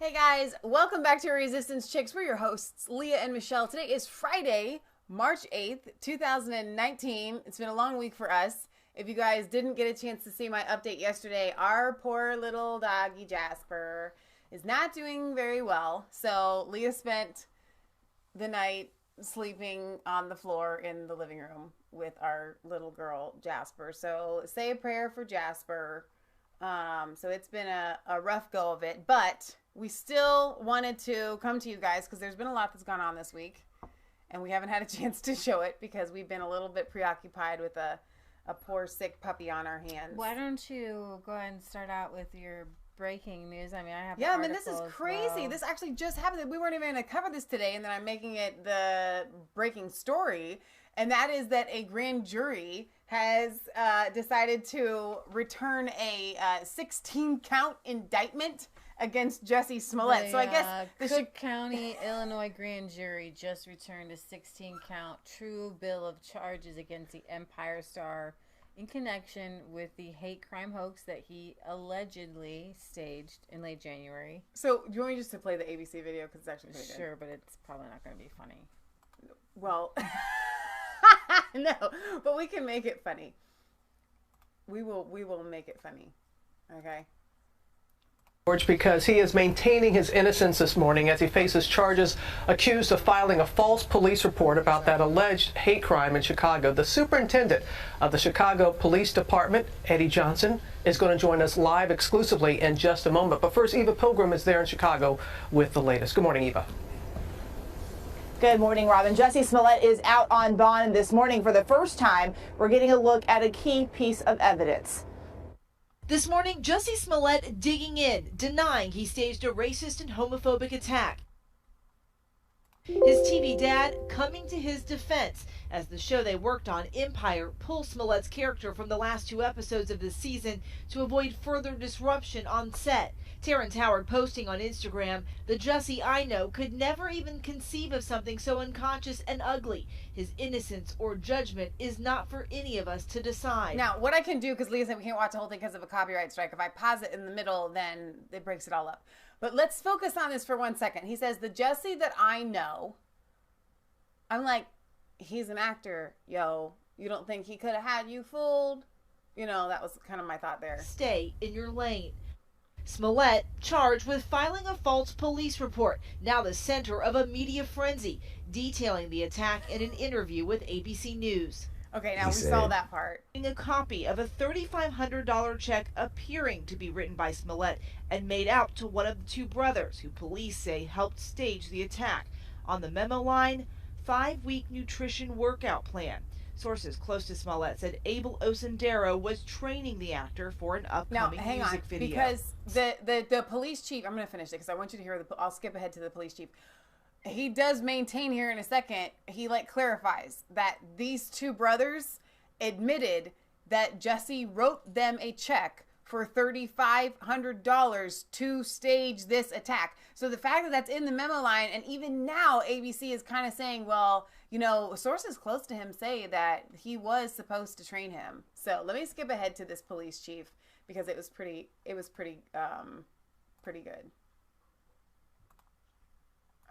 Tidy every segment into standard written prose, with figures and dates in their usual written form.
Hey guys, welcome back to Resistance Chicks. We're your hosts, Leah and Michelle. Today is Friday, March 8th, 2019. It's been a long week for us. If you guys didn't get a chance to see my update yesterday, our poor little doggy Jasper is not doing very well. So Leah spent the night sleeping on the floor in the living room with our little girl Jasper. So say a prayer for Jasper. So it's been a rough go of it, but we still wanted to come to you guys because there's been a lot that's gone on this week and we haven't had a chance to show it because we've been a little bit preoccupied with a poor sick puppy on our hands. Why don't you go ahead and start out with your breaking news? I mean, I have this is crazy. Well. This actually just happened. We weren't even going to cover this today, and then I'm making it the breaking story, and that is that a grand jury has decided to return a 16-count indictment against Jussie Smollett. So I guess the Cook County, Illinois grand jury just returned a 16-count true bill of charges against the Empire star in connection with the hate crime hoax that he allegedly staged in late January. So do you want me just to play the ABC video because it's actually pretty good? Sure, but it's probably not going to be funny. Well, no, but we can make it funny. We will make it funny. Okay. Because he is maintaining his innocence this morning as he faces charges accused of filing a false police report about that alleged hate crime in Chicago. The superintendent of the Chicago Police Department, Eddie Johnson, is going to join us live exclusively in just a moment. But first, Eva Pilgrim is there in Chicago with the latest. Good morning, Eva. Good morning, Robin. Jussie Smollett is out on bond this morning for the first time. We're getting a look at a key piece of evidence. This morning, Jussie Smollett digging in, denying he staged a racist and homophobic attack. His TV dad coming to his defense as the show they worked on, Empire, pulls Smollett's character from the last 2 episodes of the season to avoid further disruption on set. Terrence Howard posting on Instagram, "The Jussie I know could never even conceive of something so unconscious and ugly. His innocence or judgment is not for any of us to decide." Now, what I can do, because Leah said we can't watch the whole thing because of a copyright strike, if I pause it in the middle, then it breaks it all up. But let's focus on this for 1 second. He says, the Jussie that I know. I'm like, he's an actor, yo. You don't think he could have had you fooled? You know, that was kind of my thought there. Stay in your lane. Smollett charged with filing a false police report, now the center of a media frenzy, detailing the attack in an interview with ABC News. Okay, now we saw that part. A copy of a $3,500 check appearing to be written by Smollett and made out to one of the 2 brothers who police say helped stage the attack. On the memo line, 5-week nutrition workout plan. Sources close to Smollett said Abel Osendero was training the actor for an upcoming music video. Because the police chief, I'm going to finish it because I want you to hear I'll skip ahead to the police chief. He does maintain here in a second, he clarifies that these 2 brothers admitted that Jussie wrote them a check for $3,500 to stage this attack. So the fact that that's in the memo line, and even now ABC is kind of saying, well, you know, sources close to him say that he was supposed to train him. So let me skip ahead to this police chief because it was pretty good.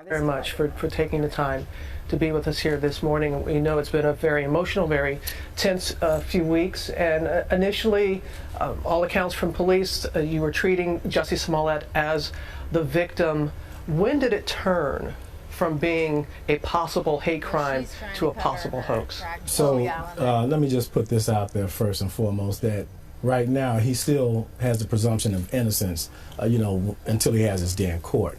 Very much for taking the time to be with us here this morning. We know it's been a very emotional, very tense few weeks. And initially, all accounts from police, you were treating Jussie Smollett as the victim. When did it turn from being a possible hate crime to a possible hoax? So let me just put this out there first and foremost, that right now he still has the presumption of innocence, until he has his day in court.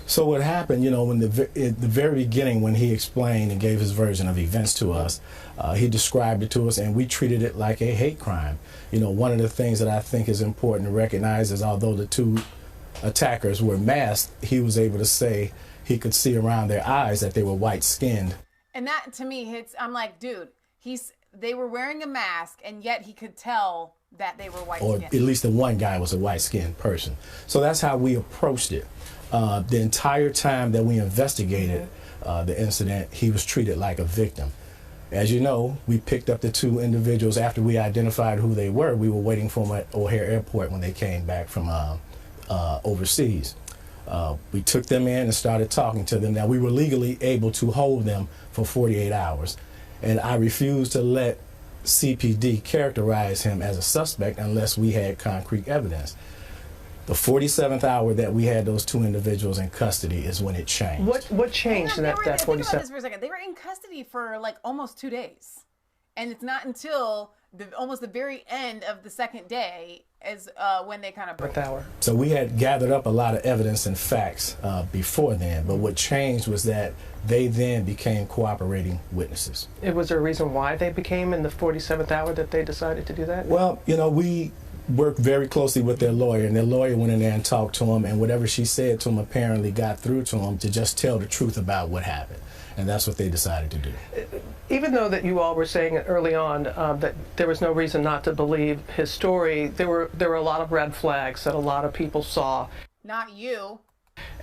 So what happened, when at the very beginning, when he explained and gave his version of events to us, he described it to us and we treated it like a hate crime. One of the things that I think is important to recognize is although the 2 attackers were masked, he was able to say he could see around their eyes that they were white-skinned. And that to me hits, I'm like, dude, they were wearing a mask and yet he could tell that they were white-skinned. Or at least the one guy was a white-skinned person. So that's how we approached it. The entire time that we investigated the incident, he was treated like a victim. As you know, we picked up the 2 individuals after we identified who they were. We were waiting for them at O'Hare Airport when they came back from overseas. We took them in and started talking to them. Now, we were legally able to hold them for 48 hours, and I refused to let CPD characterize him as a suspect unless we had concrete evidence. The 47th hour that we had those two individuals in custody is when it changed. What changed in that Think about 47? this for a second. They were in custody for like almost 2 days, and it's not until almost the very end of the second day is when they kind of broke. So we had gathered up a lot of evidence and facts before then, but what changed was that they then became cooperating witnesses. Was there a reason why they became in the 47th hour that they decided to do that? Well, you know, we worked very closely with their lawyer, and their lawyer went in there and talked to him, and whatever she said to him apparently got through to him to just tell the truth about what happened. And that's what they decided to do. Even though that you all were saying early on that there was no reason not to believe his story, there were a lot of red flags that a lot of people saw. Not you.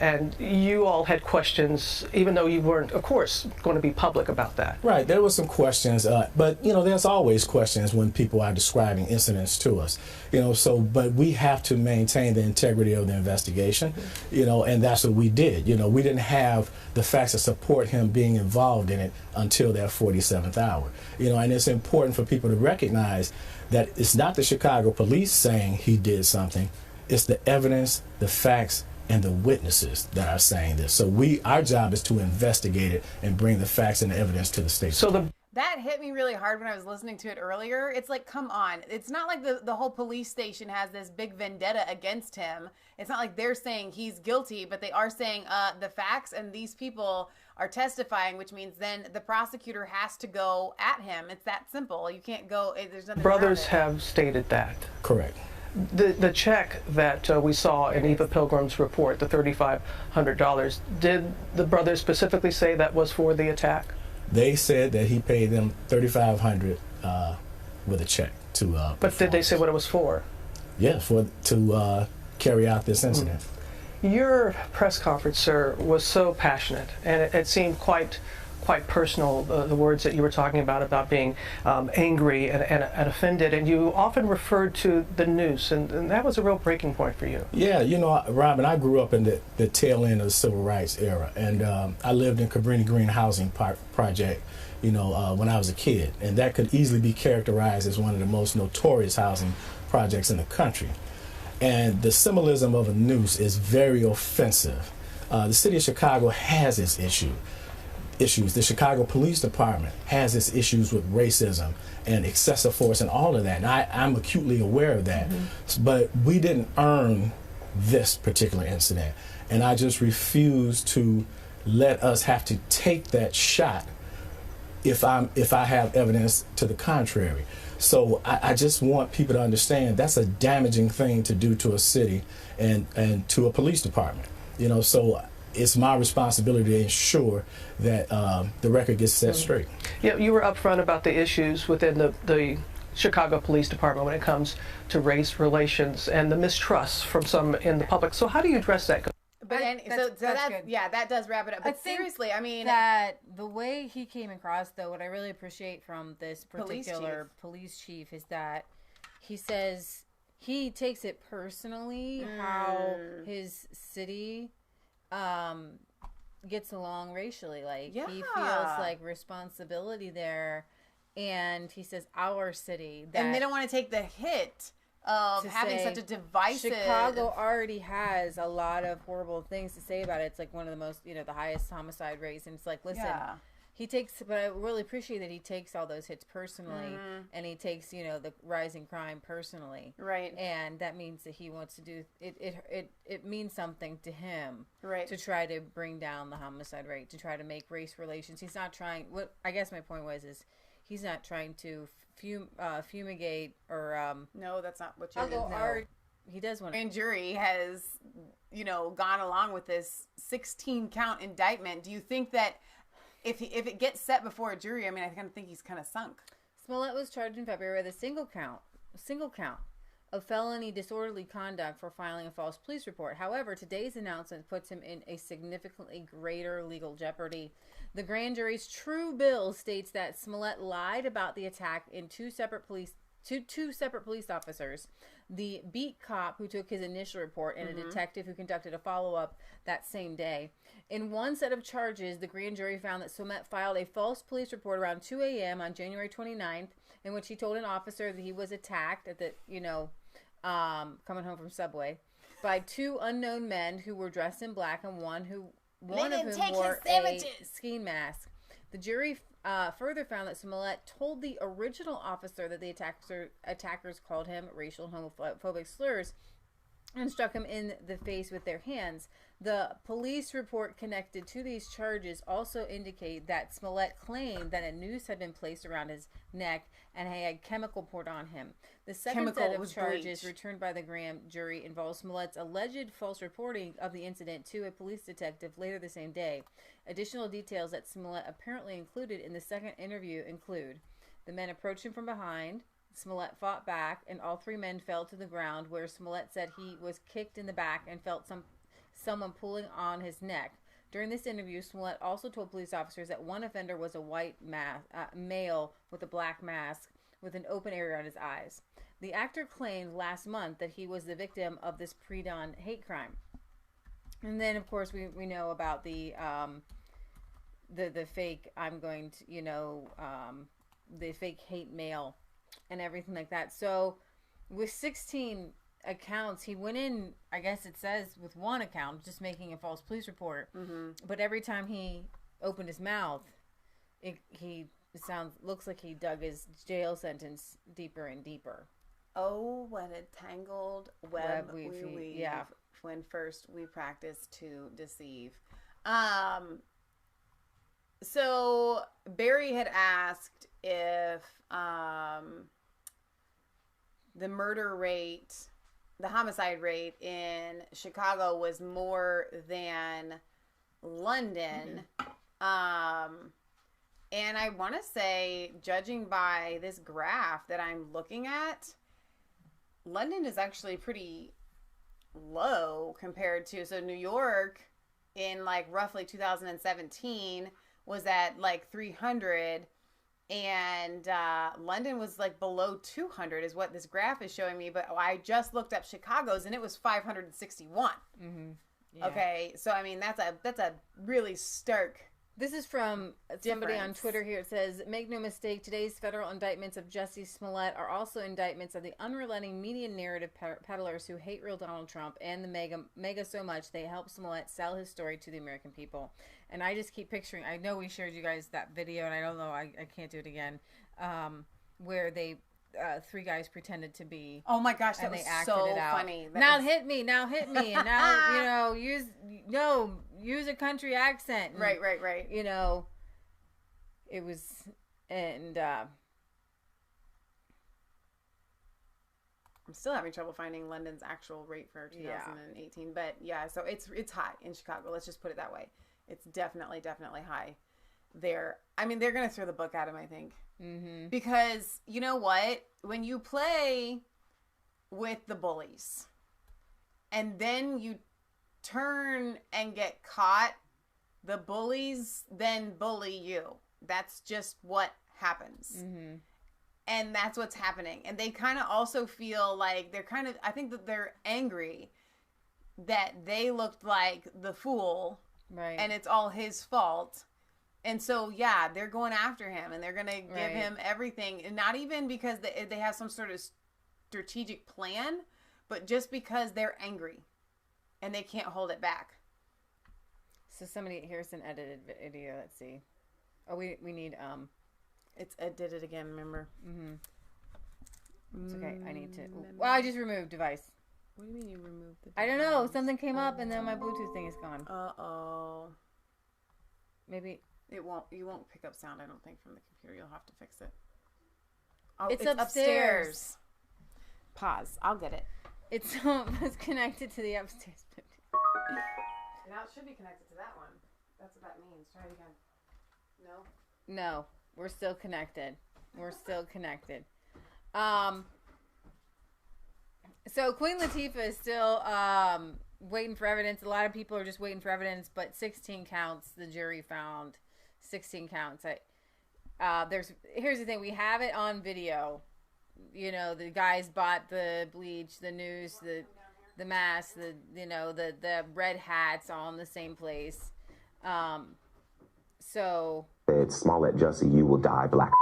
And you all had questions, even though you weren't, of course, going to be public about that. Right, there were some questions, but, you know, there's always questions when people are describing incidents to us, you know, so, but we have to maintain the integrity of the investigation, you know, and that's what we did. You know, we didn't have the facts to support him being involved in it until that 47th hour, you know, and it's important for people to recognize that it's not the Chicago police saying he did something, it's the evidence, the facts, and the witnesses that are saying this. So our job is to investigate it and bring the facts and the evidence to the state. That hit me really hard when I was listening to it earlier. It's like, come on. It's not like the whole police station has this big vendetta against him. It's not like they're saying he's guilty, but they are saying the facts, and these people are testifying, which means then the prosecutor has to go at him. It's that simple. You can't go, there's nothing Brothers around it. have stated that. Correct. The check that we saw in Eva Pilgrim's report, the $3,500, did the brothers specifically say that was for the attack? They said that he paid them $3,500 with a check to. But did they say what it was for? Yeah, to carry out this incident. Your press conference, sir, was so passionate, and it seemed quite personal, the words that you were talking about being angry and offended, and you often referred to the noose, and that was a real breaking point for you. Yeah, you know, Robin, I grew up in the tail end of the civil rights era, and I lived in Cabrini Green Housing Project, you know, when I was a kid, and that could easily be characterized as one of the most notorious housing projects in the country. And the symbolism of a noose is very offensive. The city of Chicago has its issues. The Chicago Police Department has its issues with racism and excessive force and all of that. And I'm acutely aware of that. But we didn't earn this particular incident. And I just refuse to let us have to take that shot if I have evidence to the contrary. So I just want people to understand that's a damaging thing to do to a city and to a police department. You know, so it's my responsibility to ensure that the record gets set straight. Yeah, you were upfront about the issues within the Chicago Police Department when it comes to race relations and the mistrust from some in the public. So how do you address that? But that's good. Yeah, that does wrap it up. But seriously, I mean, that the way he came across, though, what I really appreciate from this particular police chief is that he says he takes it personally how his city gets along racially. Like, he feels like responsibility there, and he says our city. And they don't want to take the hit of having such a divisive. Chicago already has a lot of horrible things to say about it. It's like one of the most, you know, the highest homicide rates, and it's like, listen, he takes, but I really appreciate that he takes all those hits personally, and he takes, you know, the rising crime personally, right? And that means that he wants to do it. It means something to him, right? To try to bring down the homicide rate, to try to make race relations. He's not trying. What I guess my point is he's not trying to fumigate or no, that's not what you're doing. He does want. Grand jury has, you know, gone along with this 16-count indictment. Do you think that if it gets set before a jury, I mean, I kind of think he's kind of sunk. Smollett was charged in February with a single count of felony disorderly conduct for filing a false police report. However, today's announcement puts him in a significantly greater legal jeopardy. The grand jury's true bill states that Smollett lied about the attack in two separate police officers the beat cop who took his initial report, and a detective who conducted a follow-up that same day. In one set of charges, the grand jury found that Smollett filed a false police report around 2 a.m. on January 29th, in which he told an officer that he was attacked at the, coming home from Subway, by two unknown men who were dressed in black, and one of whom wore a ski mask. The jury further found that Smollett told the original officer that the attackers called him racial and homophobic slurs and struck him in the face with their hands. The police report connected to these charges also indicate that Smollett claimed that a noose had been placed around his neck and he had chemical poured on him. The second set of charges returned by the grand jury involves Smollett's alleged false reporting of the incident to a police detective later the same day. Additional details that Smollett apparently included in the second interview include: the men approached him from behind, Smollett fought back, and all three men fell to the ground, where Smollett said he was kicked in the back and felt someone pulling on his neck. During this interview, Smollett also told police officers that one offender was a white male with a black mask with an open area on his eyes. The actor claimed last month that he was the victim of this pre-dawn hate crime. And then, of course, we know about the fake, the fake hate mail and everything like that. So with 16 accounts, he went in, I guess it says, with one account, just making a false police report. But every time he opened his mouth, looks like he dug his jail sentence deeper and deeper. Oh, what a tangled web we weave. Yeah. When first we practiced to deceive. So Barry had asked if the murder rate, the homicide rate in Chicago was more than London. And I want to say, judging by this graph that I'm looking at, London is actually pretty low compared to, so New York in like roughly 2017 was at like 300, and London was like below 200 is what this graph is showing me. But I just looked up Chicago's and it was 561. Yeah. Okay, so I mean that's a really stark. This is from somebody on Twitter here. It says, make no mistake, today's federal indictments of Jussie Smollett are also indictments of the unrelenting media narrative peddlers who hate real Donald Trump and the mega so much they help Smollett sell his story to the American people. And I just keep picturing, I know we shared you guys that video, and I don't know, I can't do it again, where they, three guys pretended to be. Oh my gosh, that was so funny. Now hit me, and now, use a country accent. And, right. It was, and I'm still having trouble finding London's actual rate for 2018. But yeah, so it's high in Chicago. Let's just put it that way. It's definitely high there. I mean, they're going to throw the book at him, I think. Because you know what? When you play with the bullies and then you turn and get caught, the bullies then bully you. That's just what happens. And that's what's happening. And they kind of also feel like I think that they're angry that they looked like the fool. Right. And it's all his fault. And so, yeah, they're going after him and they're going to give him everything. And not even because they have some sort of strategic plan, but just because they're angry and they can't hold it back. So here's an edited video. Let's see. Oh, we need, It's did it again, remember? It's okay. I need to. Well, I just removed device. What do you mean you removed the device? I don't know. Something came up and then my Bluetooth thing is gone. Uh-oh. Maybe. You won't pick up sound, I don't think, from the computer. You'll have to fix it. It's upstairs. Pause. I'll get it. It's connected to the upstairs. Now it should be connected to that one. That's what that means. Try it again. No? No. We're still connected. So Queen Latifah is still waiting for evidence. A lot of people are just waiting for evidence, but 16 counts. The jury found 16 counts. Here's the thing. We have it on video. the guys bought the bleach, the noose, the mask, the red hats, all in the same place. So said, Smollett, Jussie, you will die black.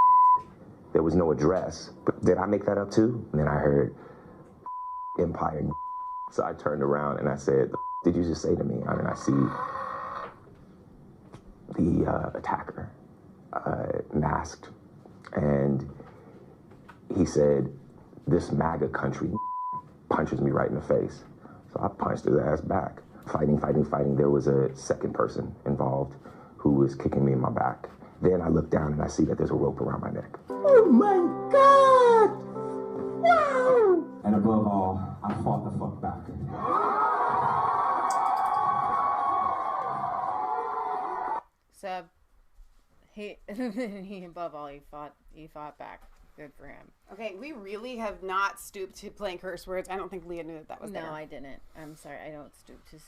There was no address. But did I make that up too? And then I heard Empire. So I turned around and I said, did you just say to me? And I see the attacker masked. And he said, this MAGA country punches me right in the face. So I punched his ass back. Fighting. There was a second person involved who was kicking me in my back. Then I look down and I see that there's a rope around my neck. Oh my God! Wow! And above all, I fought the fuck back. So he fought back. Good for him. Okay, we really have not stooped to playing curse words. I don't think Leah knew that was there. No, I didn't. I'm sorry. I don't stoop to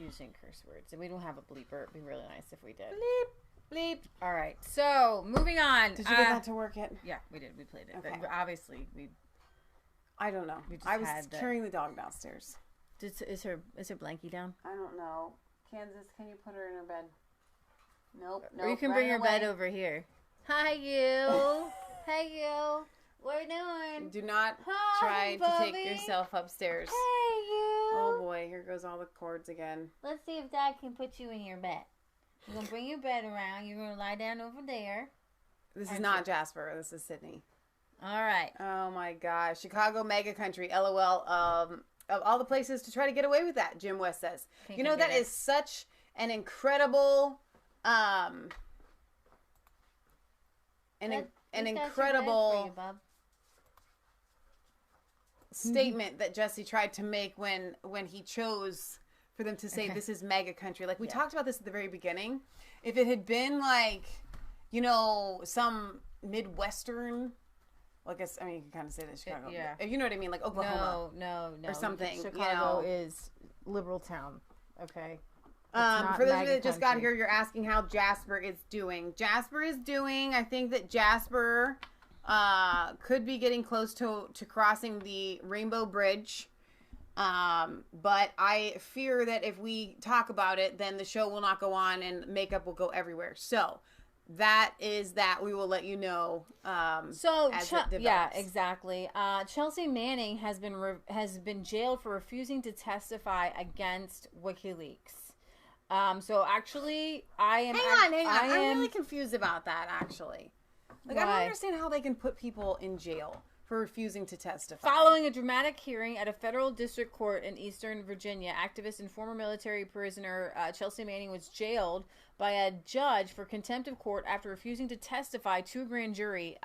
using curse words. And we don't have a bleeper. It'd be really nice if we did. Bleep. Bleep. All right. So, moving on. Did you get that to work yet? Yeah, we did. We played it. Okay. But obviously, I don't know. I was carrying the dog downstairs. Is her blankie down? I don't know. Kansas, can you put her in her bed? Nope. Or you can bring your bed over here. Hi, you. Hey, you. What are you doing? Do not try to take yourself upstairs. Hey, you. Oh, boy. Here goes all the cords again. Let's see if Dad can put you in your bed. You're going to bring your bed around. You're going to lie down over there. This is not Jasper. This is Sydney. All right. Oh, my gosh. Chicago mega country. LOL. Of all the places to try to get away with that, Jim West says. That is such an incredible... An incredible statement that Jussie tried to make when he chose for them to say this is mega country. Like we talked about this at the very beginning. If it had been like, some Midwestern, well, you can kind of say that Chicago. You know what I mean? Like Oklahoma. No. Or something. Chicago is liberal town. Okay. For those of you that just got here, you're asking how Jasper is doing. I think that Jasper could be getting close to crossing the Rainbow Bridge. But I fear that if we talk about it, then the show will not go on and makeup will go everywhere. So that is that. We will let you know. As it develops. Yeah, exactly. Chelsea Manning has been jailed for refusing to testify against WikiLeaks. So actually, Hang on. I'm really confused about that, actually. I don't understand how they can put people in jail for refusing to testify. Following a dramatic hearing at a federal district court in Eastern Virginia, activist and former military prisoner Chelsea Manning was jailed by a judge for contempt of court after refusing to testify to a grand jury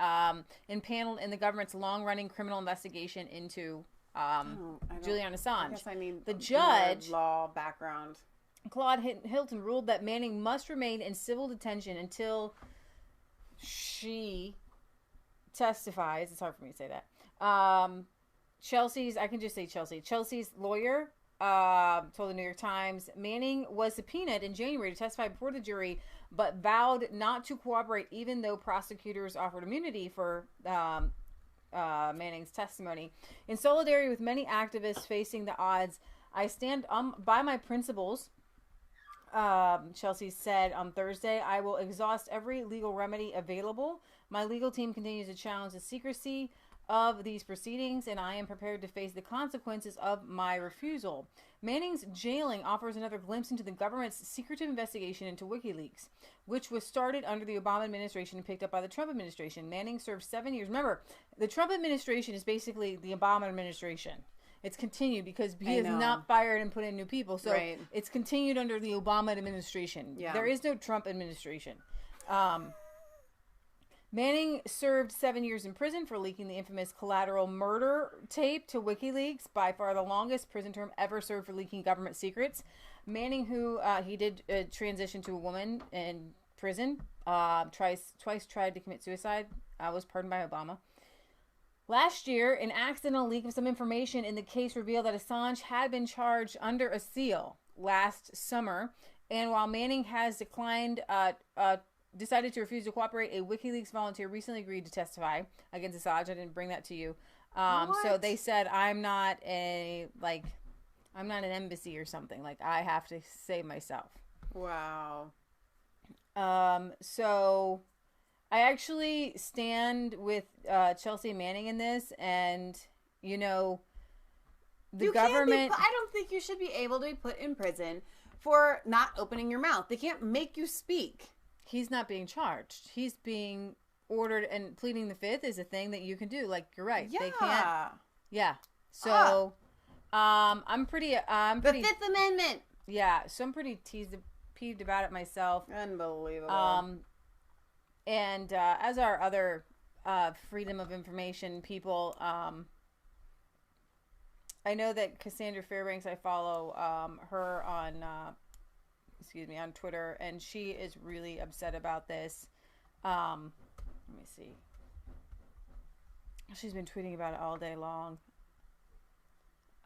impaneled in the government's long-running criminal investigation into Julian Assange. I guess I need the judge law background. Claude Hilton ruled that Manning must remain in civil detention until she testifies. It's hard for me to say that. Chelsea's lawyer told the New York Times Manning was subpoenaed in January to testify before the jury, but vowed not to cooperate even though prosecutors offered immunity for Manning's testimony. In solidarity with many activists facing the odds, I stand by my principles. Chelsea said on Thursday, I will exhaust every legal remedy available. My legal team continues to challenge the secrecy of these proceedings, and I am prepared to face the consequences of my refusal. Manning's jailing offers another glimpse into the government's secretive investigation into WikiLeaks, which was started under the Obama administration and picked up by the Trump administration. Manning served 7 years. Remember, the Trump administration is basically the Obama administration. It's continued because he has not fired and put in new people. So it's continued under the Obama administration. Yeah. There is no Trump administration. Manning served 7 years in prison for leaking the infamous collateral murder tape to WikiLeaks, by far the longest prison term ever served for leaking government secrets. Manning, who he did transition to a woman in prison, twice tried to commit suicide, was pardoned by Obama. Last year, an accidental leak of some information in the case revealed that Assange had been charged under a seal last summer. And while Manning has decided to refuse to cooperate, a WikiLeaks volunteer recently agreed to testify against Assange. I didn't bring that to you. So they said, I'm not an embassy or something. Like, I have to save myself. Wow. So I actually stand with Chelsea Manning in this, and the government. I don't think you should be able to be put in prison for not opening your mouth. They can't make you speak. He's not being charged. He's being ordered, and pleading the fifth is a thing that you can do. Like, you're right. Yeah. They can't. Yeah. So, I'm pretty. The Fifth Amendment. Yeah. So I'm pretty peeved about it myself. Unbelievable. And as our other freedom of information people, I know that Cassandra Fairbanks, I follow her on, on Twitter, and she is really upset about this. Let me see. She's been tweeting about it all day long.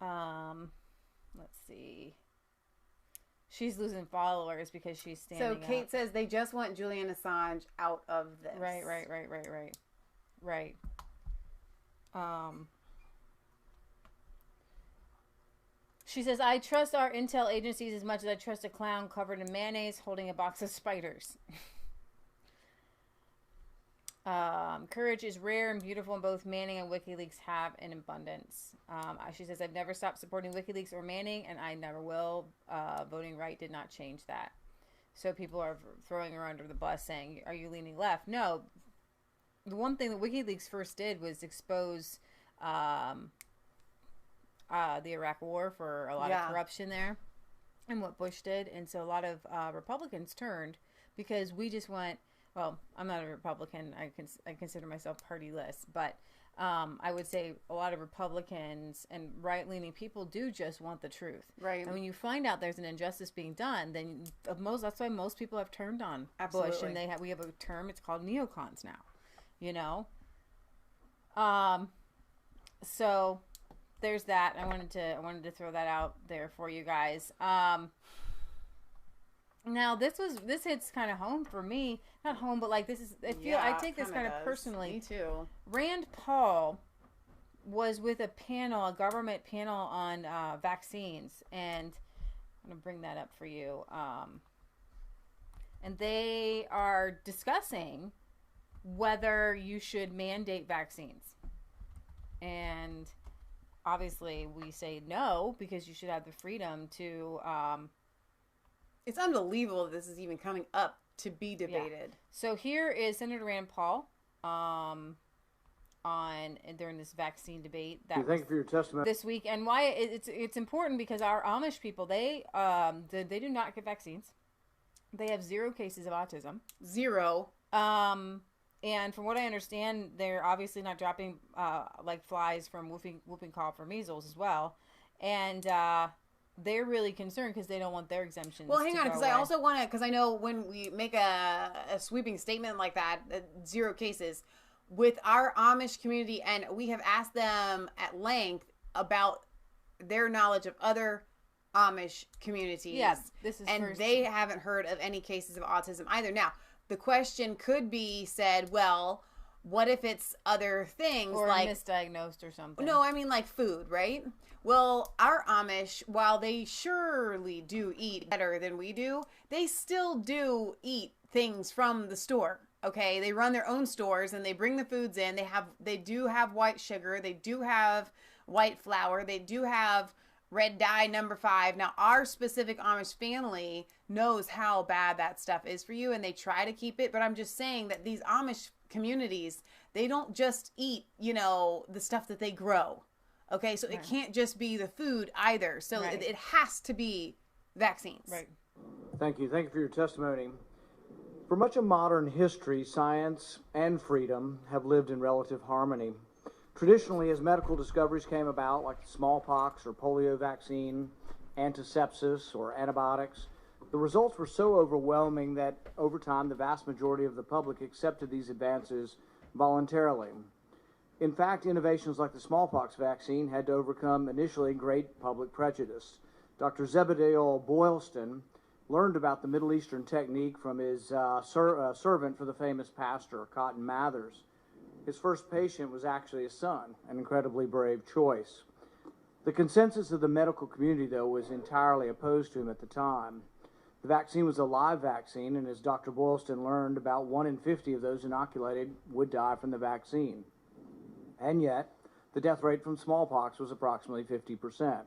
Let's see. She's losing followers because she's standing up. So Kate says they just want Julian Assange out of this. Right. She says, I trust our intel agencies as much as I trust a clown covered in mayonnaise holding a box of spiders. Courage is rare and beautiful, and both Manning and WikiLeaks have in abundance. She says, I've never stopped supporting WikiLeaks or Manning, and I never will. Voting right did not change that. So people are throwing her under the bus saying, are you leaning left? No. The one thing that WikiLeaks first did was expose the Iraq War for a lot of corruption there, and what Bush did. And so a lot of Republicans turned because we just went, well, I'm not a Republican. I consider myself partyless, but I would say a lot of Republicans and right-leaning people do just want the truth. Right. And when you find out there's an injustice being done, then that's why most people have turned on Absolutely. Bush, and we have a term. It's called neocons now. So there's that. I wanted to throw that out there for you guys. Now this hits kind of home for me. Not home, but like this is. I take this kind of personally. Me too. Rand Paul was with a government panel on vaccines, and I'm gonna bring that up for you. And they are discussing whether you should mandate vaccines, and obviously we say no because you should have the freedom to. It's unbelievable that this is even coming up to be debated. Yeah. So here is Senator Rand Paul during this vaccine debate that thank you for your testimony this week, and why it's important because our Amish people they do not get vaccines. They have 0 cases of autism. 0. And from what I understand, they're obviously not dropping like flies from whooping cough or measles as well, and they're really concerned because they don't want their exemptions. Well, hang on, because I also want to, because I know when we make a sweeping statement like that, 0 cases, with our Amish community, and we have asked them at length about their knowledge of other Amish communities. Yes, this is and they haven't heard of any cases of autism either. Now, the question could be said, well, what if it's other things or like misdiagnosed or something? No, I mean like food, right? Well, our Amish, while they surely do eat better than we do, they still do eat things from the store. Okay, they run their own stores and they bring the foods in. They do have white sugar, they do have white flour, they do have red dye number 5. Now, our specific Amish family knows how bad that stuff is for you, and they try to keep it. But I'm just saying that these Amish communities, they don't just eat, the stuff that they grow. Okay, so it can't just be the food either. So it has to be vaccines. Right. Thank you. Thank you for your testimony. For much of modern history, science and freedom have lived in relative harmony. Traditionally, as medical discoveries came about, like the smallpox or polio vaccine, antisepsis or antibiotics, the results were so overwhelming that over time the vast majority of the public accepted these advances voluntarily. In fact, innovations like the smallpox vaccine had to overcome initially great public prejudice. Dr. Zebediah Boylston learned about the Middle Eastern technique from his servant for the famous pastor, Cotton Mathers. His first patient was actually a son, an incredibly brave choice. The consensus of the medical community, though, was entirely opposed to him at the time. The vaccine was a live vaccine, and as Dr. Boylston learned, about 1 in 50 of those inoculated would die from the vaccine. And yet, the death rate from smallpox was approximately 50%.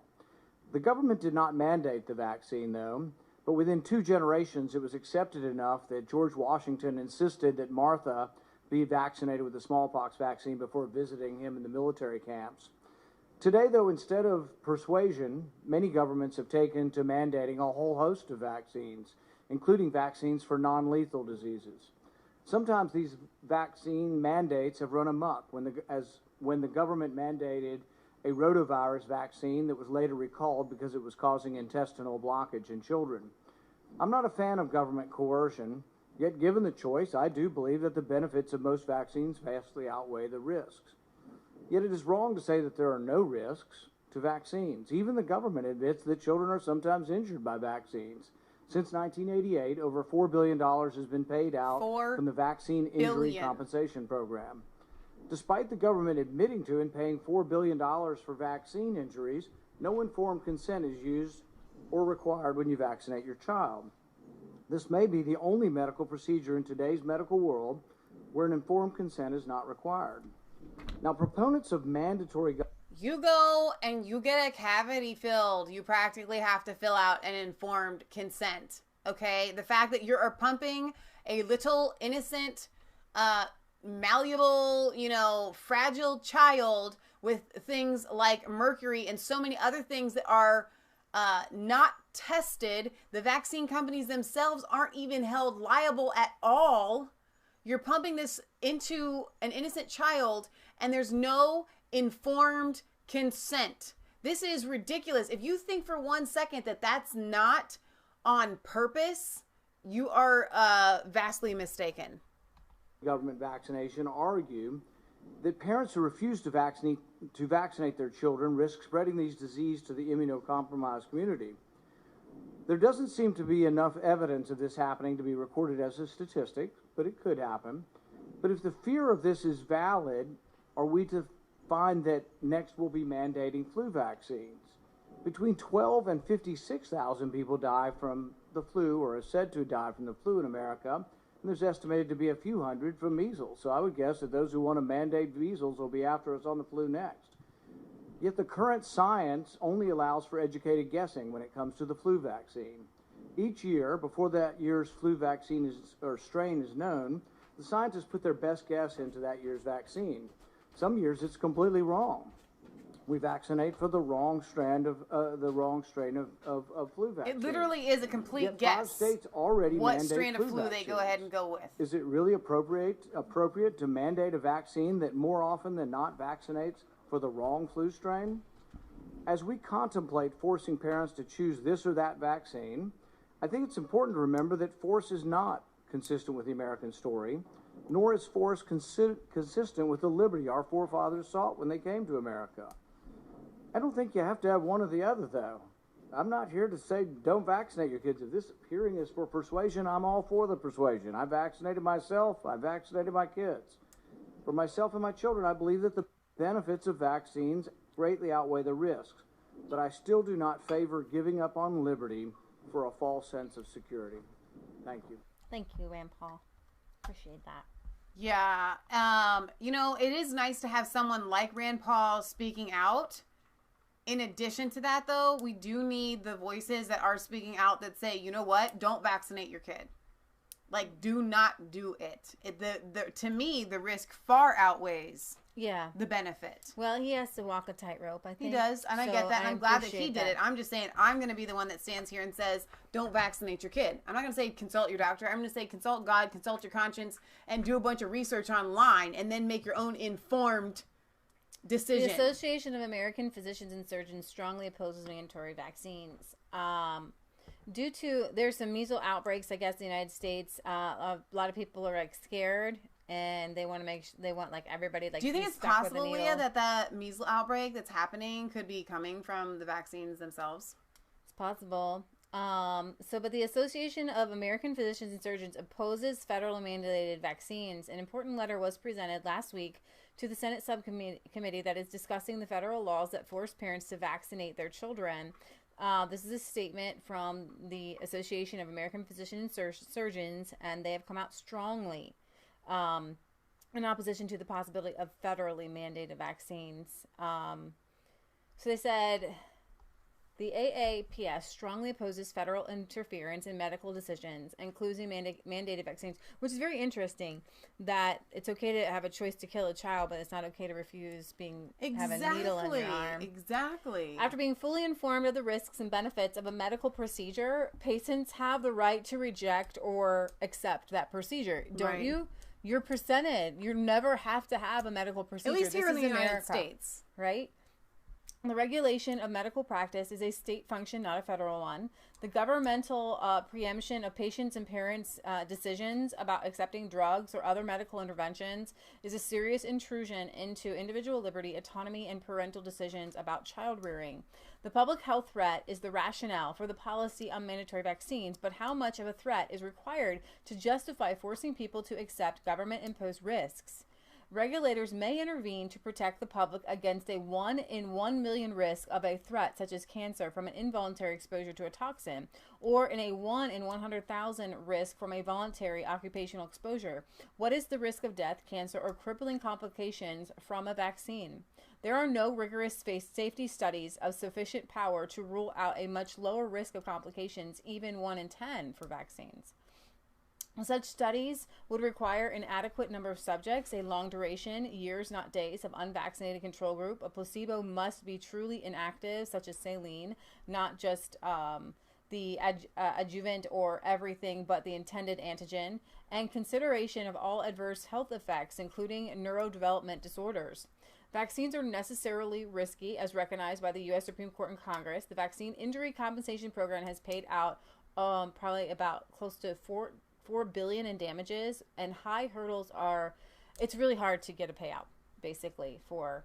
The government did not mandate the vaccine, though, but within 2 generations, it was accepted enough that George Washington insisted that Martha be vaccinated with the smallpox vaccine before visiting him in the military camps. Today, though, instead of persuasion, many governments have taken to mandating a whole host of vaccines, including vaccines for non-lethal diseases. Sometimes these vaccine mandates have run amok when the government mandated a rotavirus vaccine that was later recalled because it was causing intestinal blockage in children. I'm not a fan of government coercion, yet given the choice, I do believe that the benefits of most vaccines vastly outweigh the risks. Yet it is wrong to say that there are no risks to vaccines. Even the government admits that children are sometimes injured by vaccines. Since 1988, over $4 billion has been paid out from the Vaccine Injury Compensation Program. Despite the government admitting to and paying $4 billion for vaccine injuries, no informed consent is used or required when you vaccinate your child. This may be the only medical procedure in today's medical world where an informed consent is not required. Now, proponents of mandatory... You go and you get a cavity filled, you practically have to fill out an informed consent, okay? The fact that you're pumping a little innocent, malleable, fragile child with things like mercury and so many other things that are not tested. The vaccine companies themselves aren't even held liable at all. You're pumping this into an innocent child and there's no informed consent. This is ridiculous. If you think for 1 second that that's not on purpose, you are vastly mistaken. Government vaccination argue that parents who refuse to vaccinate their children risk spreading these diseases to the immunocompromised community. There doesn't seem to be enough evidence of this happening to be recorded as a statistic, but it could happen. But if the fear of this is valid, are we to find that next we'll be mandating flu vaccines? Between 12 and 56,000 people die from the flu, or are said to die from the flu in America, and there's estimated to be a few hundred from measles. So I would guess that those who want to mandate measles will be after us on the flu next. Yet the current science only allows for educated guessing when it comes to the flu vaccine. Each year, before that year's flu vaccine or strain is known, the scientists put their best guess into that year's vaccine. Some years it's completely wrong. We vaccinate for the wrong strain of flu vaccine. It literally is a complete Yet guess. 5 states already what mandate strand of flu vaccines. they go ahead and go with. Is it really appropriate to mandate a vaccine that more often than not vaccinates for the wrong flu strain? As we contemplate forcing parents to choose this or that vaccine, I think it's important to remember that force is not consistent with the American story, nor is force consistent with the liberty our forefathers sought when they came to America. I don't think you have to have one or the other, though. I'm not here to say don't vaccinate your kids. If this hearing is for persuasion, I'm all for the persuasion. I vaccinated myself. I vaccinated my kids. For myself and my children, I believe that the benefits of vaccines greatly outweigh the risks. But I still do not favor giving up on liberty for a false sense of security. Thank you. Thank you, Rand Paul. Appreciate that. Yeah. It is nice to have someone like Rand Paul speaking out. In addition to that, though, we do need the voices that are speaking out that say, you know what? Don't vaccinate your kid. Like, do not do it. To me, the risk far outweighs the benefit. Well, he has to walk a tightrope, I think. He does, and I get that, and I'm glad that he did it. I'm just saying, I'm going to be the one that stands here and says, don't vaccinate your kid. I'm not going to say consult your doctor. I'm going to say consult God, consult your conscience, and do a bunch of research online, and then make your own informed decision. The Association of American Physicians and Surgeons strongly opposes mandatory vaccines. Due to, there's some measles outbreaks, I guess, in the United States. A lot of people are scared, and they want everybody Do you think it's possible, Leah, that the measles outbreak that's happening could be coming from the vaccines themselves? It's possible. But the Association of American Physicians and Surgeons opposes federally mandated vaccines. An important letter was presented last week to the Senate subcommittee that is discussing the federal laws that force parents to vaccinate their children. This is a statement from the Association of American Physicians and Surgeons, and they have come out strongly in opposition to the possibility of federally mandated vaccines. So they said, the AAPS strongly opposes federal interference in medical decisions, including mandated vaccines, which is very interesting that it's okay to have a choice to kill a child, but it's not okay to refuse have a needle in your arm. Exactly. After being fully informed of the risks and benefits of a medical procedure, patients have the right to reject or accept that procedure. Don't you? You're presented. You never have to have a medical procedure. At least here in the United States. Right? The regulation of medical practice is a state function, not a federal one. The governmental preemption of patients' and parents' decisions about accepting drugs or other medical interventions is a serious intrusion into individual liberty, autonomy, and parental decisions about child rearing. The public health threat is the rationale for the policy on mandatory vaccines, but how much of a threat is required to justify forcing people to accept government-imposed risks? Regulators may intervene to protect the public against a 1 in 1 million risk of a threat such as cancer from an involuntary exposure to a toxin, or in a 1 in 100,000 risk from a voluntary occupational exposure. What is the risk of death, cancer, or crippling complications from a vaccine? There are no rigorous safety studies of sufficient power to rule out a much lower risk of complications, even 1 in 10 for vaccines. Such studies would require an adequate number of subjects, a long duration, years not days, of unvaccinated control group. A placebo must be truly inactive, such as saline, not just the adjuvant or everything but the intended antigen, and consideration of all adverse health effects, including neurodevelopment disorders. Vaccines are necessarily risky, as recognized by the U.S. Supreme Court and Congress. The Vaccine Injury Compensation Program has paid out probably about close to $4 billion in damages, and high hurdles are, it's really hard to get a payout basically for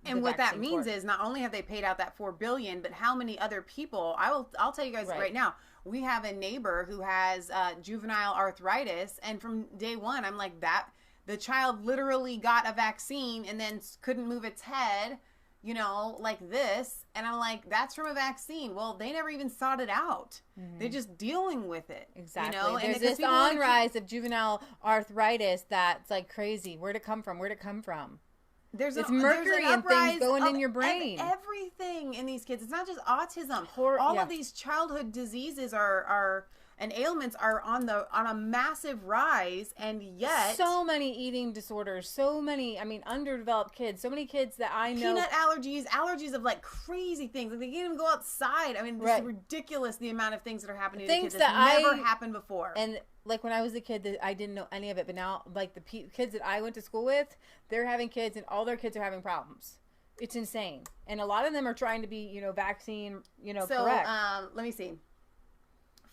and what that means is not only have they paid out that $4 billion, but how many other people, I'll tell you guys right now, we have a neighbor who has juvenile arthritis, and from day one I'm like, that the child literally got a vaccine and then couldn't move its head, you know, like this. And I'm like, that's from a vaccine. Well, they never even sought it out. Mm-hmm. They're just dealing with it. Exactly. You know? There's this rise of juvenile arthritis that's like crazy. Where'd it come from? It's mercury and things going in your brain. Everything in these kids. It's not just autism. All of these childhood diseases are and ailments are on a massive rise, and yet so many eating disorders, so many, underdeveloped kids, so many kids that I know. Peanut allergies of like crazy things. Like they can't even go outside. It's ridiculous the amount of things that are happening to kids that never happened before. And like when I was a kid, I didn't know any of it, but now like the kids that I went to school with, they're having kids, and all their kids are having problems. It's insane, and a lot of them are trying to be, vaccine, correct. Let me see.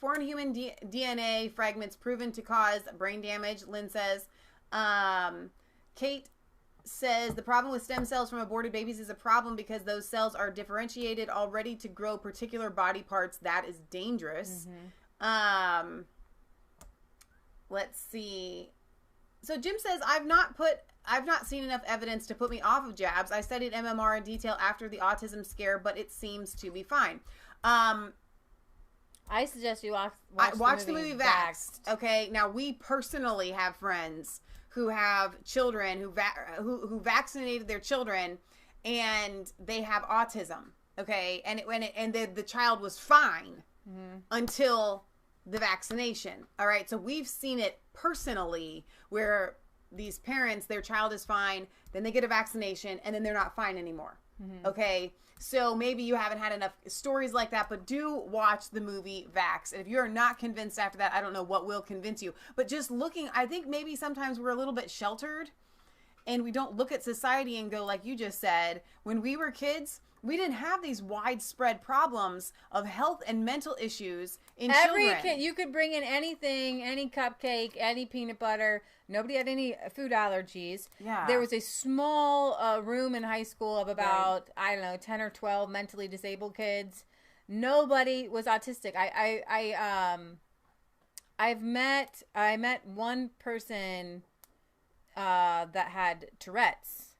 Foreign human DNA fragments proven to cause brain damage, Lynn says. Kate says the problem with stem cells from aborted babies is a problem because those cells are differentiated already to grow particular body parts. That is dangerous. Mm-hmm. Let's see. So Jim says, I've not seen enough evidence to put me off of jabs. I studied MMR in detail after the autism scare, but it seems to be fine. I suggest you watch the movie Vaxxed. Okay, now we personally have friends who have children who vaccinated their children, and they have autism. Okay, and the child was fine until the vaccination. All right, so we've seen it personally where these parents, their child is fine, then they get a vaccination, and then they're not fine anymore. Mm-hmm. Okay. So maybe you haven't had enough stories like that, but do watch the movie Vax. And if you're not convinced after that, I don't know what will convince you. But just looking, I think maybe sometimes we're a little bit sheltered and we don't look at society and go, like you just said, when we were kids, we didn't have these widespread problems of health and mental issues in children. Every kid, you could bring in anything, any cupcake, any peanut butter. Nobody had any food allergies. Yeah. There was a small room in high school of about, 10 or 12 mentally disabled kids. Nobody was autistic. I met one person that had Tourette's,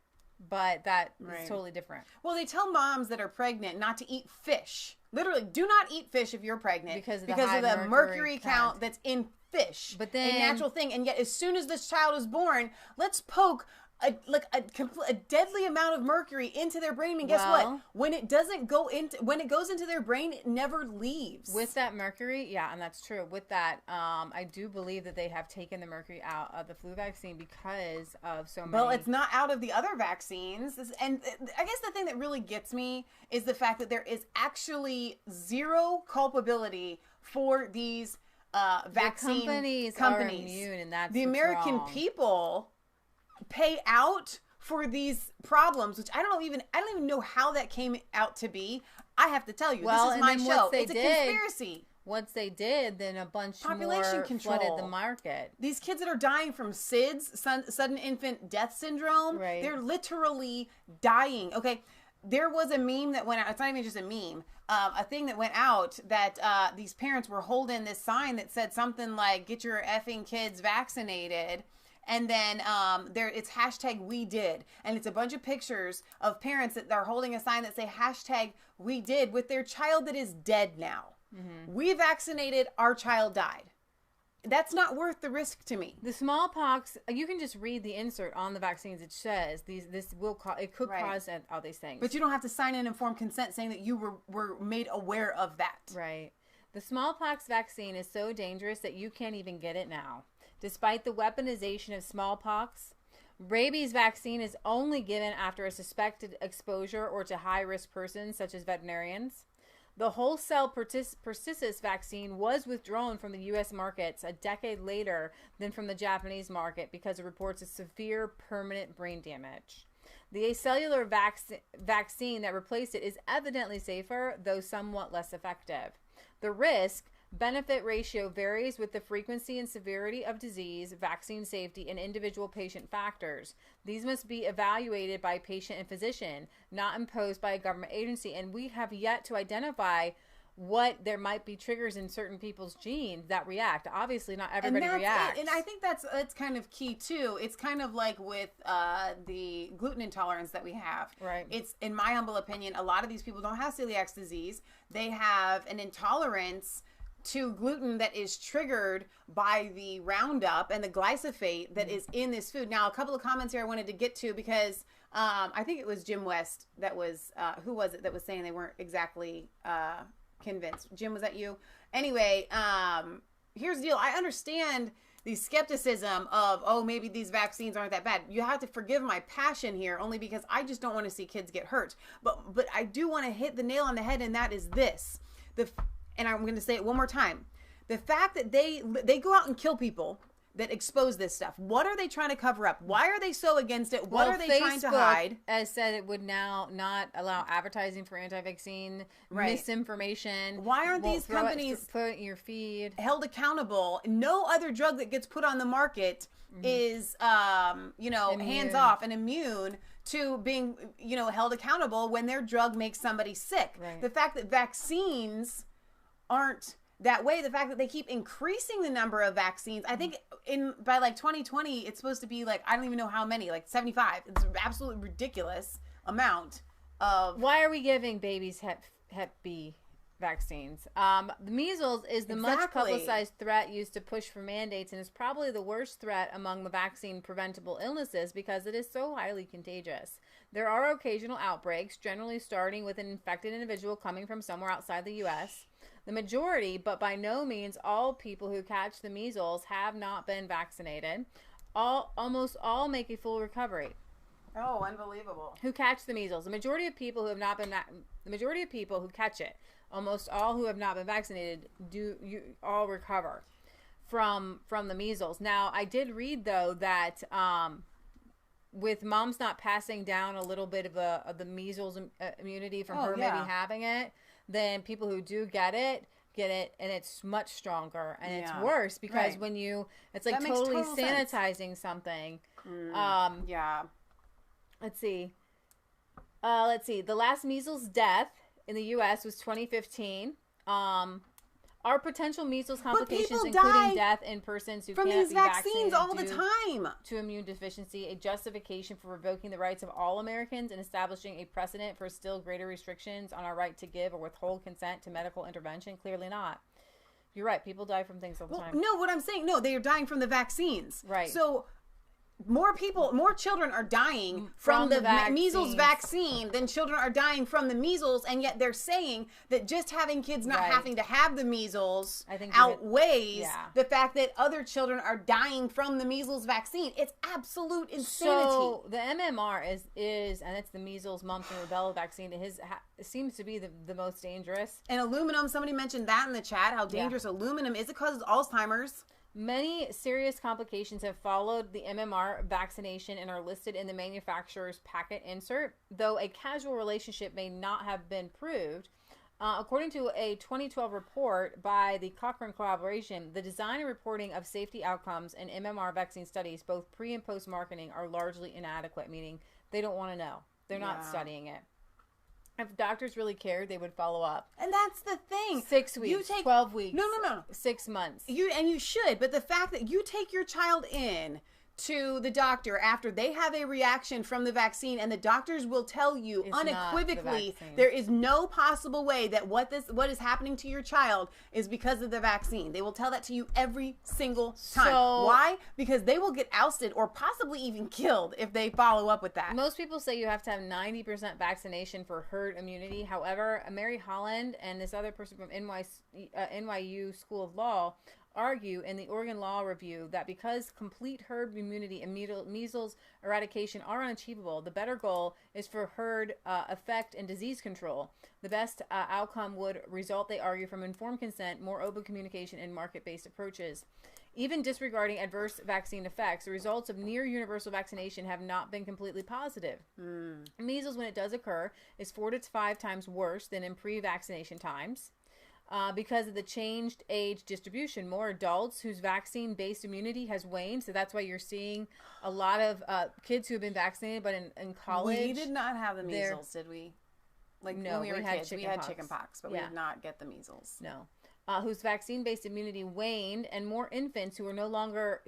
but that is totally different. Well, they tell moms that are pregnant not to eat fish. Literally, do not eat fish if you're pregnant because of the mercury count that's in fish. But then, a natural thing, and yet as soon as this child is born, let's poke a deadly amount of mercury into their brain, and guess what? When it goes into their brain, it never leaves. With that mercury, yeah, and that's true. With that, I do believe that they have taken the mercury out of the flu vaccine because of so many. Well, it's not out of the other vaccines, and I guess the thing that really gets me is the fact that there is actually zero culpability for these vaccine companies. Are immune, and that's the American people pay out for these problems, which I don't even know how that came out to be. I have to tell you, this is my show. It's a conspiracy. Once they did, then a bunch population more control flooded the market. These kids that are dying from SIDS, sudden infant death syndrome, they're literally dying. Okay, there was a meme that went out. It's not even just a meme. A thing that went out that these parents were holding this sign that said something like, "Get your effing kids vaccinated." And then it's hashtag we did. And it's a bunch of pictures of parents that are holding a sign that say hashtag we did with their child that is dead now. Mm-hmm. We vaccinated, our child died. That's not worth the risk to me. The smallpox, you can just read the insert on the vaccines. It says it could cause all these things. But you don't have to sign an informed consent saying that you were made aware of that. Right. The smallpox vaccine is so dangerous that you can't even get it now. Despite the weaponization of smallpox, rabies vaccine is only given after a suspected exposure or to high-risk persons, such as veterinarians. The wholesale pertussis vaccine was withdrawn from the U.S. markets a decade later than from the Japanese market because it reports a severe permanent brain damage. The acellular vaccine that replaced it is evidently safer, though somewhat less effective. The risk-benefit ratio varies with the frequency and severity of disease, vaccine safety, and individual patient factors. These must be evaluated by patient and physician, not imposed by a government agency. And we have yet to identify what there might be triggers in certain people's genes that react. Obviously, not everybody reacts. And I think that's kind of key, too. It's kind of like with the gluten intolerance that we have. Right. It's, in my humble opinion, a lot of these people don't have celiac disease. They have an intolerance to gluten that is triggered by the Roundup and the glyphosate that is in this food. Now, a couple of comments here I wanted to get to because I think it was Jim West that was, who was it that was saying they weren't exactly convinced? Jim, was that you? Anyway, here's the deal. I understand the skepticism of, maybe these vaccines aren't that bad. You have to forgive my passion here only because I just don't want to see kids get hurt. But I do want to hit the nail on the head, and that is this. And I'm going to say it one more time. The fact that they go out and kill people that expose this stuff. What are they trying to cover up? Why are they so against it? What are they trying to hide? As said, it would now not allow advertising for anti-vaccine misinformation. Why aren't these companies put in your feed held accountable? No other drug that gets put on the market is, hands off and immune to being, held accountable when their drug makes somebody sick. Right. The fact that vaccines aren't that way, the fact that they keep increasing the number of vaccines, I think by like 2020 it's supposed to be like, I don't even know how many, like 75. It's an absolutely ridiculous amount of. Why are we giving babies Hep B vaccines? The measles is the much publicized threat used to push for mandates, and is probably the worst threat among the vaccine preventable illnesses because it is so highly contagious. There are occasional outbreaks, generally starting with an infected individual coming from somewhere outside the U.S. The majority, but by no means all, people who catch the measles have not been vaccinated. Almost all make a full recovery. Oh, unbelievable! Who catch the measles? The majority of people who have not been the majority of people who catch it, almost all who have not been vaccinated, all recover from the measles. Now, I did read though that with moms not passing down a little bit of the measles immunity from her maybe having it, then people who do get it, and it's much stronger, and it's worse because when it's like totally sanitizing something. Let's see. The last measles death in the U.S. was 2015. Are potential measles complications, people including die death in persons who from can't these be vaccines vaccinated all the due time. to immune deficiency, a justification for revoking the rights of all Americans and establishing a precedent for still greater restrictions on our right to give or withhold consent to medical intervention? Clearly not. You're right. People die from things all the time. No, what I'm saying, no, they are dying from the vaccines. Right. So more children are dying from the measles vaccine than children are dying from the measles, and yet they're saying that just having kids not having to have the measles outweighs the fact that other children are dying from the measles vaccine. It's absolute insanity. So the MMR is and it's the measles, mumps, and rubella vaccine. It seems to be the most dangerous. And aluminum, somebody mentioned that in the chat, how dangerous aluminum is. It causes Alzheimer's. Many serious complications have followed the MMR vaccination and are listed in the manufacturer's packet insert, though a causal relationship may not have been proved. According to a 2012 report by the Cochrane Collaboration, the design and reporting of safety outcomes in MMR vaccine studies, both pre- and post-marketing, are largely inadequate, meaning they don't want to know. They're not studying it. If doctors really cared, they would follow up. And that's the thing. 6 weeks, 12 weeks. No. 6 months. You should, but the fact that you take your child in to the doctor after they have a reaction from the vaccine, and the doctors will tell you It's unequivocally there is no possible way that what is happening to your child is because of the vaccine. They will tell that to you every single time. Why? Because they will get ousted or possibly even killed if they follow up with that. Most people say you have to have 90% vaccination for herd immunity. However, Mary Holland and this other person from NYU School of Law argue in the Oregon Law Review that because complete herd immunity and measles eradication are unachievable, the better goal is for herd effect and disease control. The best outcome would result, they argue, from informed consent, more open communication, and market-based approaches. Even disregarding adverse vaccine effects, the results of near universal vaccination have not been completely positive. Measles, when it does occur, is 4 to 5 times worse than in pre-vaccination times. Because of the changed age distribution, more adults whose vaccine-based immunity has waned. So that's why you're seeing a lot of kids who have been vaccinated, but in college. We did not have the measles, did we? Like, no, when we were kids, we had chickenpox. Chickenpox, but we did not get the measles. No. Whose vaccine-based immunity waned, and more infants who no longer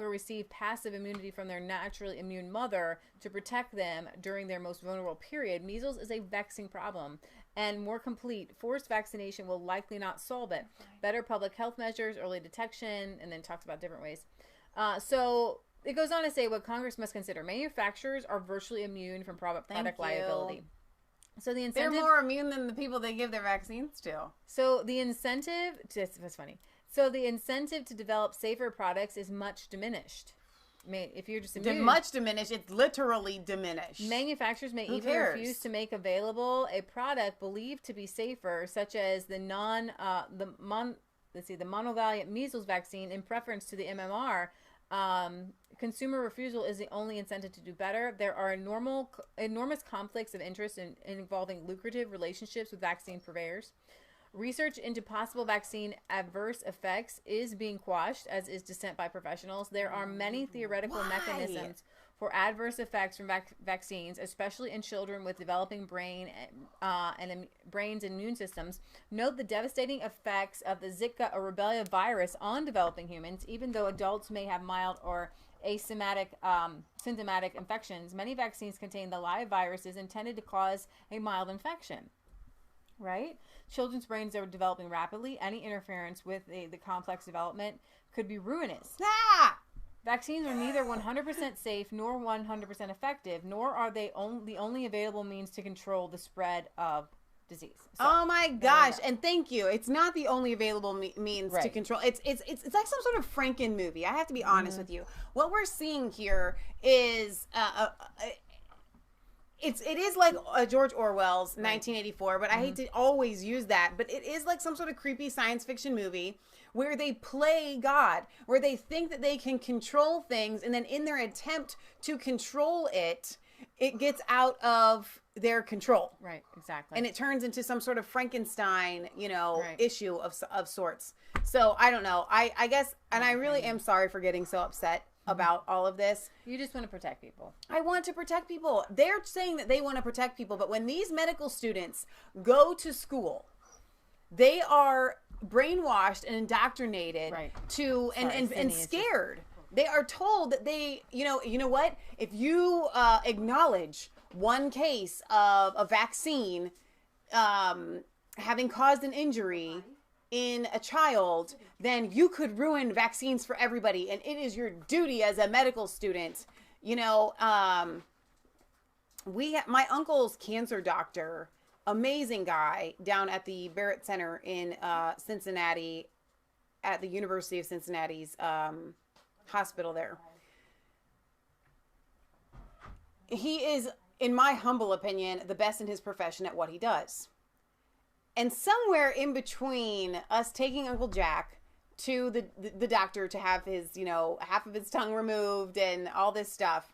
receive passive immunity from their naturally immune mother to protect them during their most vulnerable period. Measles is a vexing problem, and more complete forced vaccination will likely not solve it. Better public health measures, early detection, and then talks about different ways. So it goes on to say what Congress must consider. Manufacturers are virtually immune from product liability. So the incentive, they're more immune than the people they give their vaccines to. So the incentive, that's funny. So the incentive to develop safer products is much diminished. I mean, if you're just immune, much diminished, it's literally diminished. Manufacturers may even refuse to make available a product believed to be safer, such as the monovalent measles vaccine, in preference to the MMR. Consumer refusal is the only incentive to do better. There are enormous conflicts of interest in involving lucrative relationships with vaccine purveyors. Research into possible vaccine adverse effects is being quashed, as is dissent by professionals. There are many theoretical mechanisms for adverse effects from vaccines, especially in children with developing brains and immune systems. Note the devastating effects of the Zika or Rubella virus on developing humans. Even though adults may have mild or asymptomatic infections, many vaccines contain the live viruses intended to cause a mild infection. Right? Children's brains are developing rapidly. Any interference with the complex development could be ruinous. Vaccines are neither 100% safe nor 100% effective, nor are they the only available means to control the spread of disease. So, oh my gosh! And thank you. It's not the only available means to control. It's like some sort of Franken movie. I have to be honest with you. What we're seeing here is it is like George Orwell's 1984, but I hate to always use that. But it is like some sort of creepy science fiction movie where they play God, where they think that they can control things, and then in their attempt to control it, it gets out of their control. Right, exactly. And it turns into some sort of Frankenstein, issue of sorts. So I don't know. I guess, and I really am sorry for getting so upset about all of this. You just want to protect people. I want to protect people. They're saying that they want to protect people, but when these medical students go to school, they are brainwashed and indoctrinated to and scared. They are told that they, you know what? If you acknowledge one case of a vaccine having caused an injury in a child, then you could ruin vaccines for everybody, and it is your duty as a medical student. My uncle's cancer doctor, amazing guy, down at the Barrett Center in Cincinnati, at the University of Cincinnati's hospital there. He is, in my humble opinion, the best in his profession at what he does. And somewhere in between us taking Uncle Jack to the doctor to have his, half of his tongue removed and all this stuff,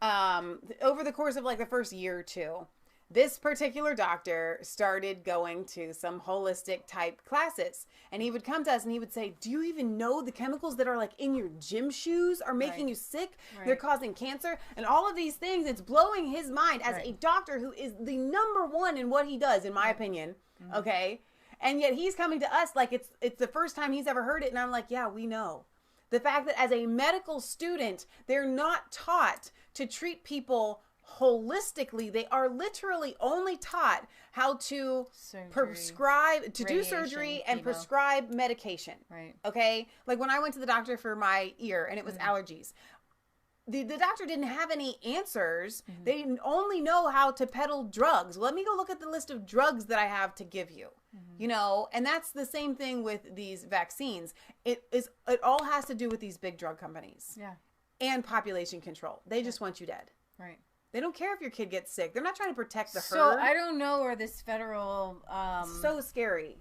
over the course of like the first year or two, this particular doctor started going to some holistic type classes. And he would come to us and he would say, do you even know the chemicals that are like in your gym shoes are making you sick? They're causing cancer and all of these things. It's blowing his mind as a doctor who is the number one in what he does, in my opinion. Okay. And yet he's coming to us like it's the first time he's ever heard it. And I'm like, yeah, we know. The fact that as a medical student, they're not taught to treat people holistically. They are literally only taught how to prescribe, to do surgery and prescribe medication. Right. Okay. Like when I went to the doctor for my ear and it was allergies, the doctor didn't have any answers. They only know how to peddle drugs. Let me go look at the list of drugs that I have to give you. And that's the same thing with these vaccines. It all has to do with these big drug companies. Yeah. And population control. They just want you dead. Right. They don't care if your kid gets sick. They're not trying to protect the herd. So I don't know where this federal so scary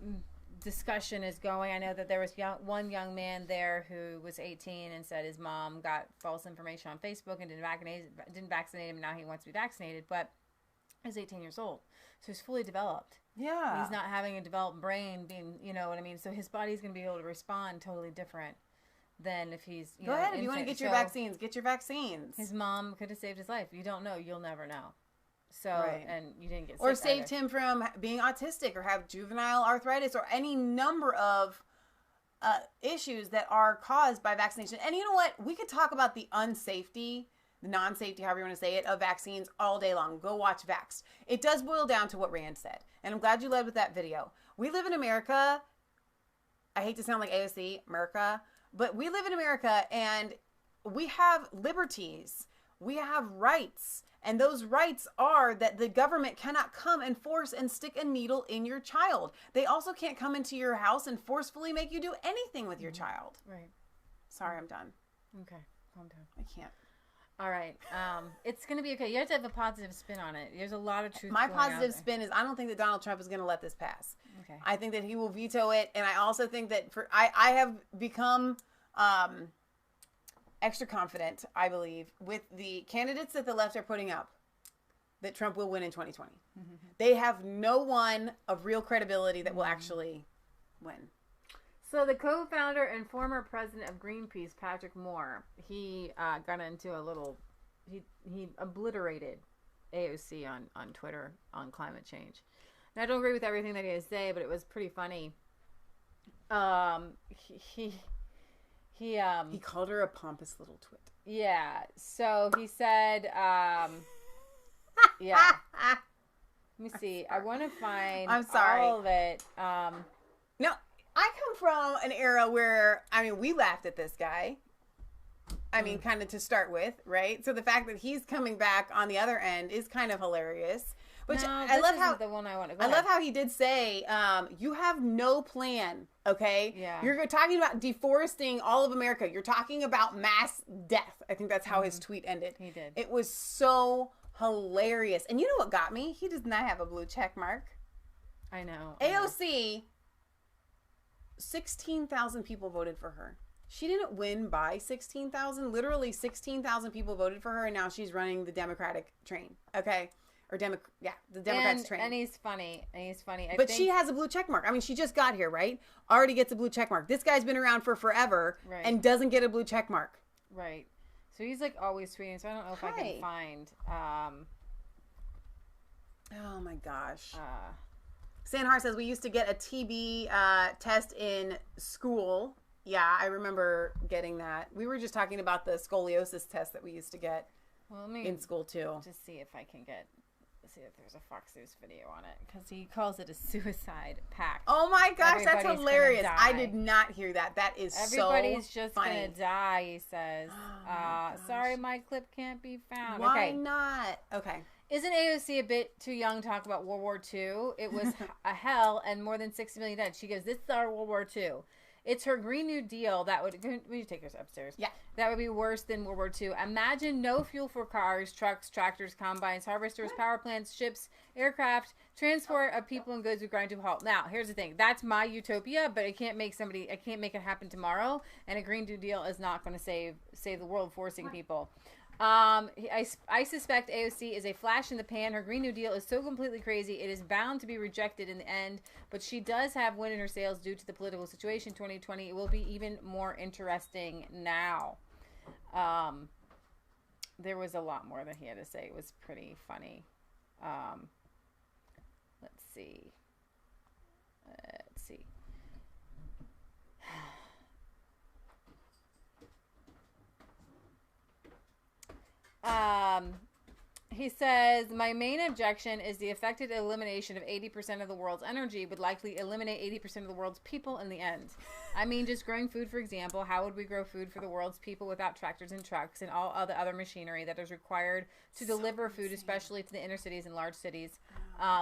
discussion is going. I know that there was one young man there who was 18 and said his mom got false information on Facebook and didn't vaccinate him. And now he wants to be vaccinated, but he's 18 years old, so he's fully developed. Yeah, he's not having a developed brain, being, you know what I mean. So his body's going to be able to respond totally different than if he's go ahead if you want to get your vaccines. Get your vaccines. His mom could have saved his life. You don't know. You'll never know. So, and you didn't get sick or saved him from being autistic or have juvenile arthritis or any number of issues that are caused by vaccination. And you know what? We could talk about the unsafety, the non-safety, however you want to say it, of vaccines all day long. Go watch Vaxxed. It does boil down to what Rand said. And I'm glad you led with that video. We live in America. I hate to sound like AOC, America, but we live in America and we have liberties. We have rights. And those rights are that the government cannot come and force and stick a needle in your child. They also can't come into your house and forcefully make you do anything with your child. Right. Sorry, I'm done. Okay, calm down. I can't. All right. It's going to be okay. You have to have a positive spin on it. There's a lot of truth. My positive spin is I don't think that Donald Trump is going to let this pass. Okay. I think that he will veto it. And I also think that I have become extra confident, I believe, with the candidates that the left are putting up, that Trump will win in 2020. Mm-hmm. They have no one of real credibility that will actually win. So the co-founder and former president of Greenpeace, Patrick Moore, he got into a little, he obliterated AOC on Twitter on climate change. And I don't agree with everything that he had to say, but it was pretty funny. He called her a pompous little twit. Yeah. So he said, yeah. Let me see. I want to find all of it. No, I come from an era where, we laughed at this guy. Kind of to start with, right? So the fact that he's coming back on the other end is kind of hilarious. Which I love how the one I want to go. I love how he did say, you have no plan, okay? Yeah. You're talking about deforesting all of America. You're talking about mass death. I think that's how his tweet ended. He did. It was so hilarious. And you know what got me? He does not have a blue check mark. I know. AOC, 16,000 people voted for her. She didn't win by 16,000. Literally 16,000 people voted for her, and now she's running the Democratic train, okay? or the Democrats train. And he's funny. But she has a blue check mark. I mean, she just got here, right? Already gets a blue check mark. This guy's been around for forever and doesn't get a blue check mark. Right. So he's like always tweeting. So I don't know if I can find. Oh my gosh. Sanhar says we used to get a TB test in school. Yeah, I remember getting that. We were just talking about the scoliosis test that we used to get in school too. Just see if I can see if there's a Fox News video on it, because he calls it a suicide pact. Oh my gosh, that's hilarious. I did not hear that. That is Everybody's so just funny. gonna die, he says. Sorry, my clip can't be found. Why not? Okay. Isn't AOC a bit too young to talk about World War II? It was a hell and more than 60 million dead. She goes, this is our World War II. It's her Green New Deal that would... Will you take us upstairs? Yeah. That would be worse than World War II. Imagine no fuel for cars, trucks, tractors, combines, harvesters, power plants, ships, aircraft, transport of people and goods would grind to a halt. Now, here's the thing. That's my utopia, but I can't make it happen tomorrow, and a Green New Deal is not going to save the world, forcing people. I suspect AOC is a flash in the pan. Her Green New Deal is so completely crazy, it is bound to be rejected in the end. But she does have wind in her sails due to the political situation. 2020, it will be even more interesting now. There was a lot more that he had to say. It was pretty funny. Let's see. He says, my main objection is the affected elimination of 80% of the world's energy would likely eliminate 80% of the world's people in the end. I mean, just growing food, for example, how would we grow food for the world's people without tractors and trucks and all other machinery that is required to deliver food, especially to the inner cities and large cities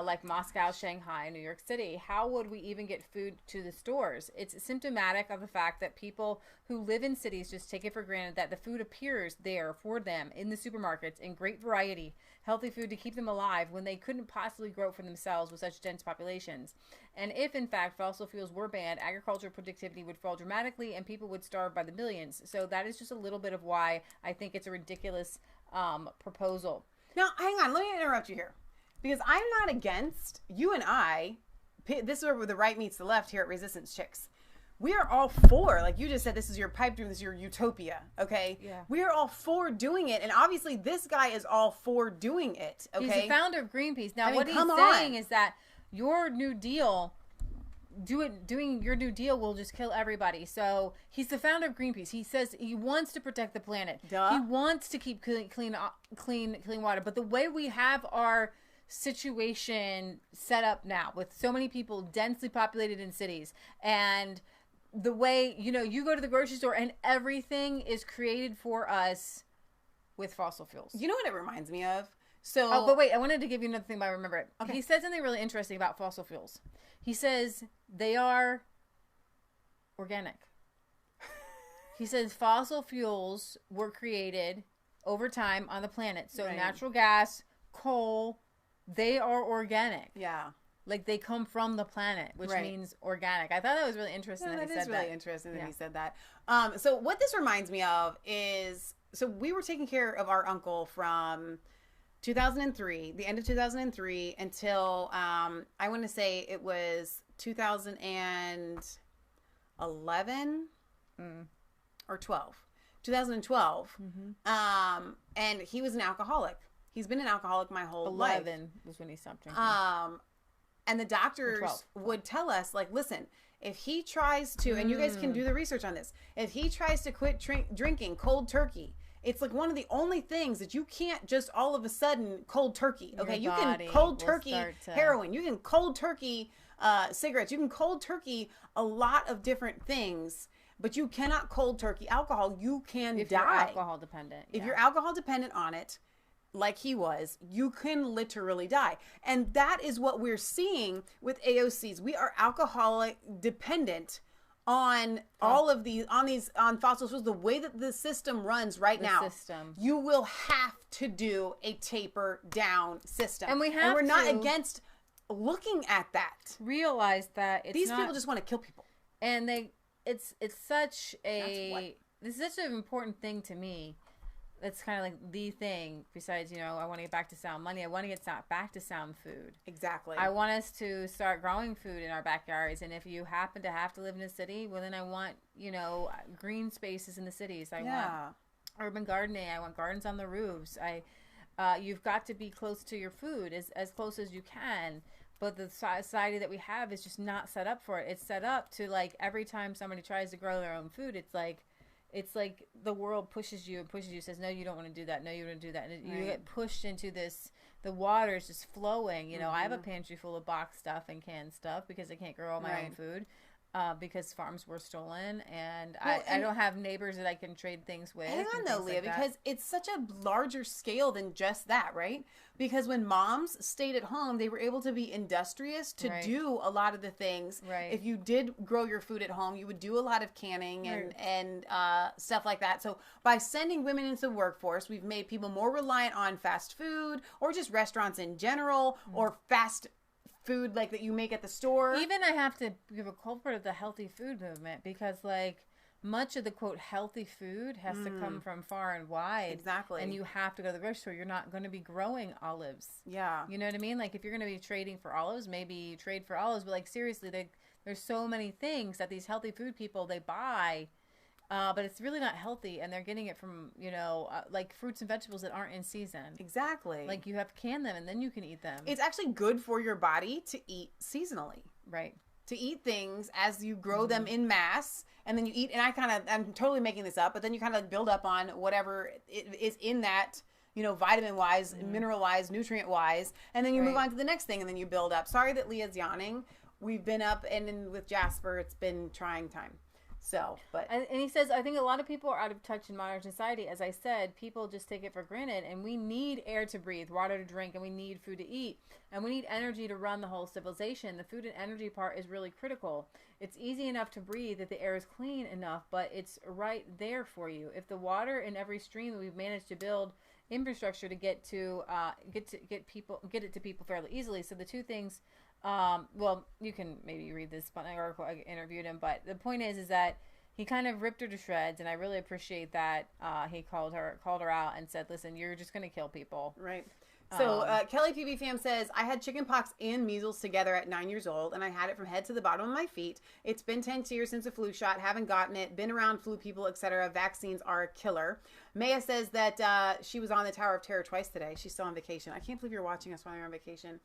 like Moscow, Shanghai, and New York City? How would we even get food to the stores? It's symptomatic of the fact that people who live in cities just take it for granted that the food appears there for them in the supermarkets in great variety, healthy food to keep them alive when they couldn't possibly grow it for themselves with such dense populations. And if, in fact, fossil fuels were banned, agricultural productivity would fall dramatically and people would starve by the millions. So that is just a little bit of why I think it's a ridiculous proposal. Now, hang on. Let me interrupt you here. Because I'm not against, you and I, this is where the right meets the left here at Resistance Chicks. We are all for, like you just said, this is your pipe dream, this is your utopia, okay? Yeah. We are all for doing it, and obviously this guy is all for doing it, okay? He's the founder of Greenpeace. Now, what he's saying is that your New Deal, doing your New Deal will just kill everybody. So he's the founder of Greenpeace. He says he wants to protect the planet. Duh. He wants to keep clean water. But the way we have our situation set up now with so many people densely populated in cities, and the way, you go to the grocery store and everything is created for us with fossil fuels. You know what it reminds me of? But wait, I wanted to give you another thing, but I remember it. Okay. He said something really interesting about fossil fuels. He says they are organic. He says fossil fuels were created over time on the planet. So natural gas, coal, they are organic. Yeah. Like they come from the planet, which means organic. I thought that was really interesting that he said that. That is really interesting that he said that. So what this reminds me of is, so we were taking care of our uncle from 2003, the end of 2003 until, I want to say it was 2011 or 2012. Mm-hmm. And he was an alcoholic. He's been an alcoholic my whole life. 11 was when he stopped drinking. And the doctors would tell us, like, listen, if he tries to, and you guys can do the research on this, if he tries to quit drinking cold turkey, it's like one of the only things that you can't just all of a sudden cold turkey. Okay, you can cold turkey heroin, you can cold turkey cigarettes, you can cold turkey a lot of different things, but you cannot cold turkey alcohol. You can die. If you're alcohol dependent. If you're alcohol dependent on it, like he was, you can literally die. And that is what we're seeing with AOCs. We are alcoholic dependent on all of these, on fossil fuels. The way that the system runs right now, you will have to do a taper down system. And we're not against looking at that. Realize that these people just want to kill people. And it's such a, this is such an important thing to me. that's kind of like the thing. Besides, I want to get back to sound money. I want to get back to sound food. Exactly. I want us to start growing food in our backyards. And if you happen to have to live in a city, well, then I want, green spaces in the cities. I want urban gardening. I want gardens on the roofs. You've got to be close to your food, as close as you can. But the society that we have is just not set up for it. It's set up to, like, every time somebody tries to grow their own food, it's like the world pushes you, says, no, you don't want to do that. No, you don't do that. And you get pushed into this, the water is just flowing. I have a pantry full of boxed stuff and canned stuff because I can't grow all my own food. Because farms were stolen, and I don't have neighbors that I can trade things with. Hang on though, Leah, because it's such a larger scale than just that, right? Because when moms stayed at home, they were able to be industrious to do a lot of the things. Right. If you did grow your food at home, you would do a lot of canning and stuff like that. So by sending women into the workforce, we've made people more reliant on fast food or just restaurants in general or fast food like that you make at the store. Even I have to give a culprit of the healthy food movement, because like much of the quote healthy food has to come from far and wide. Exactly. And you have to go to the grocery store. You're not going to be growing olives. Yeah. You know what I mean? Like if you're going to be trading for olives, maybe trade for olives. But like seriously, there's so many things that these healthy food people, they buy. But it's really not healthy, and they're getting it from, like fruits and vegetables that aren't in season. Exactly. Like you have to can them, and then you can eat them. It's actually good for your body to eat seasonally. Right. To eat things as you grow them in mass, and then you eat, and I'm totally making this up, but then you kind of build up on whatever is in that, vitamin-wise, mineral-wise, nutrient-wise, and then you move on to the next thing, and then you build up. Sorry that Leah's yawning. We've been up, and then with Jasper, it's been trying time. So, but and he says, I think a lot of people are out of touch in modern society. As I said, people just take it for granted, and we need air to breathe, water to drink, and we need food to eat, and we need energy to run the whole civilization. The food and energy part is really critical. It's easy enough to breathe if the air is clean enough, but it's right there for you. If the water in every stream that we've managed to build infrastructure to get it to people fairly easily. So the two things. Well, you can maybe read this article. I interviewed him, but the point is that he kind of ripped her to shreds, and I really appreciate that. He called her out and said, "Listen, you're just going to kill people." Right. So Kelly PB Fam says, I had chickenpox and measles together at 9 years old, and I had it from head to the bottom of my feet. It's been 10 years since a flu shot. Haven't gotten it. Been around flu people, etc. Vaccines are a killer. Maya says that she was on the Tower of Terror twice today. She's still on vacation. I can't believe you're watching us while you're on vacation.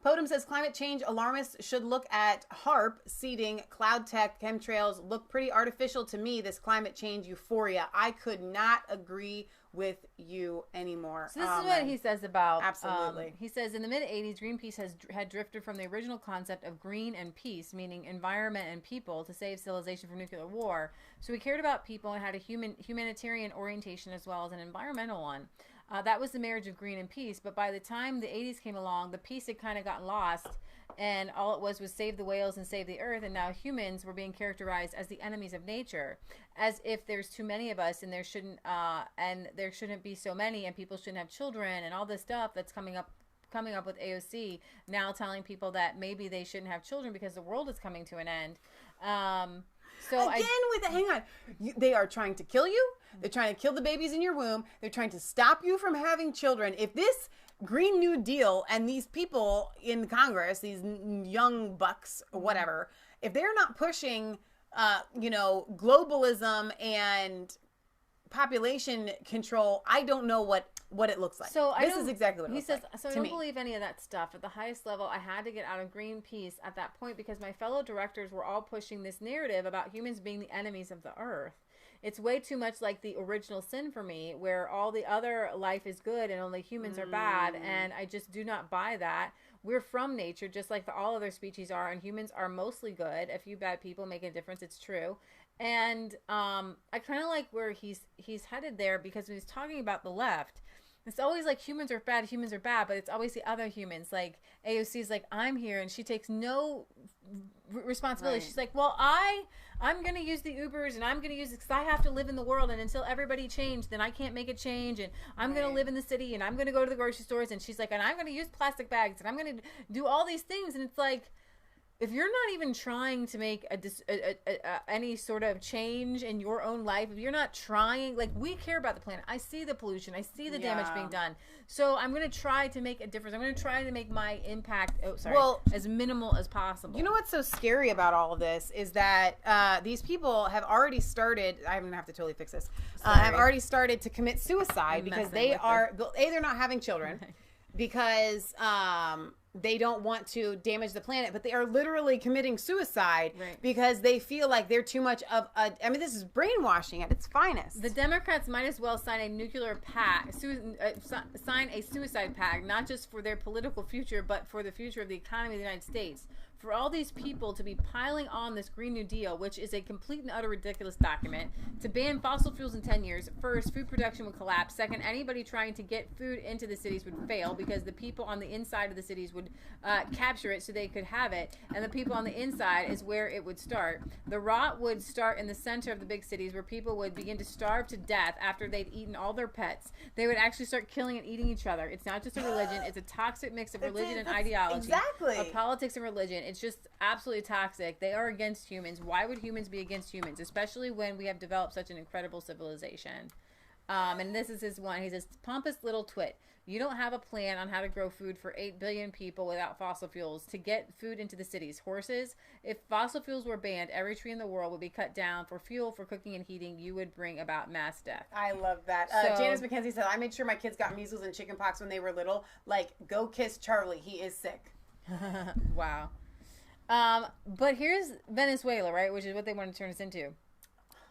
Podum says climate change alarmists should look at HARP, seeding, cloud tech, chemtrails. Look pretty artificial to me, this climate change euphoria. I could not agree with you anymore. So this is what he says about... Absolutely. He says, in the mid-'80s, Greenpeace had drifted from the original concept of green and peace, meaning environment and people, to save civilization from nuclear war. So we cared about people and had a humanitarian orientation as well as an environmental one. That was the marriage of green and peace, but by the time the 80s came along, the peace had kind of gotten lost, and all it was save the whales and save the earth, and now humans were being characterized as the enemies of nature, as if there's too many of us, and there shouldn't be so many, and people shouldn't have children, and all this stuff that's coming up with AOC, now telling people that maybe they shouldn't have children because the world is coming to an end. Hang on. They are trying to kill you. They're trying to kill the babies in your womb. They're trying to stop you from having children. If this Green New Deal and these people in Congress, these young bucks or whatever, if they're not pushing, globalism and population control, I don't know what it looks like. So this is exactly what it looks like. He says, so I don't believe any of that stuff. At the highest level, I had to get out of Greenpeace at that point because my fellow directors were all pushing this narrative about humans being the enemies of the earth. It's way too much like the original sin for me, where all the other life is good and only humans are bad, and I just do not buy that. We're from nature, just like all other species are, and humans are mostly good. A few bad people make a difference. It's true. And I kind of like where he's headed there, because when he's talking about the left, it's always like humans are bad, but it's always the other humans. Like AOC's like, I'm here, and she takes no responsibility. Right. She's like, well, I'm going to use the Ubers, and I'm going to use it because I have to live in the world, and until everybody changed, then I can't make a change, and I'm going to live in the city, and I'm going to go to the grocery stores, and she's like, and I'm going to use plastic bags, and I'm going to do all these things, and it's like, if you're not even trying to make any sort of change in your own life, if you're not trying, like, we care about the planet. I see the pollution. I see the damage being done. So I'm going to try to make a difference. I'm going to try to make my impact, as minimal as possible. You know what's so scary about all of this is that these people have already started, I'm going to have to totally fix this, have already started to commit suicide because they're not having children because they don't want to damage the planet, but they are literally committing suicide because they feel like they're too much of a, I mean, this is brainwashing at its finest. The Democrats might as well sign a nuclear pact, sign a suicide pact, not just for their political future, but for the future of the economy of the United States. For all these people to be piling on this Green New Deal, which is a complete and utter ridiculous document, to ban fossil fuels in 10 years. First, food production would collapse. Second, anybody trying to get food into the cities would fail because the people on the inside of the cities would capture it so they could have it. And the people on the inside is where it would start. The rot would start in the center of the big cities where people would begin to starve to death after they'd eaten all their pets. They would actually start killing and eating each other. It's not just a religion. It's a toxic mix of religion and ideology. Exactly. Of politics and religion. It's just absolutely toxic. They are against humans. Why would humans be against humans? Especially when we have developed such an incredible civilization. And this is his one. He says, pompous little twit. You don't have a plan on how to grow food for 8 billion people without fossil fuels to get food into the cities. Horses, if fossil fuels were banned, every tree in the world would be cut down for fuel for cooking and heating. You would bring about mass death. I love that. Janice McKenzie said, I made sure my kids got measles and chickenpox when they were little. Like, go kiss Charlie. He is sick. Wow. But here's Venezuela, right? Which is what they want to turn us into.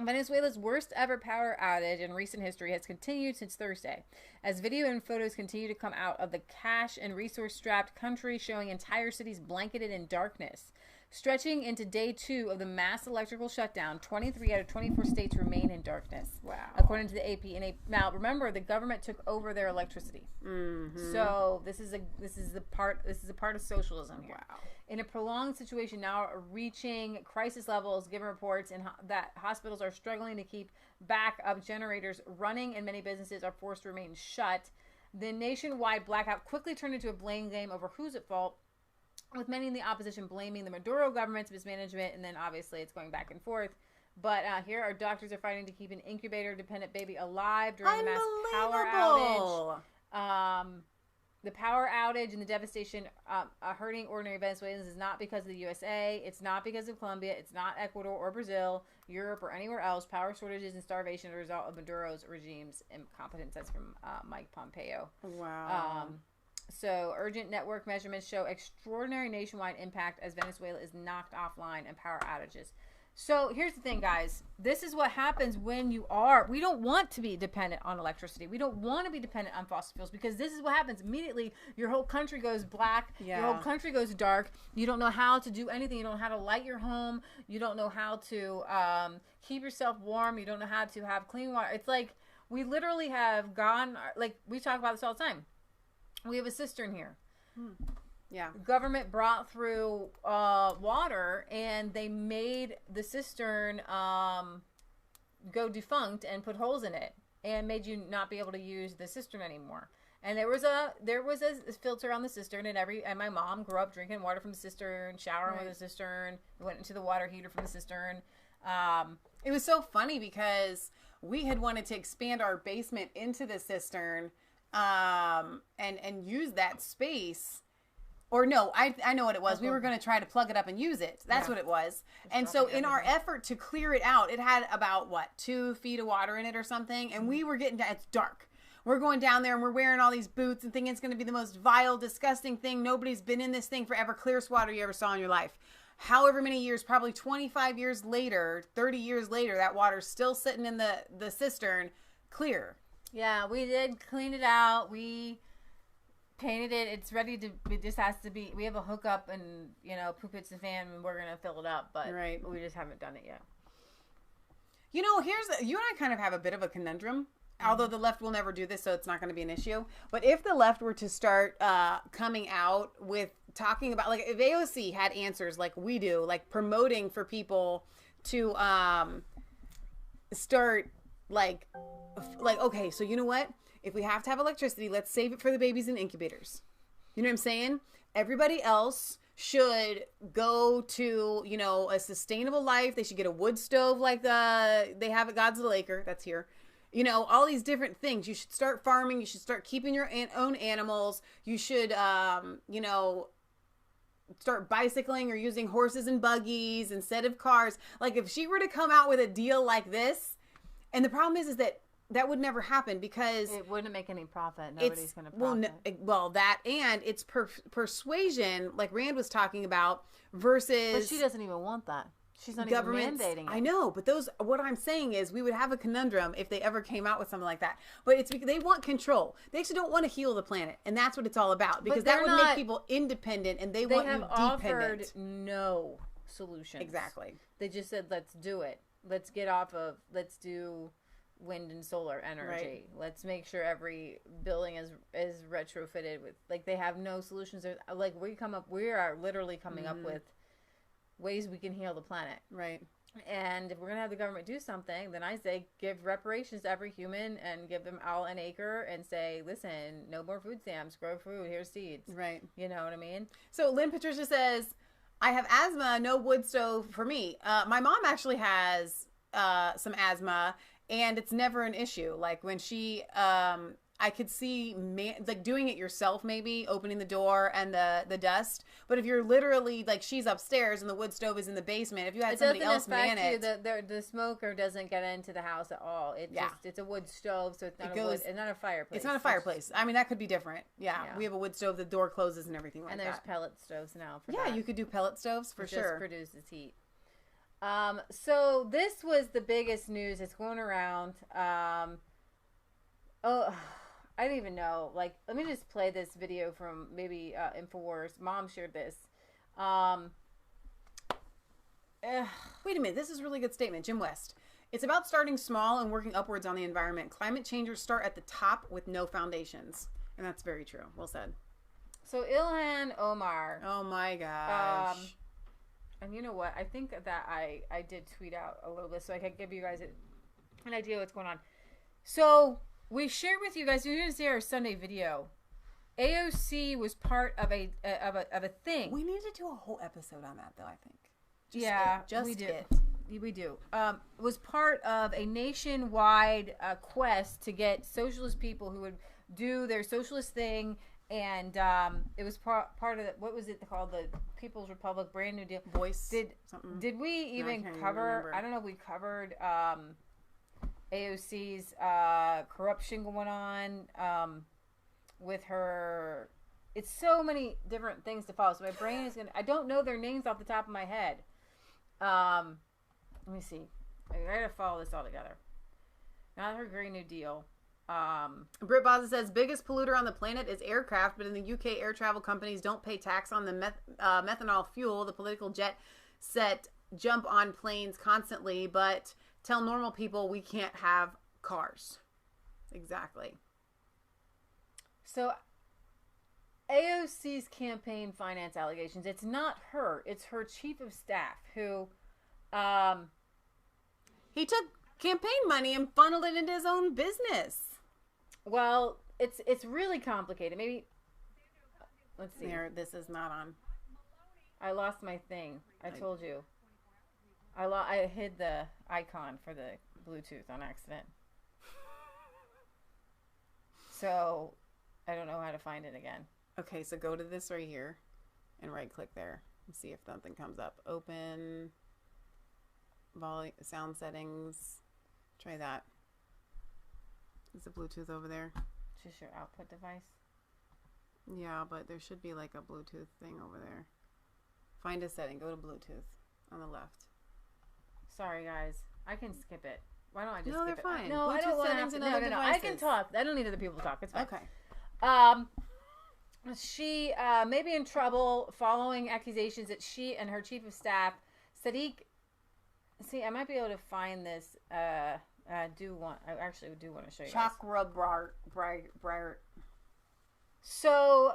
Venezuela's worst ever power outage in recent history has continued since Thursday, as video and photos continue to come out of the cash and resource-strapped country showing entire cities blanketed in darkness. Stretching into day 2 of the mass electrical shutdown, 23 out of 24 states remain in darkness. Wow. According to the AP. Now, remember, the government took over their electricity. Mm-hmm. So this is a part of socialism here. Wow. In a prolonged situation now reaching crisis levels, given reports that hospitals are struggling to keep backup generators running and many businesses are forced to remain shut, the nationwide blackout quickly turned into a blame game over who's at fault, with many in the opposition blaming the Maduro government's mismanagement, and then obviously it's going back and forth. But here, our doctors are fighting to keep an incubator-dependent baby alive during the mass power outage. The power outage and the devastation hurting ordinary Venezuelans is not because of the USA. It's not because of Colombia. It's not Ecuador or Brazil, Europe, or anywhere else. Power shortages and starvation are a result of Maduro's regime's incompetence. That's from Mike Pompeo. Wow. So urgent network measurements show extraordinary nationwide impact as Venezuela is knocked offline and power outages. So here's the thing, guys. This is what happens when we don't want to be dependent on electricity. We don't want to be dependent on fossil fuels because this is what happens. Immediately, your whole country goes black. Yeah. Your whole country goes dark. You don't know how to do anything. You don't know how to light your home. You don't know how to keep yourself warm. You don't know how to have clean water. It's like we literally have gone, like we talk about this all the time. We have a cistern here. Yeah. Government brought through water, and they made the cistern go defunct and put holes in it, and made you not be able to use the cistern anymore. And there was a filter on the cistern, and my mom grew up drinking water from the cistern, showering with the cistern, went into the water heater from the cistern. It was so funny because we had wanted to expand our basement into the cistern, and use that space. Or no, I know what it was. We were going to try to plug it up and use it. That's what it was. And so in our effort to clear it out, it had about, 2 feet of water in it or something. And we were getting down. It's dark. We're going down there and we're wearing all these boots and thinking it's going to be the most vile, disgusting thing. Nobody's been in this thing forever. Clearest water you ever saw in your life. However many years, probably 25 years later, 30 years later, that water's still sitting in the cistern, clear. Yeah, we did clean it out. We painted it. It's ready to. It just has to be. We have a hookup, and poop hits the fan, and we're gonna fill it up. But we just haven't done it yet. You and I kind of have a bit of a conundrum. Although the left will never do this, so it's not going to be an issue. But if the left were to start coming out with talking about, like, if AOC had answers like we do, like promoting for people to start like, okay, so you know what? If we have to have electricity, let's save it for the babies in incubators. You know what I'm saying? Everybody else should go to, you know, a sustainable life. They should get a wood stove like they have at Godzilla Acre. That's here. You know, all these different things. You should start farming. You should start keeping your own animals. You should, you know, start bicycling or using horses and buggies instead of cars. Like, if she were to come out with a deal like this, and the problem is that would never happen because it wouldn't make any profit. Nobody's going to profit. Well, that and it's persuasion, like Rand was talking about, versus. But she doesn't even want that. She's not even mandating it. I know, but what I'm saying is we would have a conundrum if they ever came out with something like that. But it's because they want control. They actually don't want to heal the planet, and that's what it's all about. Because that would make people independent, and they want you dependent. They have offered no solutions. Exactly. They just said, let's do it. Let's do wind and solar energy. Right. Let's make sure every building is retrofitted with, like, they have no solutions. Like, we are literally coming up with ways we can heal the planet. Right. And if we're going to have the government do something, then I say give reparations to every human and give them all an acre and say, listen, no more food stamps, grow food, here's seeds. Right. You know what I mean? So Lynn Patricia says, I have asthma, no wood stove for me. My mom actually has some asthma, and it's never an issue. Like, when she... I could see like doing it yourself, maybe opening the door and the dust. But if you're literally like, she's upstairs and the wood stove is in the basement, if you had somebody else man it, the smoker doesn't get into the house at all. It's a wood stove, so it's not it's not a fireplace. It's not a fireplace. I mean, that could be different. Yeah, we have a wood stove, the door closes and everything like that. And there's pellet stoves now. You could do pellet stoves for sure. Just produces heat. So this was the biggest news. It's going around. I don't even know. Like, let me just play this video from maybe InfoWars. Mom shared this. Wait a minute. This is a really good statement. Jim West. It's about starting small and working upwards on the environment. Climate changers start at the top with no foundations. And that's very true. Well said. So Ilhan Omar. Oh my gosh. And you know what? I think that I did tweet out a little bit so I could give you guys an idea what's going on. So... we shared with you guys. You're going to see our Sunday video. AOC was part of a thing. We need to do a whole episode on that, though. I think. We do. Was part of a nationwide quest to get socialist people who would do their socialist thing, and it was part of what was it called? The People's Republic Brand New Deal. Voice. Did we even cover? I don't know if we covered. AOC's corruption going on with her. It's so many different things to follow. So my brain is I don't know their names off the top of my head. Let me see. I gotta follow this all together. Not her Green New Deal. Britt Baza says biggest polluter on the planet is aircraft, but in the UK, air travel companies don't pay tax on the methanol fuel. The political jet set jump on planes constantly, but tell normal people we can't have cars. Exactly. So AOC's campaign finance allegations, it's not her, it's her chief of staff who he took campaign money and funneled it into his own business. Well, it's really complicated. Maybe let's see. There, this is not on. I lost my thing. I told you. I hid the icon for the Bluetooth on accident. So, I don't know how to find it again. Okay, so go to this right here and right click there and see if something comes up. Open volume, sound settings. Try that. Is the Bluetooth over there? Just your output device? Yeah, but there should be like a Bluetooth thing over there. Find a setting. Go to Bluetooth on the left. Sorry, guys. I can skip it. Why don't I just skip it? No, they're fine. No, I don't want to. No. I can talk. I don't need other people to talk. It's fine. Okay. She may be in trouble following accusations that she and her chief of staff, Sadiq. See, I might be able to find this. I actually do want to show you. Chakra Briar. So,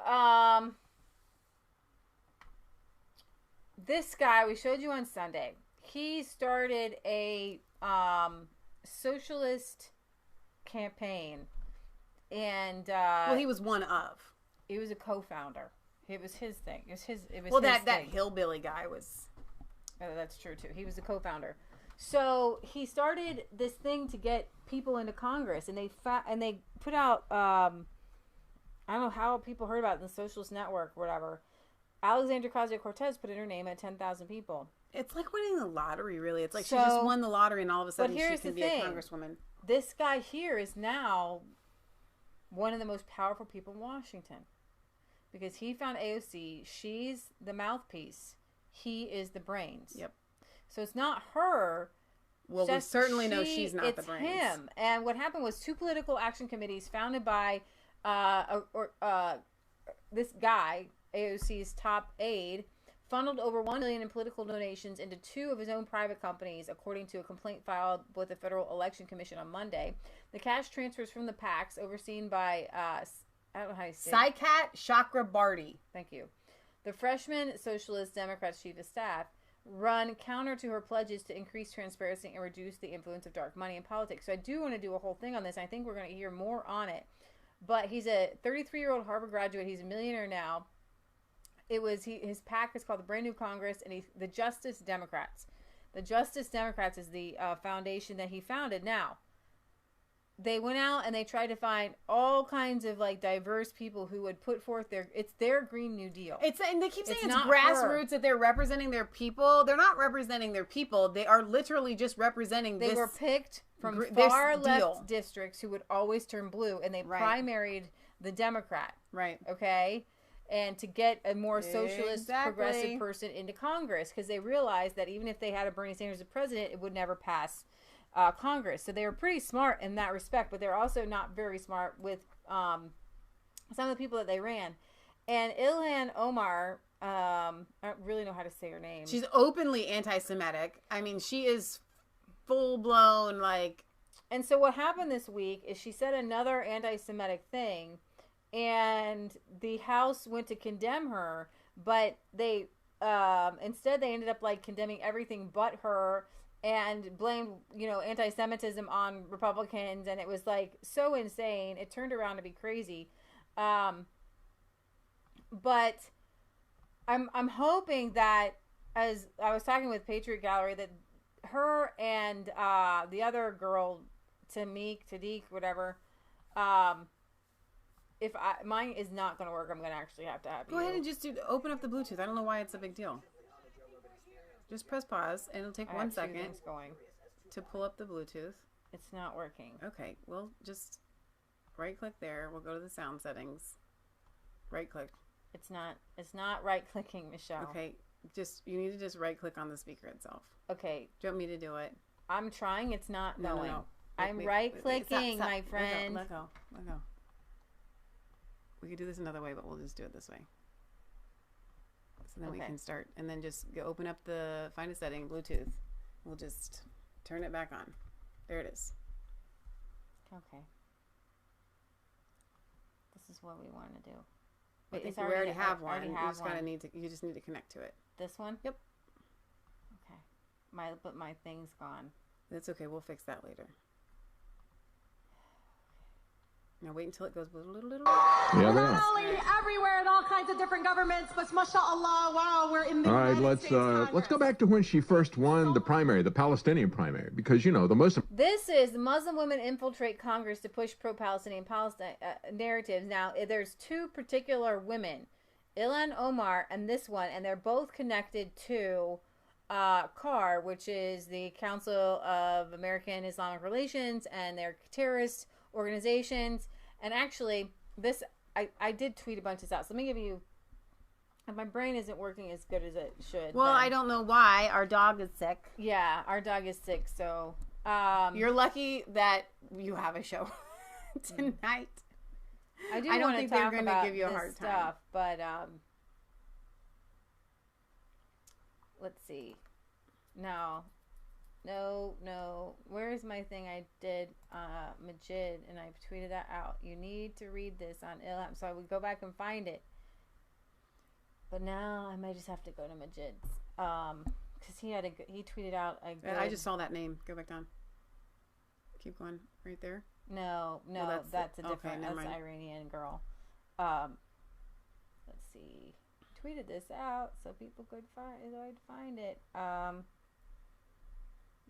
this guy we showed you on Sunday. He started a socialist campaign, and well, he was one of. He was a co-founder. It was his thing. It was his. It was well, his that thing. hillbilly guy was. Oh, that's true too. He was the co-founder. So he started this thing to get people into Congress, and they put out. I don't know how people heard about it in the Socialist Network or whatever. Alexandria Ocasio-Cortez put in her name at 10,000 people. It's like winning the lottery, really. It's like she just won the lottery, and all of a sudden she can be a congresswoman. This guy here is now one of the most powerful people in Washington because he found AOC. She's the mouthpiece. He is the brains. Yep. So it's not her. Well, we certainly know she's not the brains. It's him. And what happened was 2 political action committees founded by this guy, AOC's top aide, funneled over $1 million in political donations into 2 of his own private companies, according to a complaint filed with the Federal Election Commission on Monday. The cash transfers from the PACs, overseen by I don't know how you say it. Saikat Chakrabarti. Thank you. The freshman Socialist Democrats chief of staff run counter to her pledges to increase transparency and reduce the influence of dark money in politics. So I do want to do a whole thing on this. I think we're going to hear more on it. But he's a 33-year-old Harvard graduate. He's a millionaire now. His PAC is called the Brand New Congress, and the Justice Democrats. The Justice Democrats is the foundation that he founded. Now, they went out and they tried to find all kinds of like diverse people who would put forth their Green New Deal. And they keep saying it's grassroots, that they're representing their people. They're not representing their people. They are literally just representing They were picked from far left districts who would always turn blue, and they primaried the Democrat. Right. Okay. And to get a more socialist, progressive person into Congress, because they realized that even if they had a Bernie Sanders as president, it would never pass Congress. So they were pretty smart in that respect, but they're also not very smart with some of the people that they ran. And Ilhan Omar, I don't really know how to say her name. She's openly anti-Semitic. I mean, she is full-blown, like... And so what happened this week is she said another anti-Semitic thing, and the House went to condemn her, but they instead they ended up like condemning everything but her and blamed anti-Semitism on Republicans, and it was like so insane. It turned around to be crazy. But I'm hoping that, as I was talking with Patriot Gallery, that her and the other girl, Tadiq, whatever, if mine is not going to work, I'm going to actually have to have Go ahead and just open up the Bluetooth. I don't know why it's a big deal. Just press pause, and it'll take 1 second to pull up the Bluetooth. It's not working. Okay, well, just right-click there. We'll go to the sound settings. Right-click. It's not right-clicking, Michelle. Okay, you need to just right-click on the speaker itself. Okay. Do you want me to do it? I'm trying. It's not going. No. I'm right-clicking, my friend. Let go. We could do this another way, but we'll just do it this way. So then we can start, and then just open up find a setting, Bluetooth. We'll just turn it back on. There it is. Okay. This is what we want to do. I think we already have one. You just need to connect to it. This one? Yep. Okay. But my thing's gone. That's okay. We'll fix that later. Now wait until it goes a little. Yeah, they are. Everywhere in all kinds of different governments, but mashallah, wow, we're in the United States let's go back to when she first won the primary, the Palestinian primary, because the Muslim. This is Muslim women infiltrate Congress to push pro-Palestinian narratives. Now, there's 2 particular women, Ilhan Omar and this one, and they're both connected to CAR, which is the Council of American Islamic Relations, and they're terrorist organizations. And actually, I did tweet a bunch of this out. So let me give you. If my brain isn't working as good as it should. Well, I don't know why. Our dog is sick. Yeah, our dog is sick. So you're lucky that you have a show tonight. I don't think they're going to give you a hard time. But let's see. No. Where is my thing? I did Majid, and I've tweeted that out. You need to read this on Ilham. So I would go back and find it. But now I might just have to go to Majid's. Because he tweeted out a good... I just saw that name. Go back down. Keep going. Right there? No, well, that's a different... Okay, that's an Iranian girl. let's see, tweeted this out so people could find it.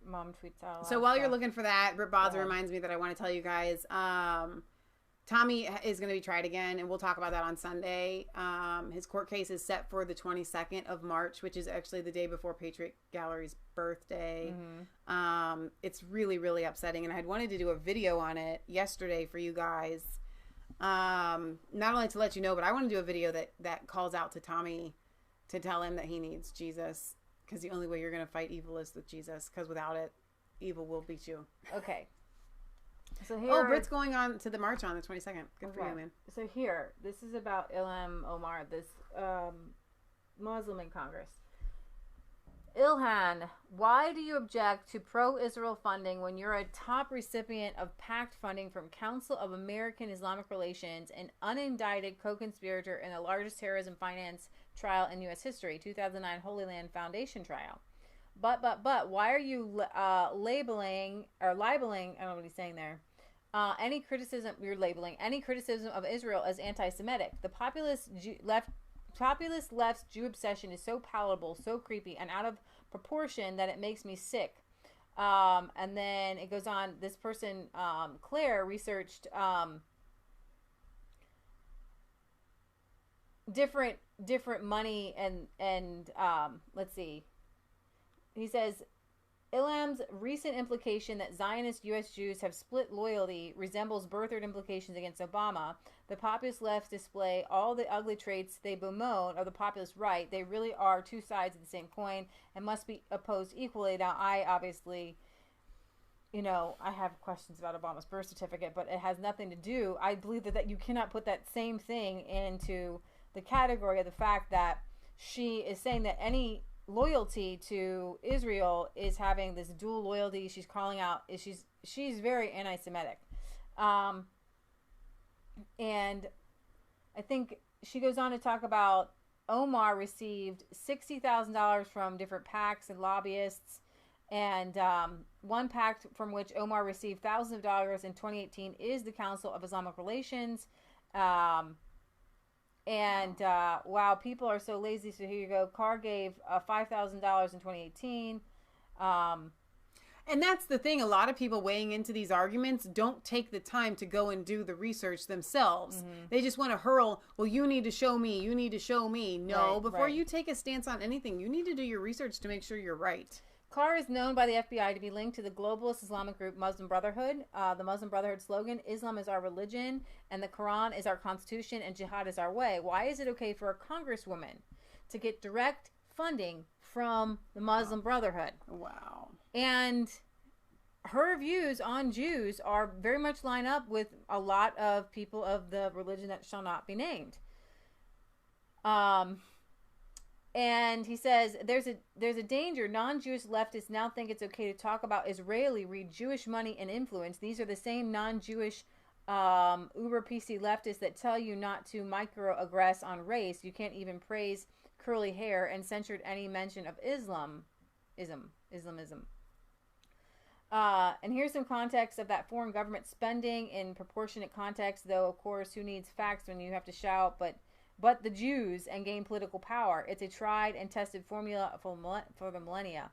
Mom tweets out. So while you're looking for that, Rip Bozza reminds me that I want to tell you guys, Tommy is going to be tried again, and we'll talk about that on Sunday. His court case is set for the 22nd of March, which is actually the day before Patriot Gallery's birthday. Mm-hmm. It's really, really upsetting, and I had wanted to do a video on it yesterday for you guys. Not only to let you know, but I want to do a video that calls out to Tommy to tell him that he needs Jesus, because the only way you're going to fight evil is with Jesus, because without it, evil will beat you. Okay. So here, Britt's going on to the march on the 22nd. Good for you, man. So here, this is about Ilham Omar, this Muslim in Congress. Ilhan, why do you object to pro-Israel funding when you're a top recipient of PACT funding from Council of American Islamic Relations, an unindicted co-conspirator in the largest terrorism finance trial in U.S. history, 2009 Holy Land Foundation trial? But, why are you libeling, I don't know what he's saying there, any criticism of Israel as anti-Semitic? The populist left's Jew obsession is so palatable, so creepy, and out of proportion that it makes me sick. And then it goes on, this person, Claire, researched different money and let's see. He says, Ilham's recent implication that Zionist U.S. Jews have split loyalty resembles birthered implications against Obama. The populist left display all the ugly traits they bemoan of the populist right. They really are two sides of the same coin and must be opposed equally. Now, I obviously, I have questions about Obama's birth certificate, but it has nothing to do. I believe that you cannot put that same thing into the category of the fact that she is saying that any loyalty to Israel is having this dual loyalty. She's calling out, she's very anti-Semitic. And I think she goes on to talk about Omar received $60,000 from different PACs and lobbyists, and one PAC from which Omar received thousands of dollars in 2018 is the Council of Islamic Relations. Wow, people are so lazy. So here you go. Carr gave $5,000 in 2018. And that's the thing. A lot of people weighing into these arguments don't take the time to go and do the research themselves. Mm-hmm. They just want to hurl, well, you need to show me. You need to show me. No, before you take a stance on anything, you need to do your research to make sure you're right. Carr is known by the FBI to be linked to the globalist Islamic group Muslim Brotherhood. The Muslim Brotherhood slogan, Islam is our religion, and the Quran is our constitution, and jihad is our way. Why is it okay for a congresswoman to get direct funding from the Muslim Brotherhood? Wow. And her views on Jews are very much line up with a lot of people of the religion that shall not be named. And he says there's a danger. Non-Jewish leftists now think it's okay to talk about Israeli, read Jewish money and influence. These are the same non-Jewish uber PC leftists that tell you not to microaggress on race. You can't even praise curly hair, and censored any mention of Islamism. And here's some context of that foreign government spending in proportionate context, though, of course, who needs facts when you have to shout, but the Jews and gain political power. It's a tried and tested formula for the millennia.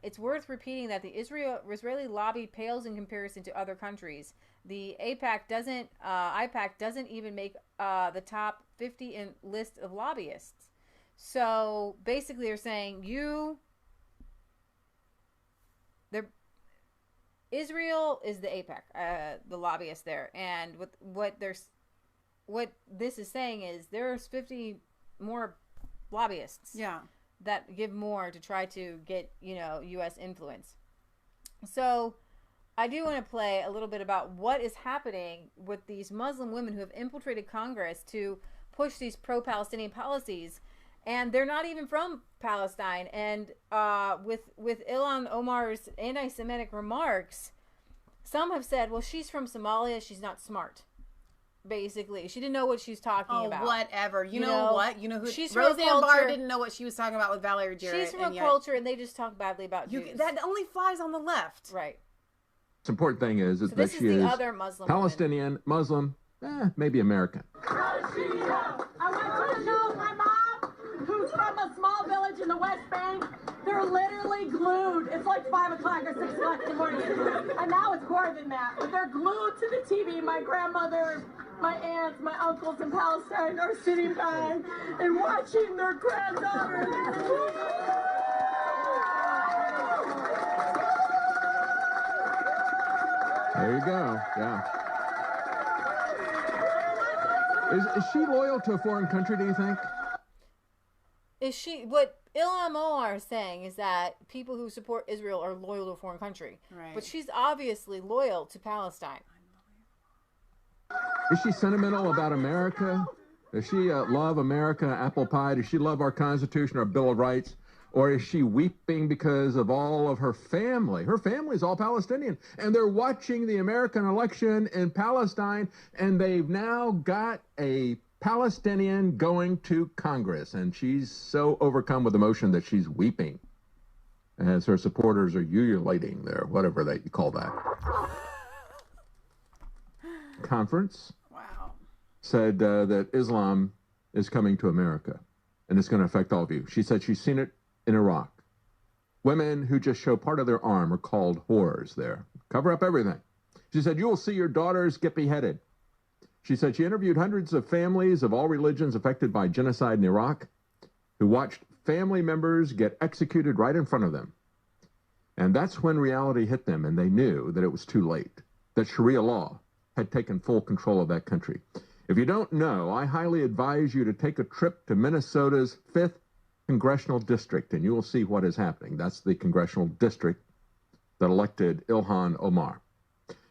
It's worth repeating that the Israeli lobby pales in comparison to other countries. The IPAC doesn't even make the top 50 list of lobbyists. So basically, they're saying Israel is the AIPAC, the lobbyist there, and what this is saying is there's 50 more lobbyists, that give more to try to get U.S. influence. So I do want to play a little bit about what is happening with these Muslim women who have infiltrated Congress to push these pro-Palestinian policies. And they're not even from Palestine. And with Ilhan Omar's anti-Semitic remarks, some have said, well, she's from Somalia, she's not smart. Basically, she didn't know what she's talking about. Whatever. You know what? You know who? She's Roseanne Barr didn't know what she was talking about with Valerie Jarrett. She's from a culture, and they just talk badly about Jews. That only flies on the left. Right. The important thing is that she is other Muslim Palestinian, woman. Muslim, maybe American. a small village in the West Bank. They're literally glued. It's like 5 o'clock or 6 o'clock in the morning. And now it's more than that. But they're glued to the TV. My grandmother, my aunts, my uncles in Palestine are sitting by and watching their granddaughter. There you go. Yeah. Is she loyal to a foreign country, do you think? Is she, what Ilham Omar is saying is that people who support Israel are loyal to a foreign country. Right. But she's obviously loyal to Palestine. Is she sentimental about America? Does she love America, apple pie? Does she love our Constitution, our Bill of Rights? Or is she weeping because of all of her family? Her family is all Palestinian. And they're watching the American election in Palestine, and they've now got a Palestinian going to Congress. And she's so overcome with emotion that she's weeping as her supporters are ululating there, whatever that you call that. Conference said that Islam is coming to America, and it's going to affect all of you. She said she's seen it in Iraq. Women who just show part of their arm are called whores there. Cover up everything. She said, you will see your daughters get beheaded. She said she interviewed hundreds of families of all religions affected by genocide in Iraq who watched family members get executed right in front of them. And that's when reality hit them, and they knew that it was too late, that Sharia law had taken full control of that country. If you don't know, I highly advise you to take a trip to Minnesota's 5th Congressional District, and you will see what is happening. That's the congressional district that elected Ilhan Omar.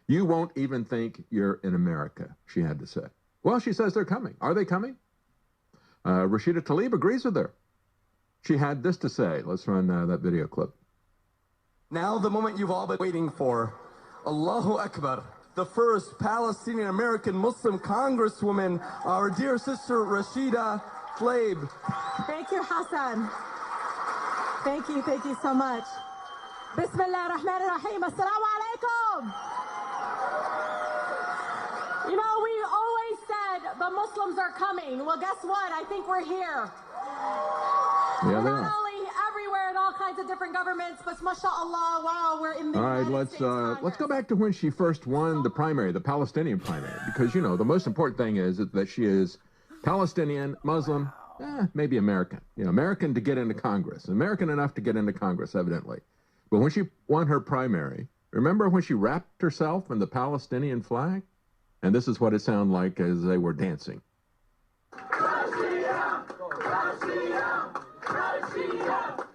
You won't even think you're in America, she had to say. Well, she says they're coming. Are they coming? Rashida Tlaib agrees with her. She had this to say. Let's run that video clip. Now the moment you've all been waiting for. Allahu Akbar. The first Palestinian American Muslim Congresswoman, our dear sister Rashida Tlaib. Thank you, Hassan. Thank you so much. Bismillah ar-Rahman ar-Rahim. Assalamu alaikum. You know, we always said the Muslims are coming. Well, guess what? I think we're here. Yeah, they Not are. only everywhere in all kinds of different governments, but mashallah, wow, we're in the All right, United States let's go back to when she first won the primary, the Palestinian primary, because, you know, the most important thing is that she is Palestinian, Muslim, maybe American. You know, American to get into Congress. American enough to get into Congress, evidently. But when she won her primary, remember when she wrapped herself in the Palestinian flag? And this is what it sounded like as they were dancing. I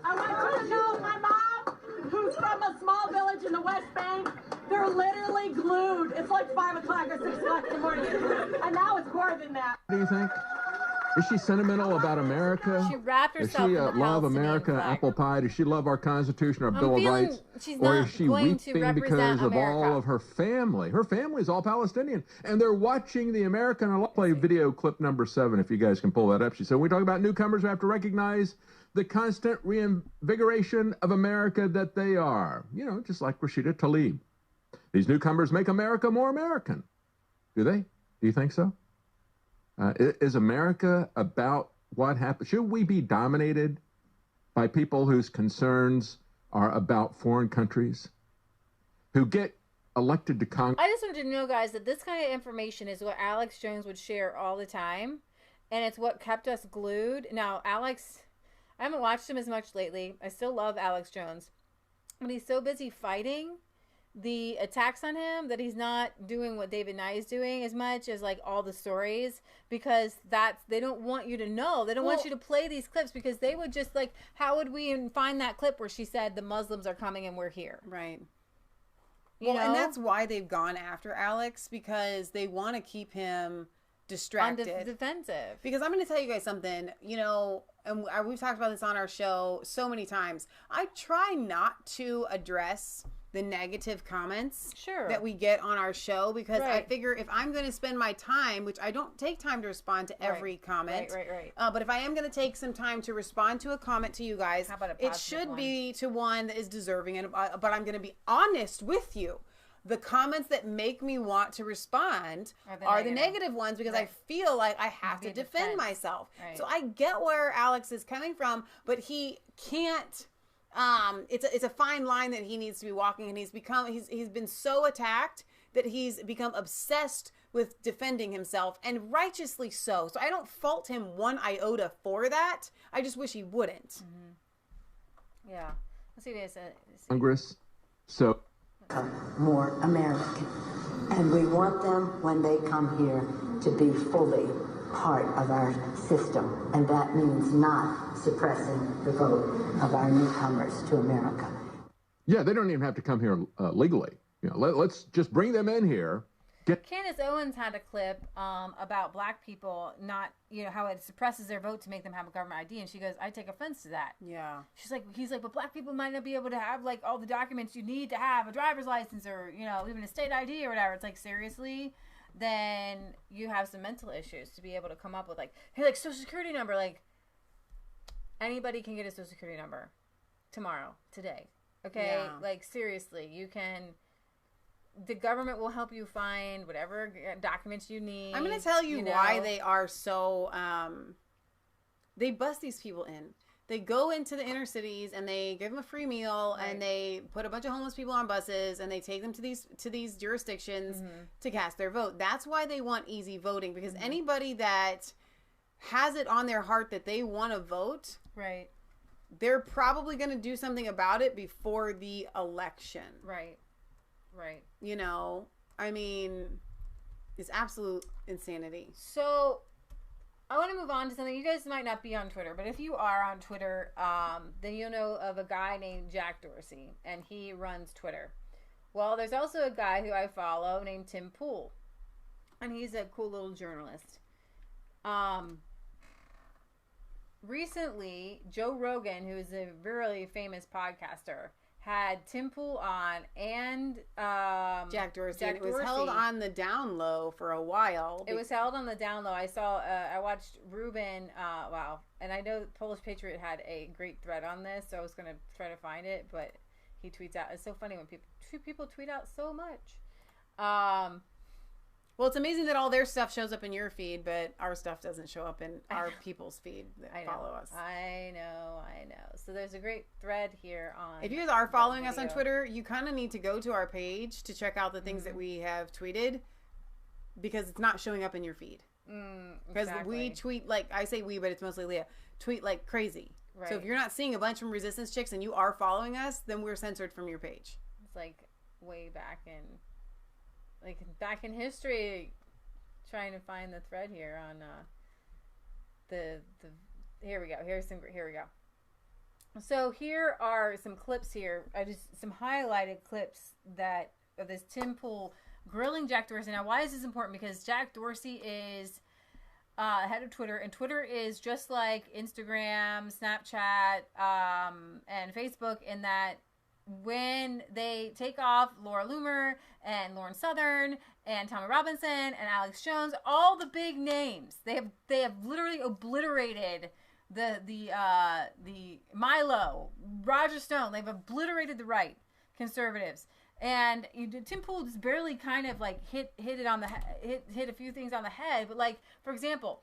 want you to know my mom, who's from a small village in the West Bank, they're literally glued. It's like 5 o'clock or 6 o'clock in the morning. And now it's more than that. What do you think? Is she sentimental about America? She wrapped Does herself she in the love Palestinian America, flag. apple pie? Does she love our Constitution, our I'm Bill of feeling Rights? she's Or not is she going to weeping because represent of all America. of her family? Her family is all Palestinian. And they're watching the American. I'll play video clip number 7 if you guys can pull that up. She said, when we talk about newcomers, we have to recognize the constant reinvigoration of America that they are. You know, just like Rashida Tlaib. These newcomers make America more American. Do they? Do you think so? Is America about what happened? Should we be dominated by people whose concerns are about foreign countries, who get elected to Congress? I just wanted to know, guys, that this kind of information is what Alex Jones would share all the time, and it's what kept us glued. Now, Alex, I haven't watched him as much lately. I still love Alex Jones, but he's so busy fighting the attacks on him that he's not doing what David Nye is doing as much as like all the stories, because they don't want you to know. They don't want you to play these clips, because they would just like, how would we even find that clip where she said the Muslims are coming and we're here? Right. You Well, know? and that's why they've gone after Alex, because they want to keep him distracted. On defensive. Because I'm going to tell you guys something, you know, and we've talked about this on our show so many times. I try not to address the negative comments that we get on our show, because I figure if I'm going to spend my time, which I don't take time to respond to every comment, but if I am going to take some time to respond to a comment to you guys, it should be to one that is deserving, but I'm going to be honest with you. the comments that make me want to respond are the negative ones because I feel like I have to defend myself. Right. So I get where Alex is coming from, but he can't. It's a fine line that he needs to be walking, and he's been so attacked that he's become obsessed with defending himself, and righteously so. So I don't fault him one iota for that. I just wish he wouldn't. Mm-hmm. Yeah. Let's see this. Congress. So more American, and we want them when they come here to be fully part of our system, and that means not suppressing the vote of our newcomers to America. Yeah, they don't even have to come here legally. You know, let's just bring them in here. Candace Owens had a clip about black people not, how it suppresses their vote to make them have a government ID, and she goes, I take offense to that. Yeah. He's like, but black people might not be able to have like all the documents you need to have a driver's license or, even a state ID or whatever. It's like, seriously? Then you have some mental issues to be able to come up with like, hey, like social security number, like anybody can get a social security number tomorrow, today. Okay. Yeah. Like seriously, you can, the government will help you find whatever documents you need. I'm going to tell you why they are so, they bust these people in. They go into the inner cities and they give them a free meal, right, and they put a bunch of homeless people on buses and they take them to these jurisdictions, mm-hmm, to cast their vote. That's why they want easy voting, because mm-hmm, anybody that has it on their heart that they want to vote, right, they're probably going to do something about it before the election. Right. Right. I mean, it's absolute insanity. So I want to move on to something. You guys might not be on Twitter, but if you are on Twitter, then you'll know of a guy named Jack Dorsey, and he runs Twitter. Well, there's also a guy who I follow named Tim Pool, and he's a cool little journalist. Recently, Joe Rogan, who is a really famous podcaster, had Tim Pool on and Jack Dorsey. And it was held on the down low for a while. It was held on the down low. I watched Ruben, and I know Polish Patriot had a great thread on this, so I was going to try to find it, but he tweets out. It's so funny when people tweet out so much. Well, it's amazing that all their stuff shows up in your feed, but our stuff doesn't show up in our people's feed that follow us. I know. So there's a great thread here on... If you guys are following us on Twitter, you kind of need to go to our page to check out the things that we have tweeted, because it's not showing up in your feed. Because we tweet, like, I say we, but it's mostly Leah, tweet like crazy. Right. So if you're not seeing a bunch from Resistance Chicks and you are following us, then we're censored from your page. It's like way back in history, trying to find the thread here on here we go. So here are some clips here. Some highlighted clips of this Tim Pool grilling Jack Dorsey. Now, why is this important? Because Jack Dorsey is head of Twitter, and Twitter is just like Instagram, Snapchat, and Facebook in that when they take off Laura Loomer and Lauren Southern and Tommy Robinson and Alex Jones, all the big names, they have literally obliterated the Milo, Roger Stone. They've obliterated the right, conservatives, and Tim Pool just barely kind of like hit it on the hit a few things on the head. But like, for example,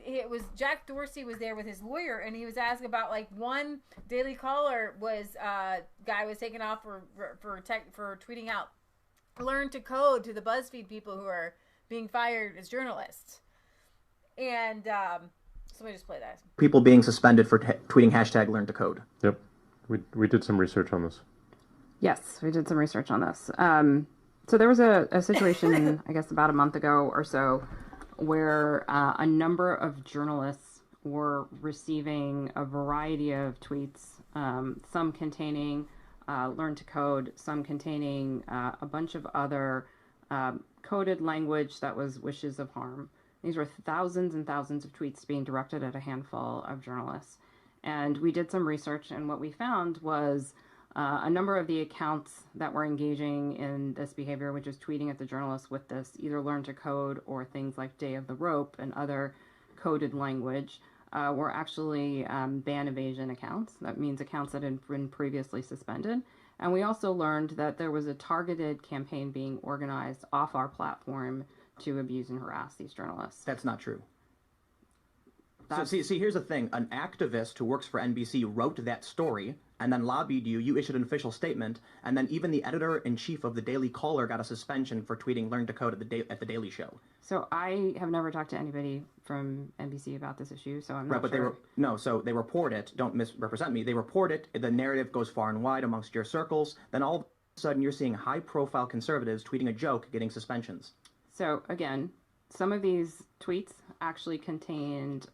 it was Jack Dorsey was there with his lawyer, and he was asked about like one Daily Caller guy was taken off for tweeting out learn to code to the BuzzFeed people who are being fired as journalists. And so let me just play that. People being suspended for tweeting hashtag learn to code. Yep, we did some research on this. Yes, we did some research on this. So there was a situation, I guess about a month ago or so, where a number of journalists were receiving a variety of tweets, some containing learn to code, some containing a bunch of other coded language that was wishes of harm. These were thousands and thousands of tweets being directed at a handful of journalists. And we did some research, and what we found was a number of the accounts that were engaging in this behavior, which is tweeting at the journalists with this either learn to code or things like Day of the Rope and other coded language, were actually ban evasion accounts. That means accounts that had been previously suspended. And we also learned that there was a targeted campaign being organized off our platform to abuse and harass these journalists. That's not true. So see, here's the thing. An activist who works for NBC wrote that story and then lobbied you. You issued an official statement, and then even the editor-in-chief of the Daily Caller got a suspension for tweeting "Learn to Code" at the Daily Show. So I have never talked to anybody from NBC about this issue, so I'm not but sure. So they report it. Don't misrepresent me. They report it. The narrative goes far and wide amongst your circles. Then all of a sudden, you're seeing high-profile conservatives tweeting a joke, getting suspensions. So again, some of these tweets actually contained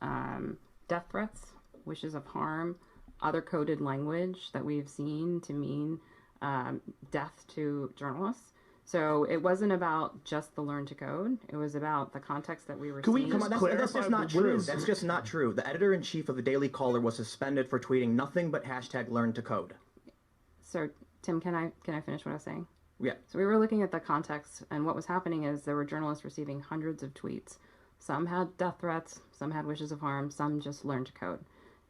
death threats, wishes of harm, other coded language that we've seen to mean death to journalists. So it wasn't about just the learn to code. It was about the context that we were seeing. That's just not true. That's just not true. The editor-in-chief of the Daily Caller was suspended for tweeting nothing but #learn to code. So Tim, can I finish what I was saying? Yeah. So we were looking at the context, and what was happening is there were journalists receiving hundreds of tweets. Some had death threats, some had wishes of harm, some just learned to code.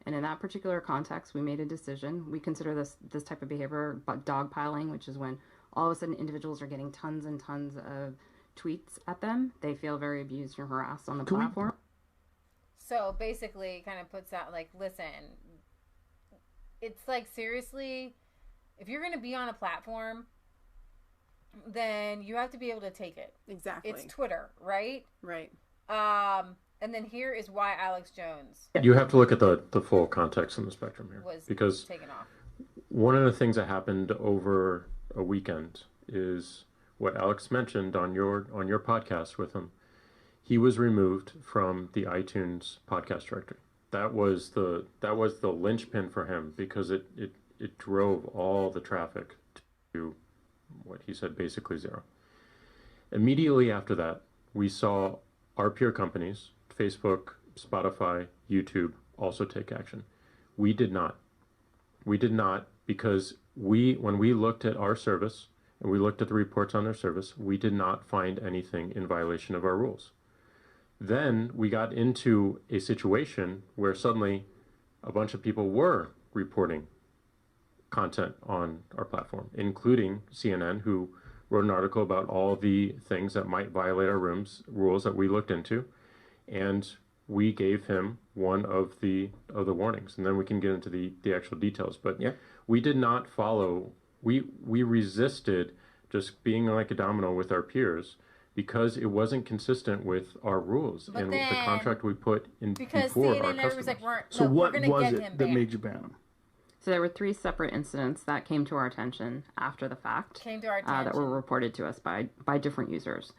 And in that particular context, we made a decision. We consider this type of behavior dogpiling, which is when all of a sudden individuals are getting tons and tons of tweets at them. They feel very abused or harassed on the platform. So basically, it kind of puts out, like, listen, it's like, seriously, if you're going to be on a platform, then you have to be able to take it. Exactly. It's Twitter, right? Right. And then here is why Alex Jones You have to look at the full context in the spectrum here. was Because taken off. one of the things that happened over a weekend is what Alex mentioned on your podcast with him. He was removed from the iTunes podcast directory. That was the linchpin for him, because it drove all the traffic to what he said, basically zero. Immediately after that, we saw our peer companies, Facebook, Spotify, YouTube, also take action. We did not. We did not, because when we looked at our service and we looked at the reports on their service, we did not find anything in violation of our rules. Then we got into a situation where suddenly a bunch of people were reporting content on our platform, including CNN, who wrote an article about all the things that might violate our rules that we looked into, and we gave him one of the warnings, and then we can get into the actual details. But yeah, we did not follow. We resisted just being like a domino with our peers, because it wasn't consistent with our rules But and then, with the contract we put in because before CNN our and everybody's customers. like, So what was it that made you ban them? So there were 3 separate incidents that came to our attention after the fact. Came to our that were reported to us by different users.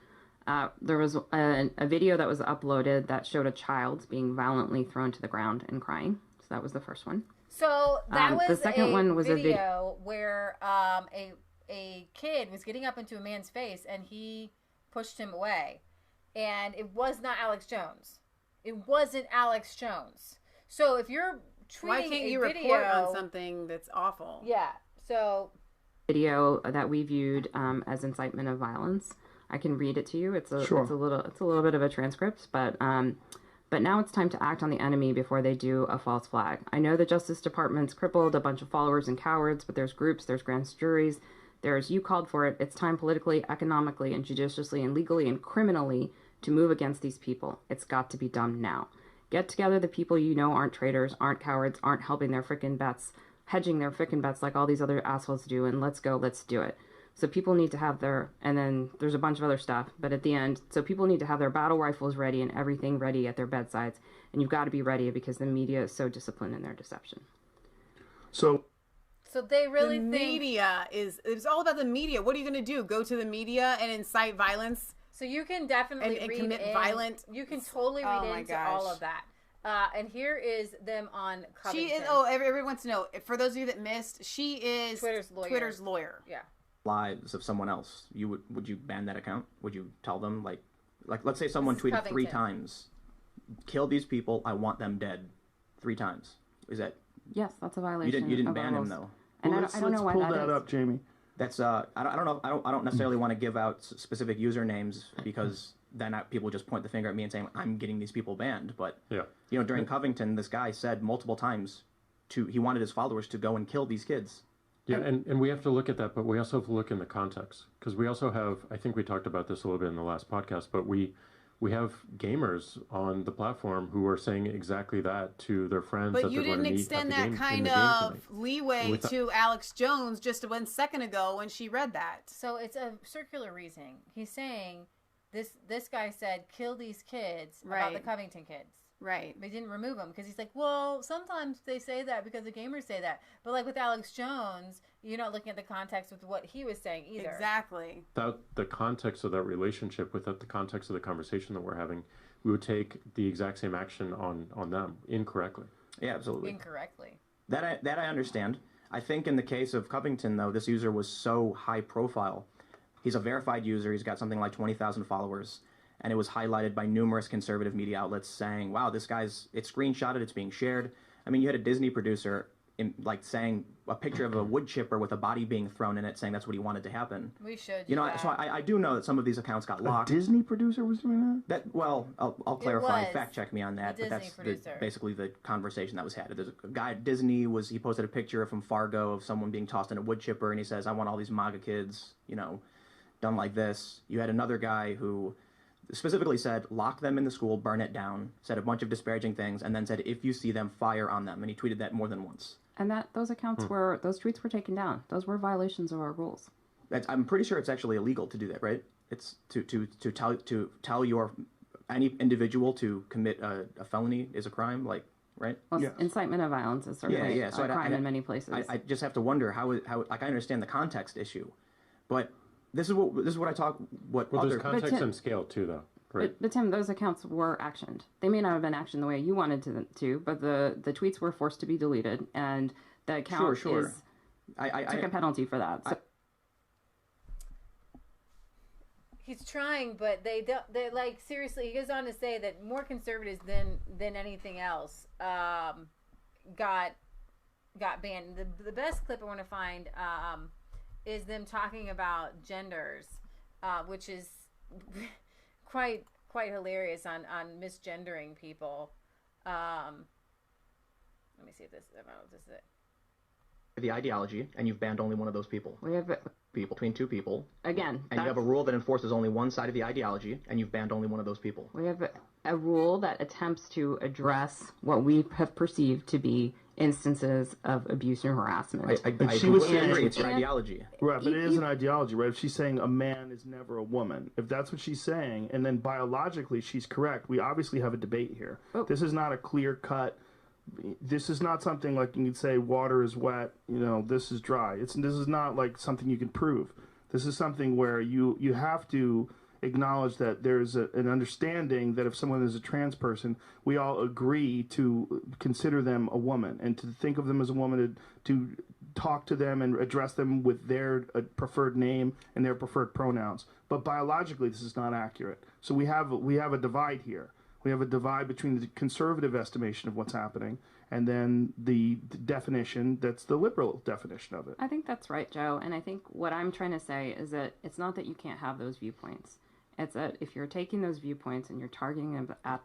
There was a video that was uploaded that showed a child being violently thrown to the ground and crying. So that was the first one. So that was the second one was a video where a kid was getting up into a man's face and he pushed him away. And it was not Alex Jones. It wasn't Alex Jones. So if you're tweeting Why can't you report on something that's awful? Yeah. So video that we viewed as incitement of violence. I can read it to you. It's a little bit of a transcript, but now it's time to act on the enemy before they do a false flag. I know the Justice Department's crippled a bunch of followers and cowards, but there's groups, there's grand juries, you called for it. It's time politically, economically, and judiciously, and legally, and criminally to move against these people. It's got to be done now. Get together the people you know aren't traitors, aren't cowards, aren't helping their frickin' bets, hedging their frickin' bets like all these other assholes do, and let's go, let's do it. So people need to have and then there's a bunch of other stuff, but at the end, so people need to have their battle rifles ready and everything ready at their bedsides, and you've got to be ready because the media is so disciplined in their deception. So they really the think media it's all about the media. What are you going to do? Go to the media and incite violence? So you can definitely and read commit in, violent. You can totally read into all of that. And here is them on Covington. She is. Oh, everyone wants to know. For those of you that missed, she is Twitter's lawyer. Yeah. Lives of someone else. Would you ban that account? Would you tell them like let's say someone tweeted Covington. 3 times, kill these people, I want them dead, 3 times. Is that? Yes, that's a violation. You didn't ban him though. And I don't know why pull that up, Jamie. That's I don't know. I don't necessarily want to give out specific usernames because then people just point the finger at me and saying I'm getting these people banned. But during Covington, this guy said multiple times he wanted his followers to go and kill these kids, Yeah, and we have to look at that, but we also have to look in the context, because we also have, I think we talked about this a little bit in the last podcast, but we have gamers on the platform who are saying exactly that to their friends. But that you didn't extend that kind of leeway to Alex Jones just 1 second ago when she read that. So it's a circular reasoning. He's saying this guy said kill these kids about the Covington kids. Right. They didn't remove them because he's like, well, sometimes they say that because the gamers say that. But like with Alex Jones, you're not looking at the context with what he was saying either. Exactly. Without the context of that relationship, without the context of the conversation that we're having, we would take the exact same action on them incorrectly. Yeah, absolutely. Incorrectly. That I understand. I think in the case of Covington, though, this user was so high profile. He's a verified user. He's got something like 20,000 followers. And it was highlighted by numerous conservative media outlets saying, wow, this guy's, it's screenshotted, it's being shared. I mean, you had a Disney producer saying a picture of a wood chipper with a body being thrown in it, saying that's what he wanted to happen. We should. You know, so I do know that some of these accounts got locked. A Disney producer was doing that? Well, I'll clarify, fact check me on that, but that's basically the conversation that was had. There's a guy at Disney, he posted a picture from Fargo of someone being tossed in a wood chipper, and he says, I want all these MAGA kids, you know, done like this. You had another guy who specifically said, lock them in the school, burn it down, said a bunch of disparaging things, and then said, if you see them, fire on them. And he tweeted that more than once. And those accounts those tweets were taken down. Those were violations of our rules. I'm pretty sure it's actually illegal to do that, right? It's to tell any individual to commit a felony is a crime, like, right? Well, incitement of violence is certainly a crime in many places. I just have to wonder how like I understand the context issue, but this is what I talk. There's context and scale too, though. Right. But Tim, those accounts were actioned. They may not have been actioned the way you wanted to, but the tweets were forced to be deleted, and the account took a penalty for that. So. He's trying, but they like seriously. He goes on to say that more conservatives than anything else got banned. The best clip I want to find is them talking about genders, which is quite hilarious on misgendering people. Let me see if this. I don't know if this is it. The ideology, and you've banned only one of those people. We have between two people. Again, and you have a rule that enforces only one side of the ideology, and you've banned only one of those people. We have a rule that attempts to address what we have perceived to be instances of abuse and harassment. She was saying it's your ideology. Right, but it is an ideology, right? If she's saying a man is never a woman, if that's what she's saying, and then biologically she's correct, we obviously have a debate here. Oh. This is not a clear-cut... This is not something like you can say water is wet, you know, this is dry. This is not like something you can prove. This is something where you have to acknowledge that there's an understanding that if someone is a trans person, we all agree to consider them a woman and to think of them as a woman, to talk to them and address them with their preferred name and their preferred pronouns. But biologically, this is not accurate. So we have a divide here. We have a divide between the conservative estimation of what's happening and then the definition that's the liberal definition of it. I think that's right, Joe. And I think what I'm trying to say is that it's not that you can't have those viewpoints. It's that if you're taking those viewpoints and you're targeting them at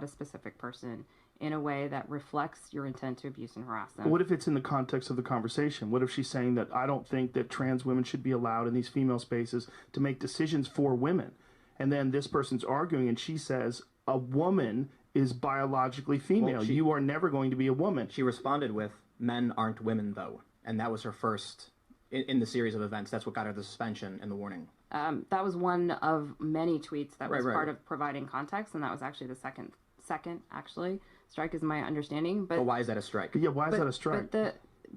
a specific person in a way that reflects your intent to abuse and harass them. But what if it's in the context of the conversation? What if she's saying that I don't think that trans women should be allowed in these female spaces to make decisions for women? And then this person's arguing and she says, a woman is biologically female. Well, you are never going to be a woman. She responded with, men aren't women, though. And that was her first, in the series of events, that's what got her the suspension and the warning. That was one of many tweets that was part of providing context, and that was actually the second actually. Strike is my understanding. But why is that a strike? Yeah, why is that a strike?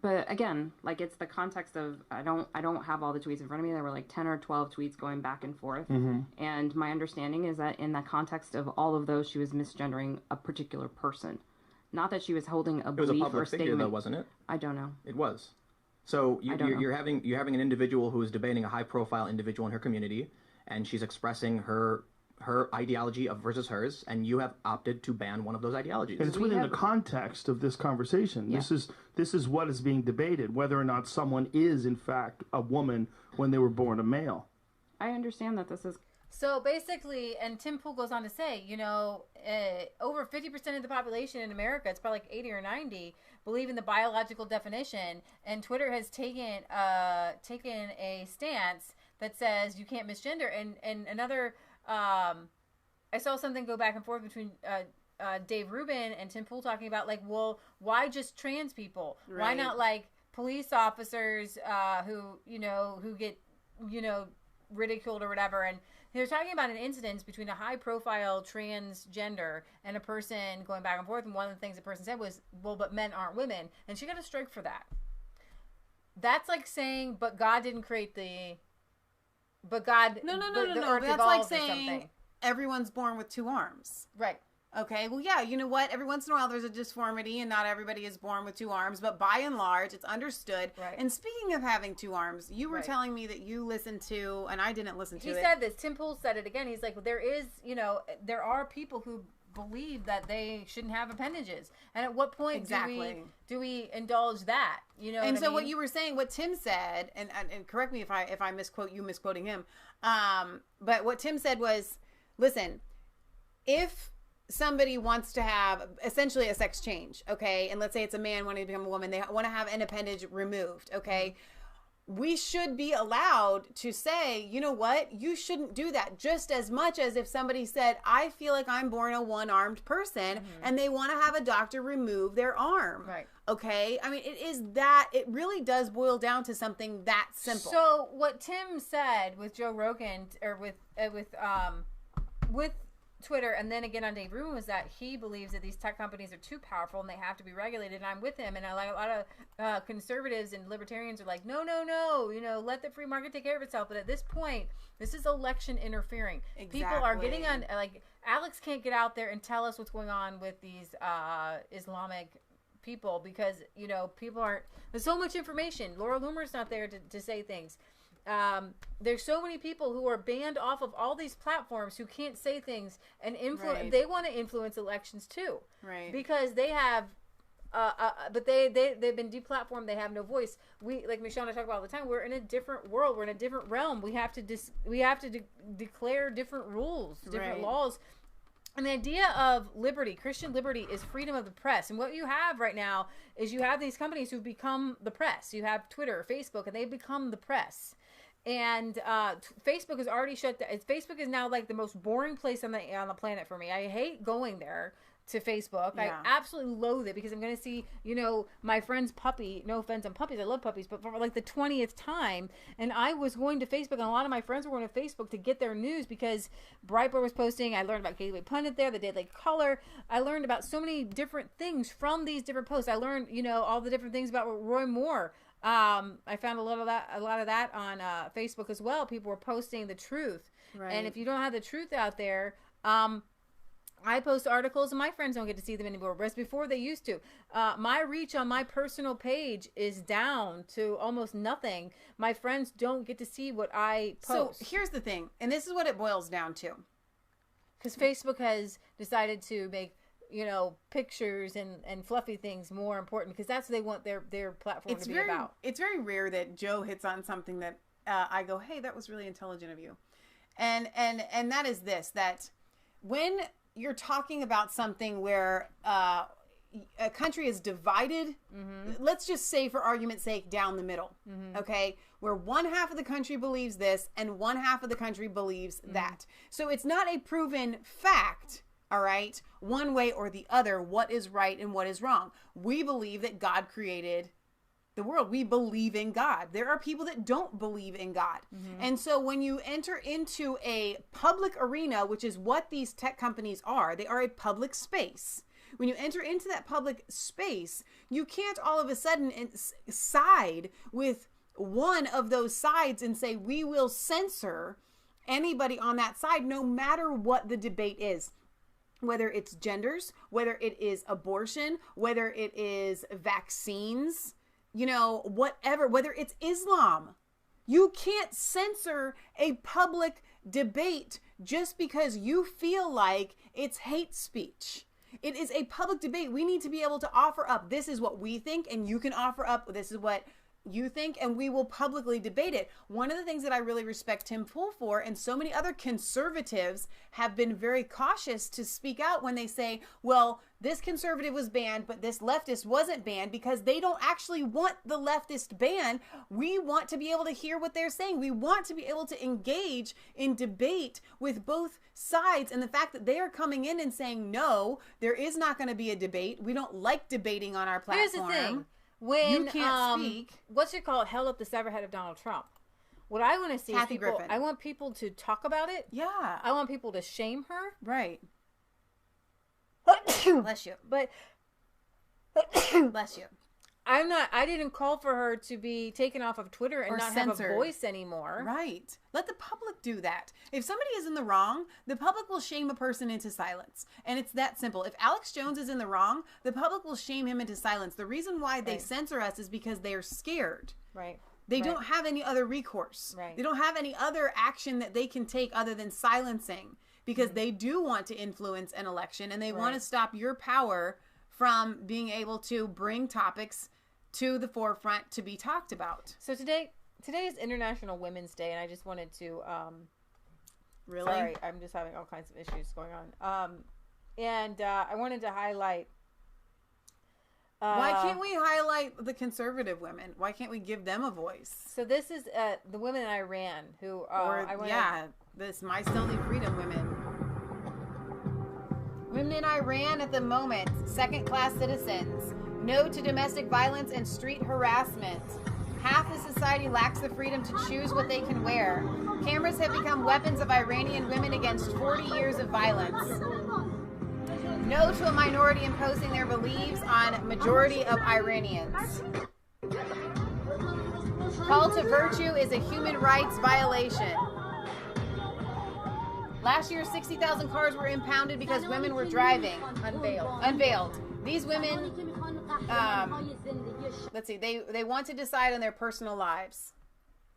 But again, like it's the context of I don't have all the tweets in front of me. There were like 10 or 12 tweets going back and forth. Mm-hmm. And my understanding is that in the context of all of those, she was misgendering a particular person. Not that she was holding a belief or statement. It was a public figure, though, wasn't it? I don't know. It was. So you're having an individual who is debating a high-profile individual in her community, and she's expressing her ideology versus hers, and you have opted to ban one of those ideologies. And it's within the context of this conversation. Yeah. This is what is being debated, whether or not someone is, in fact, a woman when they were born a male. I understand that this is... So basically, and Tim Pool goes on to say, over 50% of the population in America, it's probably like 80 or 90, believe in the biological definition, and Twitter has taken a stance that says you can't misgender. And another, I saw something go back and forth between Dave Rubin and Tim Pool talking about, like, well, why just trans people? Right. Why not, like, police officers who get, ridiculed or whatever? And they're talking about an incident between a high-profile transgender and a person going back and forth. And one of the things the person said was, well, but men aren't women. And she got a strike for that. That's like saying, but God didn't create the... But God... No. Earth That's like evolved or saying something. everyone's born with two arms. Right. Okay, well, yeah, you know what? Every once in a while there's a disformity and not everybody is born with two arms, but by and large, it's understood. Right. And speaking of having two arms, you were Right. telling me that you listened to, and I didn't listen to He it. said this. Tim Pool said it again. He's like, there is, there are people who believe that they shouldn't have appendages. And at what point do we indulge that? And so what you were saying, what Tim said, and correct me if I misquote you, misquoting him, but what Tim said was, listen, if somebody wants to have essentially a sex change, okay, and let's say it's a man wanting to become a woman, they want to have an appendage removed, okay, we should be allowed to say, you know what, you shouldn't do that, just as much as if somebody said, I feel like I'm born a one-armed person, and they want to have a doctor remove their arm. Right. Okay? I mean, it really does boil down to something that simple. So what Tim said with Joe Rogan, or with Twitter, and then again on Dave Rubin, was that he believes that these tech companies are too powerful and they have to be regulated. And I'm with him. And a lot of conservatives and libertarians are like, no, let the free market take care of itself. But at this point, this is election interfering. Exactly. People are getting on, like, Alex can't get out there and tell us what's going on with these Islamic people because, people aren't, there's so much information. Laura Loomer's not there to say things. There's so many people who are banned off of all these platforms who can't say things and influence. Right. They want to influence elections too, right? Because they have, but they've been deplatformed. They have no voice. We, like Michelle and I talk about all the time, we're in a different world. We're in a different realm. We have to declare different rules, different laws. And the idea of liberty, Christian liberty, is freedom of the press. And what you have right now is you have these companies who've become the press. You have Twitter, Facebook, and they've become the press. And Facebook is already shut down. Facebook is now like the most boring place on the planet for me. I hate going there to Facebook. Yeah. I absolutely loathe it because I'm going to see, my friend's puppy. No offense on puppies. I love puppies. But for like the 20th time. And I was going to Facebook, and a lot of my friends were going to Facebook to get their news because Breitbart was posting. I learned about Gateway Pundit there, the Daily Caller. I learned about so many different things from these different posts. I learned, all the different things about Roy Moore. I found a lot of that on Facebook as well. People were posting the truth. Right. And if you don't have the truth out there, I post articles and my friends don't get to see them anymore. Whereas before they used to. My reach on my personal page is down to almost nothing. My friends don't get to see what I post. So here's the thing, and this is what it boils down to. Because Facebook has decided to make, pictures and fluffy things more important because that's what they want their platform to be about. It's very rare that Joe hits on something that I go, hey, that was really intelligent of you. And that is this, that when you're talking about something where a country is divided, let's just say for argument's sake, down the middle, okay, where one half of the country believes this and one half of the country believes that. So it's not a proven fact, all right, one way or the other, what is right and what is wrong. We believe that God created the world. We believe in God. There are people that don't believe in God. And so when you enter into a public arena, which is what these tech companies are, they are a public space. When you enter into that public space, you can't all of a sudden side with one of those sides and say, we will censor anybody on that side, no matter what the debate is. Whether it's genders, whether it is abortion, whether it is vaccines, whatever, whether it's Islam. You can't censor a public debate just because you feel like it's hate speech. It is a public debate. We need to be able to offer up, this is what we think, and you can offer up, this is what you think, and we will publicly debate it. One of the things that I really respect Tim Pool for, and so many other conservatives have been very cautious to speak out when they say, well, this conservative was banned, but this leftist wasn't banned, because they don't actually want the leftist banned. We want to be able to hear what they're saying. We want to be able to engage in debate with both sides. And the fact that they are coming in and saying, no, there is not going to be a debate. We don't like debating on our platform. Here's the thing. When you can't speak. What's it called? Held up the severed head of Donald Trump. What I want to see Kathy is people. Griffin. I want people to talk about it. Yeah. I want people to shame her. Right. Bless you. But bless you. I didn't call for her to be taken off of Twitter and Or not censored. have a voice anymore. Right. Let the public do that. If somebody is in the wrong, the public will shame a person into silence. And it's that simple. If Alex Jones is in the wrong, the public will shame him into silence. The reason why they censor us is because they're scared. Right. They don't have any other recourse. Right. They don't have any other action that they can take other than silencing, because they do want to influence an election, and they want to stop your power from being able to bring topics to the forefront to be talked about. So today is International Women's Day, and I just wanted to Really? Sorry, I'm just having all kinds of issues going on. And I wanted to highlight why can't we highlight the conservative women? Why can't we give them a voice? So this is the women in Iran who this My Stealthy Freedom women. Women in Iran at the moment, second-class citizens. No to domestic violence and street harassment. Half the society lacks the freedom to choose what they can wear. Cameras have become weapons of Iranian women against 40 years of violence. No to a minority imposing their beliefs on majority of Iranians. Call to virtue is a human rights violation. Last year, 60,000 cars were impounded because women were driving. Unveiled. These women, let's see, they want to decide on their personal lives.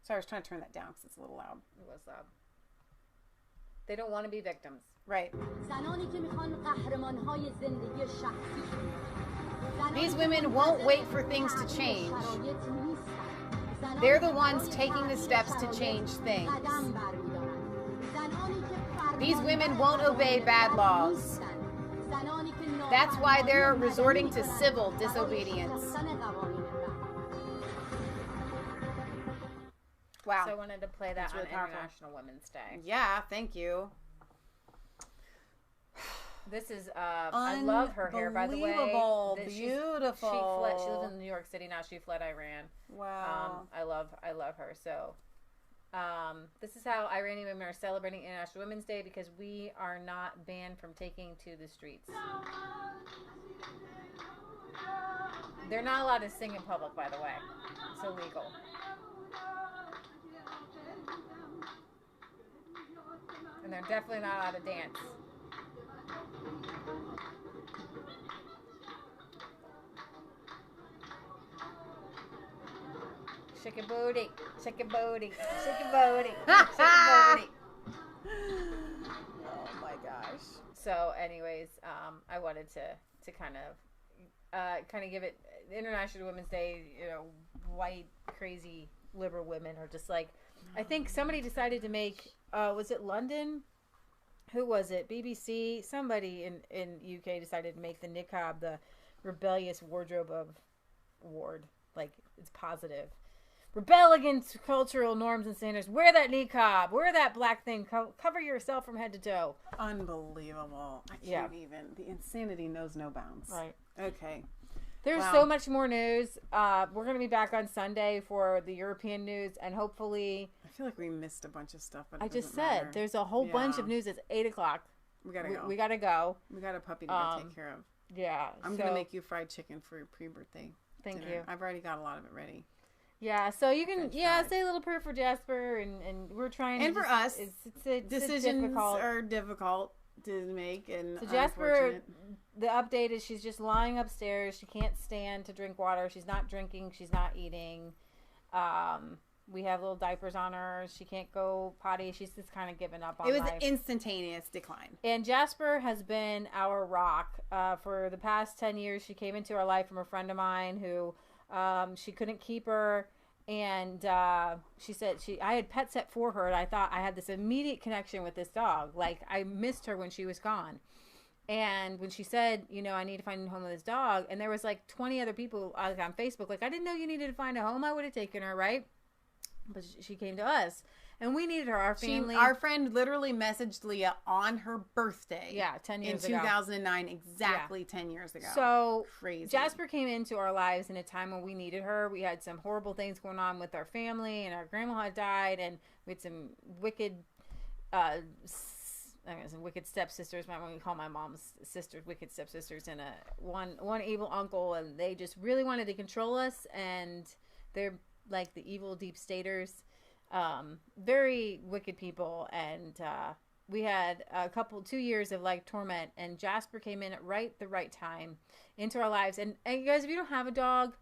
Sorry, I was trying to turn that down because it's a little loud. It was loud. They don't want to be victims. Right. These women won't wait for things to change. They're the ones taking the steps to change things. These women won't obey bad laws. That's why they're resorting to civil disobedience. Wow. So I wanted to play that really on powerful. International Women's Day. Yeah, thank you. This is, I love her hair, by the way. Unbelievable. Beautiful. She lives in New York City now. She fled Iran. Wow. I love her. So, this is how Iranian women are celebrating International Women's Day, because we are not banned from taking to the streets. They're not allowed to sing in public, by the way. It's illegal. And they're definitely not allowed to dance. Shake your booty, shake your booty, shake your booty, shake your booty. Oh my gosh. So, anyways, I wanted to kind of give it International Women's Day. You know, white crazy liberal women are just like, I think somebody decided to make. Was it London? Who was it? BBC? Somebody in UK decided to make the niqab the rebellious wardrobe of ward. Like, it's positive. Rebel against cultural norms and standards. Wear that niqab. Wear that black thing. Cover yourself from head to toe. Unbelievable. I can't even. The insanity knows no bounds. Right. Okay. There's so much more news. We're going to be back on Sunday for the European news, and hopefully... I feel like we missed a bunch of stuff, but I just said, there's a whole bunch of news. It's 8 o'clock. We gotta go. We gotta go. We got a puppy to go take care of. Yeah. I'm going to make you fried chicken for your pre-birthday Thank dinner. you. I've already got a lot of it ready. Yeah, so you can, say a little prayer for Jasper, and we're trying to... And for us, decisions are difficult to make, and so Jasper, the update is she's just lying upstairs. She can't stand to drink water. She's not drinking. She's not eating. We have little diapers on her. She can't go potty. She's just kind of given up on life. It was an instantaneous decline. And Jasper has been our rock for the past 10 years. She came into our life from a friend of mine who She couldn't keep her. And she said I had pet set for her, and I thought I had this immediate connection with this dog. Like, I missed her when she was gone. And when she said, I need to find a home with this dog, and there was like 20 other people on Facebook, like, I didn't know you needed to find a home. I would have taken her, right? But she came to us, and we needed her. Our family. Our friend literally messaged Leah on her birthday. Yeah, 10 years ago. In 2009, exactly 10 years ago. So crazy. Jasper came into our lives in a time when we needed her. We had some horrible things going on with our family, and our grandma had died, and we had some wicked, some wicked stepsisters. We call my mom's sisters wicked stepsisters, and one evil uncle, and they just really wanted to control us, and they're like the evil deep staters, very wicked people. And we had 2 years of like torment, and Jasper came in at the right time into our lives. And you guys, if you don't have a dog,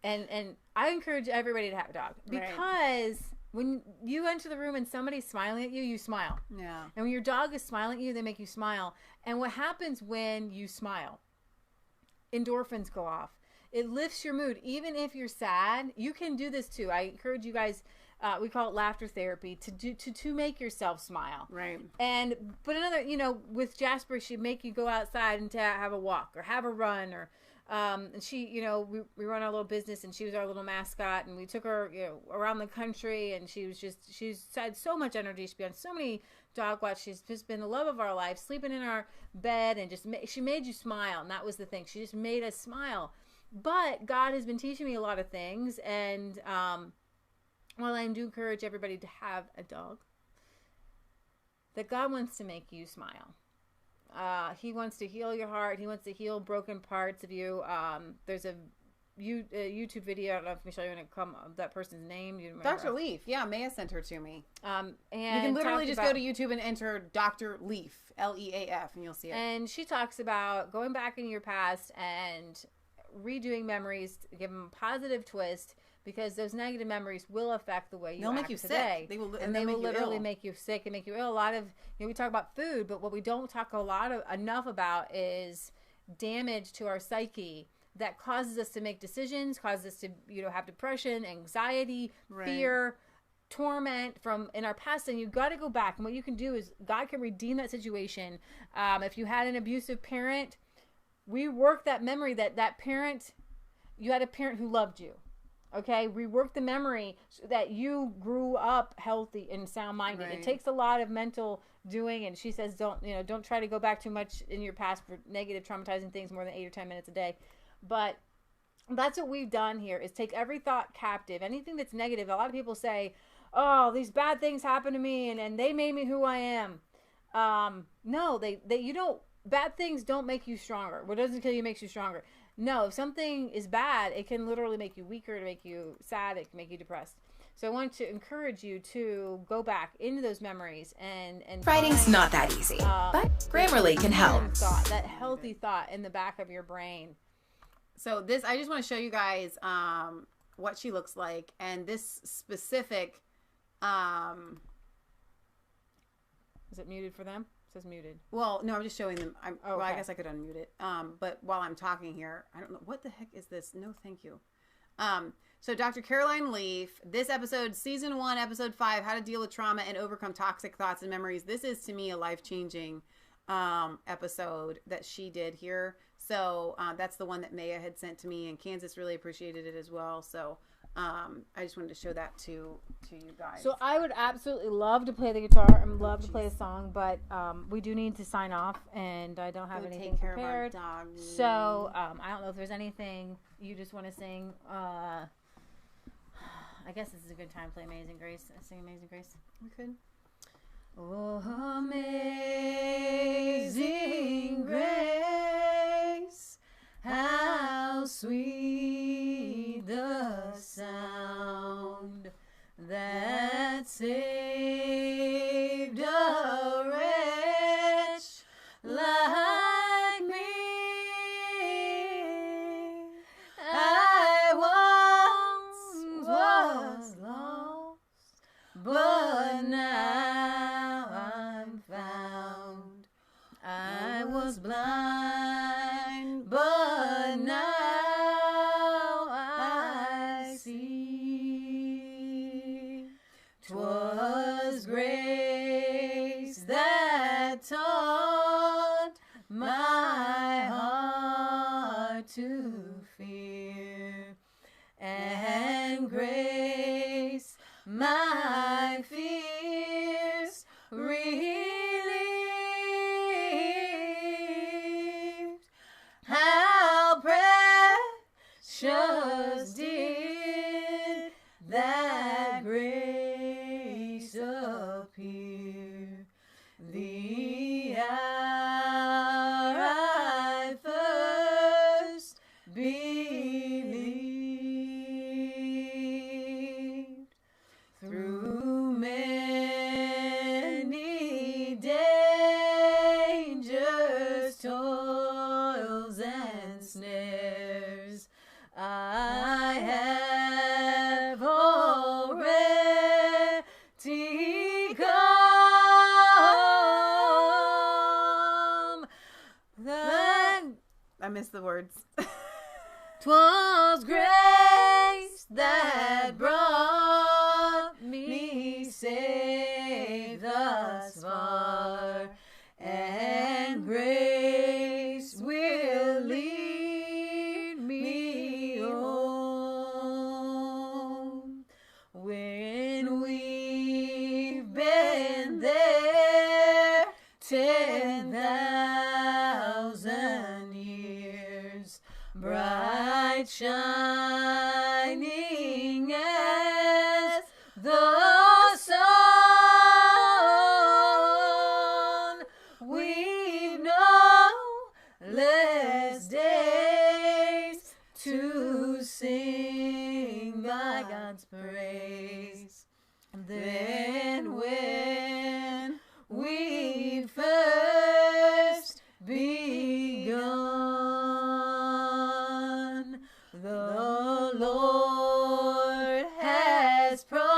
and I encourage everybody to have a dog, because when you enter the room and somebody's smiling at you, you smile. Yeah. And when your dog is smiling at you, they make you smile. And what happens when you smile? Endorphins go off. It lifts your mood. Even if you're sad, you can do this too. I encourage you guys, we call it laughter therapy, to make yourself smile. Right. But another, with Jasper, she'd make you go outside and to have a walk or have a run, or and she, we run our little business, and she was our little mascot, and we took her, around the country, and she's had so much energy. She's been on so many dog watch. She's just been the love of our life, sleeping in our bed, and she made you smile. And that was the thing. She just made us smile. But God has been teaching me a lot of things, and while I do encourage everybody to have a dog, that God wants to make you smile. He wants to heal your heart. He wants to heal broken parts of you. There's a YouTube video. I don't know if Michelle, you want to come that person's name. You remember? Dr. Leaf. Yeah, Maia sent her to me. And you can literally just go to YouTube and enter Dr. Leaf, Leaf, and you'll see it. And she talks about going back into your past and redoing memories, give them a positive twist, because those negative memories will affect the way you They'll act make you today. sick. They will literally ill. make you sick and make you ill. A lot of, we talk about food, but what we don't talk enough about is damage to our psyche that causes us to make decisions, causes us to, have depression, anxiety, fear, torment from in our past. And you got to go back. And what you can do is God can redeem that situation. If you had an abusive parent, we work that memory that parent, you had a parent who loved you. Okay, we work the memory so that you grew up healthy and sound-minded. Right. It takes a lot of mental doing, and she says don't try to go back too much in your past for negative, traumatizing things more than 8 or 10 minutes a day. But that's what we've done here, is take every thought captive. Anything that's negative. A lot of people say, "Oh, these bad things happened to me, and they made me who I am." No, you don't. Bad things don't make you stronger. What doesn't kill you makes you stronger. No, if something is bad, it can literally make you weaker, to make you sad, it can make you depressed. So I want to encourage you to go back into those memories and writing's not that easy, but Grammarly can help. That healthy thought in the back of your brain. So I just want to show you guys what she looks like, and this specific. Is it muted for them? It says muted. Well, no, I'm just showing them. Okay. I guess I could unmute it. But while I'm talking here, I don't know what the heck is this. No, thank you. So Dr. Caroline Leaf, this episode, season 1, episode 5, how to deal with trauma and overcome toxic thoughts and memories. This is, to me, a life-changing episode that she did here. So that's the one that Maia had sent to me, and Kansas really appreciated it as well. So I just wanted to show that to you guys. So I would absolutely love to play the guitar and love to play a song, but we do need to sign off, and I don't have anything prepared. So I don't know if there's anything you just want to sing. I guess this is a good time to play Amazing Grace. Sing Amazing Grace. We could. Oh, amazing grace, how sweet the sound that saved a wretch like me. I once was lost, but now I'm found. I was blind, but now that taught my heart to fear, and grace my fears relieved. How precious did that grace appear, the hour I first believed. Through many dangers, toils, and snares, I have already come. I missed the words. 'Twas grace that brought me safe thus far, and grace will lead me home. When we've been there 10,000 years, bright shining as the sun, we've no less days to sing by God's praise than when we first begun. The Lord has promised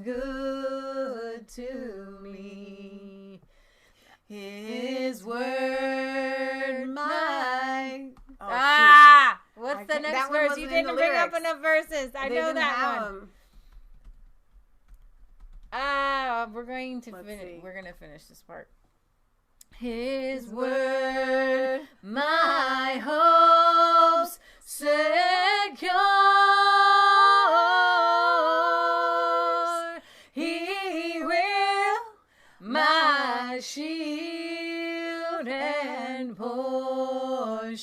good to me. His word, my... What's the next verse? You didn't bring up enough verses. I know that one. We're going to finish. We're going to finish this part. His word, my hopes secure. He will my shield and portion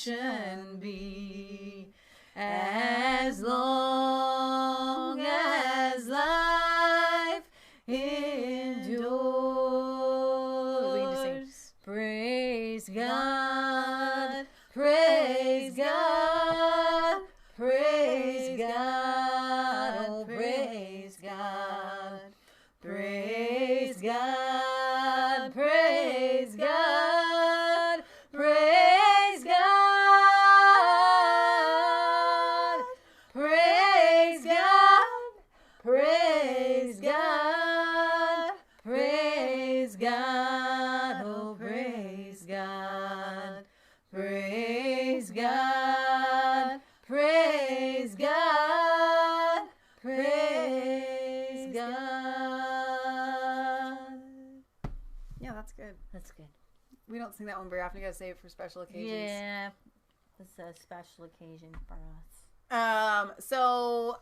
be, as long as life endures. Praise God, praise God, praise God, oh praise God, praise God, praise God, praise God, praise God, praise God, praise God, oh praise God, praise God, praise God, praise God. Yeah, that's good. That's good. We don't sing that one very often. You gotta save it for special occasions. Yeah, it's a special occasion for us. So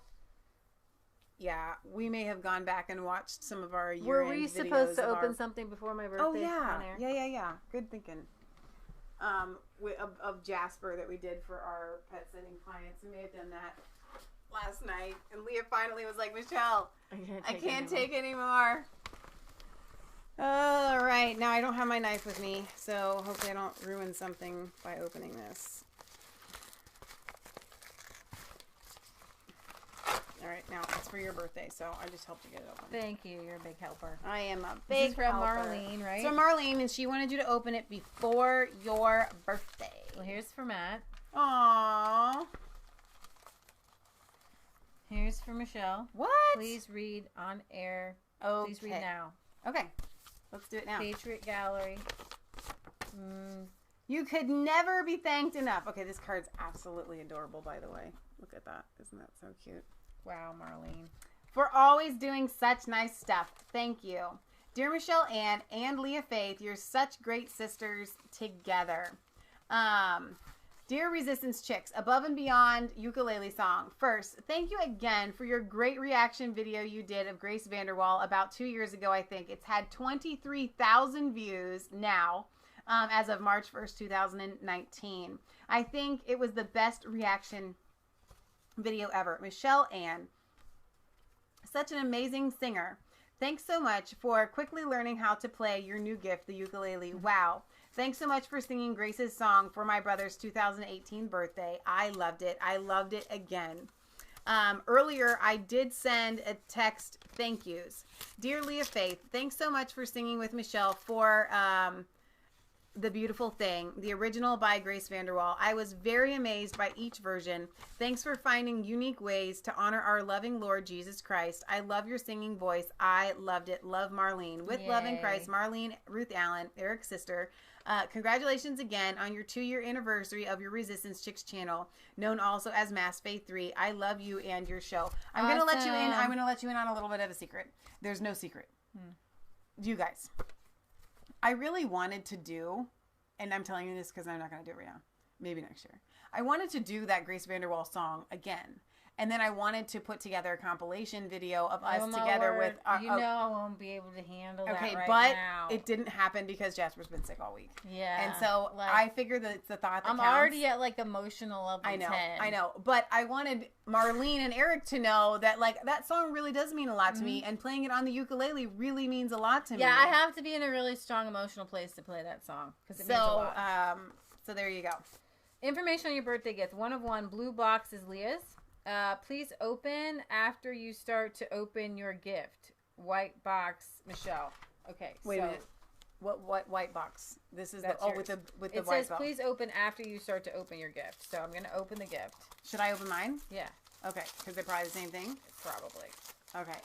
yeah, we may have gone back and watched some of our year-end Were we supposed to videos open something before my birthday? Oh yeah, on air? yeah. Good thinking. Of Jasper that we did for our pet sitting clients. We may have done that last night, and Leah finally was like, "Michelle, I can't take anymore." All right, now I don't have my knife with me, so hopefully I don't ruin something by opening this. All right, now it's for your birthday, so I just helped you get it open. Thank you. You're a big helper. I am a This big is from helper. Marlene, right? So Marlene, and she wanted you to open it before your birthday. Well, here's for Matt. Aww. Here's for Michelle. What? Please read on air. Okay. Please read now. Okay. Let's do it now. Patriot Gallery. You could never be thanked enough. Okay, this card's absolutely adorable, by the way. Look at that. Isn't that so cute? Wow, Marlene. For always doing such nice stuff. Thank you. Dear Michelle Ann and Leah Faith, you're such great sisters together. Dear Resistance Chicks, above and beyond ukulele song. First, thank you again for your great reaction video you did of Grace Vanderwall about 2 years ago, I think. It's had 23,000 views now, as of March 1st, 2019. I think it was the best reaction video ever. Michelle Ann, such an amazing singer. Thanks so much for quickly learning how to play your new gift, the ukulele. Wow. Thanks so much for singing Grace's song for my brother's 2018 birthday. I loved it. I loved it again. Earlier, I did send a text thank yous. Dear Leah Faith, thanks so much for singing with Michelle for The Beautiful Thing, the original by Grace Vanderwall. I was very amazed by each version. Thanks for finding unique ways to honor our loving Lord Jesus Christ. I love your singing voice. I loved it. Love, Marlene. With love in Christ, Marlene, Ruth Allen, Eric's sister. Congratulations again on your 2-year anniversary of your Resistance Chicks channel, known also as Mass Faith 3. I love you and your show. I'm going to let you in. I'm going to let you in on a little bit of a secret. There's no secret. You guys, I really wanted to do, and I'm telling you this because I'm not going to do it right now. Maybe next year. I wanted to do that Grace Vanderwall song again. And then I wanted to put together a compilation video of us together with our... I won't be able to handle that right but now. it didn't happen because Jasper's been sick all week. Yeah. And so I figured that it's the thought that I'm counts. already at like emotional level 10. I know. But I wanted Marlene and Eric to know that like that song really does mean a lot to me, and playing it on the ukulele really means a lot to me. Yeah, I have to be in a really strong emotional place to play that song because it means a lot. So there you go. Information on your birthday gift. 1 of 1. Blue box is Leah's. Please open after you start to open your gift. White box, Michelle. Okay. Wait a minute. What white box? This is That's with the white box. It says please open after you start to open your gift. So I'm gonna open the gift. Should I open mine? Yeah. Okay, because they're probably the same thing. Probably. Okay.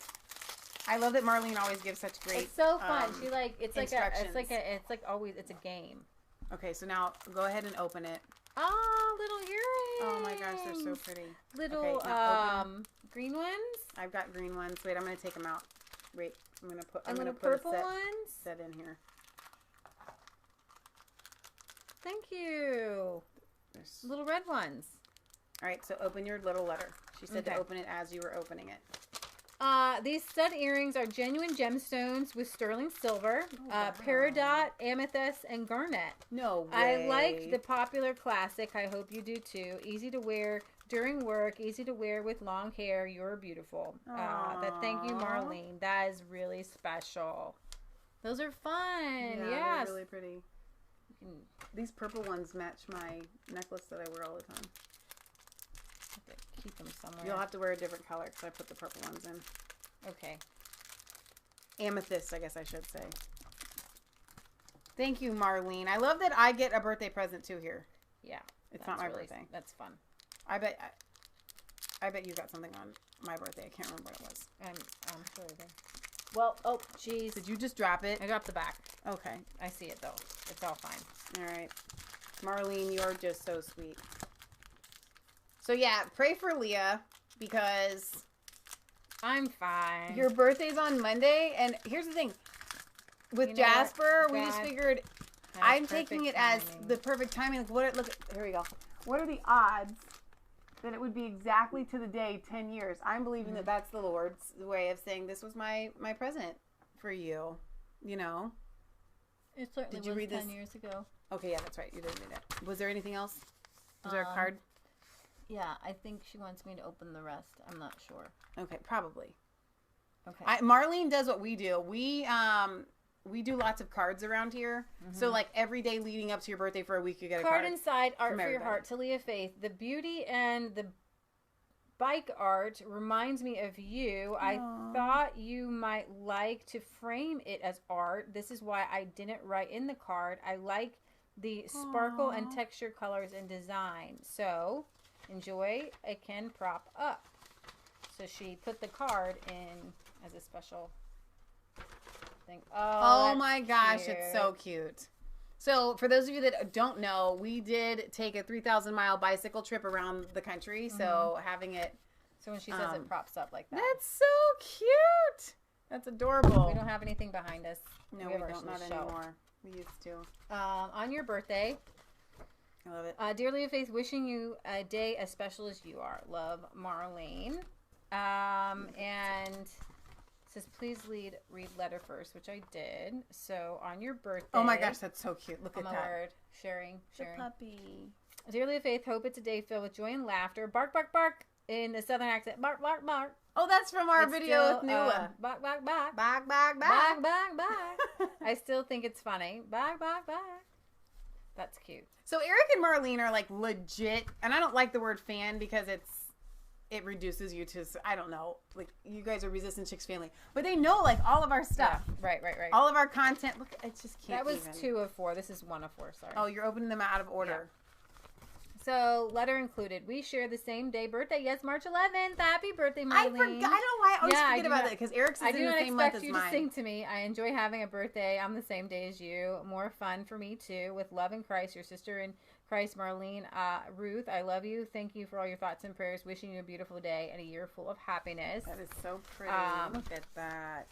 I love that Marlene always gives such great. It's so fun. She it's always a game. Okay, so now go ahead and open it. Oh, little earrings. Oh my gosh, they're so pretty. Little green ones. I've got green ones. Wait, I'm gonna take them out. Wait, I'm gonna put purple a set, ones. Set in here. Thank you. There's little red ones. All right, so open your little letter. She said to open it as you were opening it. These stud earrings are genuine gemstones with sterling silver, peridot, amethyst, and garnet. No way. I like the popular classic. I hope you do too. Easy to wear during work, easy to wear with long hair. You're beautiful. Thank you, Marlene. That is really special. Those are fun. Yeah, they're really pretty. These purple ones match my necklace that I wear all the time. Keep them somewhere. You'll have to wear a different color because I put the purple ones in. Okay. Amethyst, I guess I should say. Thank you, Marlene. I love that I get a birthday present too here. Yeah. It's not my birthday. That's fun. I bet you got something on my birthday. I can't remember what it was. I'm sure there. Well, oh, jeez. Did you just drop it? I dropped the back. Okay. I see it though. It's all fine. All right. Marlene, you're just so sweet. So yeah, pray for Leah because I'm fine. Your birthday's on Monday, and here's the thing. With Jasper, we just figured I'm taking it as the perfect timing. Here we go. What are the odds that it would be exactly to the day 10 years? I'm believing that that's the Lord's way of saying this was my present for you. You know? It certainly Did you read 10 this? years ago. Okay, yeah, that's right. You did read it. Was there anything else? Was there a card? Yeah, I think she wants me to open the rest. I'm not sure. Okay, probably. Okay. Marlene does what we do. We do lots of cards around here. So like every day leading up to your birthday for a week, you get a card. Card inside, art for your heart, to Leah Faith. The beauty and the bike art reminds me of you. Aww. I thought you might like to frame it as art. This is why I didn't write in the card. I like the sparkle and texture colors and design. So enjoy. It can prop up. So she put the card in as a special thing. Oh my gosh, cute. It's so cute. So for those of you that don't know, we did take a 3,000-mile bicycle trip around the country. So having it. So when she says it props up like that. That's so cute. That's adorable. We don't have anything behind us. No, we don't. Not anymore. We used to. On your birthday. I love it. Dear Leah Faith, wishing you a day as special as you are. Love, Marlene. And says, please read letter first, which I did. So on your birthday. Oh my gosh, that's so cute. Look at that. Word. Sharing. The puppy. Dear Leah Faith, hope it's a day filled with joy and laughter. Bark, bark, bark. In a southern accent. Bark, bark, bark. Oh, that's from our video with Nua. Bark, bark, bark. Bark, bark, bark. Bark, bark, bark. I still think it's funny. Bark, bark, bark. That's cute. So Eric and Marlene are like legit, and I don't like the word fan because it reduces you to, I don't know, like you guys are Resistance Chicks family, but they know like all of our stuff. Yeah, right. All of our content. Look, it's just can't. That was even. 2 of 4. This is 1 of 4. Sorry. Oh, you're opening them out of order. Yeah. So, letter included. We share the same day birthday. Yes, March 11th. Happy birthday, Marlene. I don't know why I always forget about that because Eric's is in the same month as mine. I do not expect you to sing to me. I enjoy having a birthday on the same day as you. More fun for me, too. With love in Christ, your sister in Christ, Marlene. Ruth, I love you. Thank you for all your thoughts and prayers. Wishing you a beautiful day and a year full of happiness. That is so pretty. Look at that.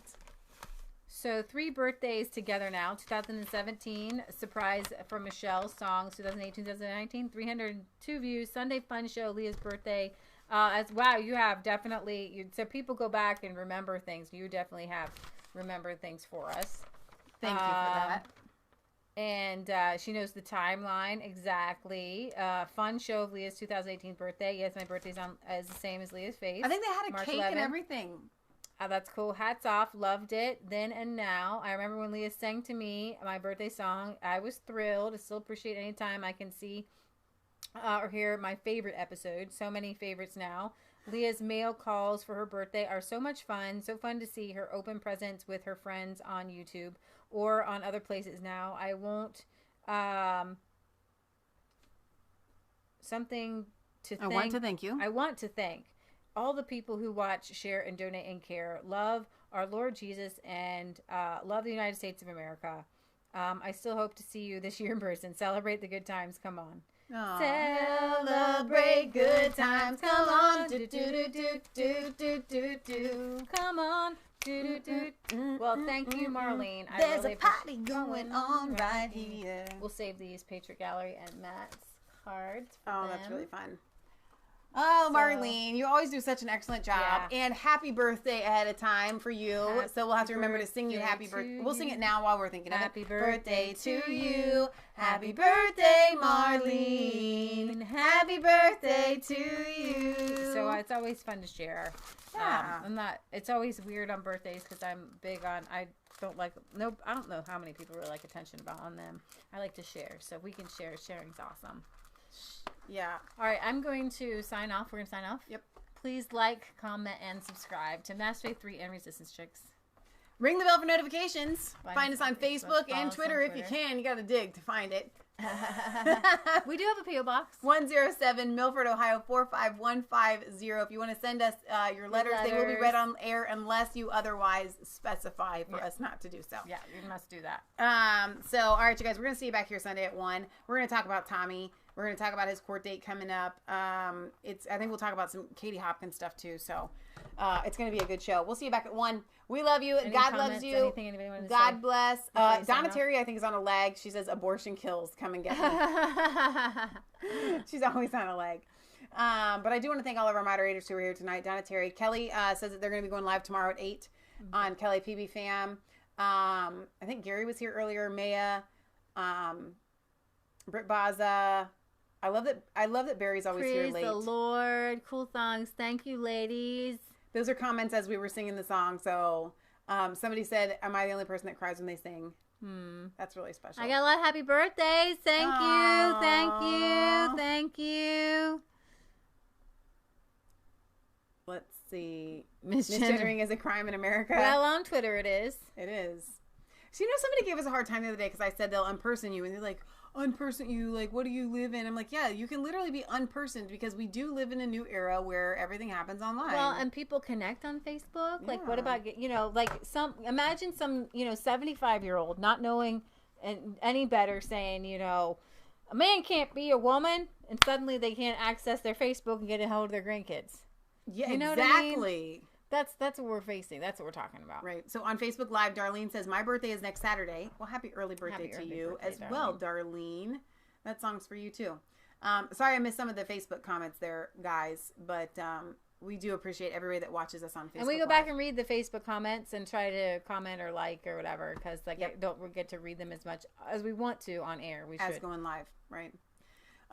So 3 birthdays together now. 2017, surprise from Michelle, songs. 2018-2019, 302 views. Sunday fun show, Leah's birthday. Wow, you have definitely. So people go back and remember things. You definitely have remembered things for us. Thank you for that. And she knows the timeline exactly. Fun show of Leah's 2018 birthday. Yes, my birthday's is the same as Leah's face. I think they had a March cake 11th. and everything. That's cool. Hats off. Loved it. Then and now. I remember when Leah sang to me my birthday song. I was thrilled. I still appreciate any time I can see or hear my favorite episode. So many favorites now. Leah's mail calls for her birthday are so much fun. So fun to see her open presents with her friends on YouTube or on other places now. I won't... something to thank... I want to thank you. I want to thank all the people who watch, share, and donate and care. Love our Lord Jesus and love the United States of America. I still hope to see you this year in person. Celebrate the good times. Come on. Aww. Celebrate good times. Come on. Do, do, do, do, do, do, do, do. Come on. Do, do, do. Well, thank you, Marlene. There's a party going on right here. We'll save these Patriot Gallery and Matt's cards. Oh, that's really fun. Oh, Marlene, you always do such an excellent job. Yeah. And happy birthday ahead of time for you. So we'll have to remember to sing you happy birthday. We'll sing it now while we're thinking of it. Happy birthday to you. Happy birthday, Marlene. Happy birthday to you. So it's always fun to share. Yeah. It's always weird on birthdays because I'm big on, I don't know how many people really like attention on them. I like to share. So we can share. Sharing's awesome. Yeah. All right, I'm going to sign off. We're going to sign off. Yep. Please like, comment, and subscribe to Mass Faith 3 and Resistance Chicks. Ring the bell for notifications. Find us on Facebook and Twitter if you can. You got to dig to find it. We do have a P.O. Box. 107 Milford, Ohio 45150. If you want to send us your letters, they will be read on air unless you otherwise specify for us not to do so. Yeah, you must do that. So, all right, you guys, we're going to see you back here Sunday at 1. We're going to talk about Tommy. We're going to talk about his court date coming up. I think we'll talk about some Katie Hopkins stuff too. So it's going to be a good show. We'll see you back at 1. We love you. Any God comments, loves you. anything anybody wanted to God say? bless. Donna Terry, I think, is on a leg. She says abortion kills. Come and get me. She's always on a leg. But I do want to thank all of our moderators who are here tonight. Donna Terry. Kelly says that they're going to be going live tomorrow at 8 on Kelly PB Fam. I think Gary was here earlier. Maia. Britt Baza. I love that Barry's always here late. Praise the Lord. Cool songs. Thank you, ladies. Those are comments as we were singing the song. So somebody said, am I the only person that cries when they sing? That's really special. I got a lot of happy birthdays. Thank you. Thank you. Thank you. Let's see. Misgendering is a crime in America. Well, on Twitter it is. It is. So, somebody gave us a hard time the other day because I said they'll unperson you. And they're like, unperson you? Like, what do you live in? I'm like, yeah, you can literally be unpersoned because we do live in a new era where everything happens online. Well, and people connect on Facebook. Like, what about, imagine some, 75-year-old not knowing any better saying, a man can't be a woman, and suddenly they can't access their Facebook and get a hold of their grandkids. Yeah, you know exactly. What I mean? That's what we're facing. That's what we're talking about. Right. So on Facebook Live, Darlene says, my birthday is next Saturday. Well, happy early birthday to you as well, Darlene. That song's for you too. Sorry I missed some of the Facebook comments there, guys, but we do appreciate everybody that watches us on Facebook. And we go back and read the Facebook comments and try to comment or like or whatever, because don't get to read them as much as we want to on air. We should. As going live, right?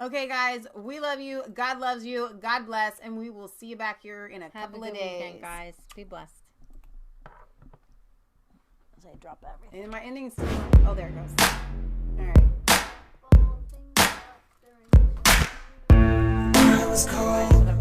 Okay, guys, we love you. God loves you. God bless, and we will see you back here in a couple of days. Weekend, guys. Be blessed. As I drop everything. And my ending's still... Oh, there it goes. All right. I was cold.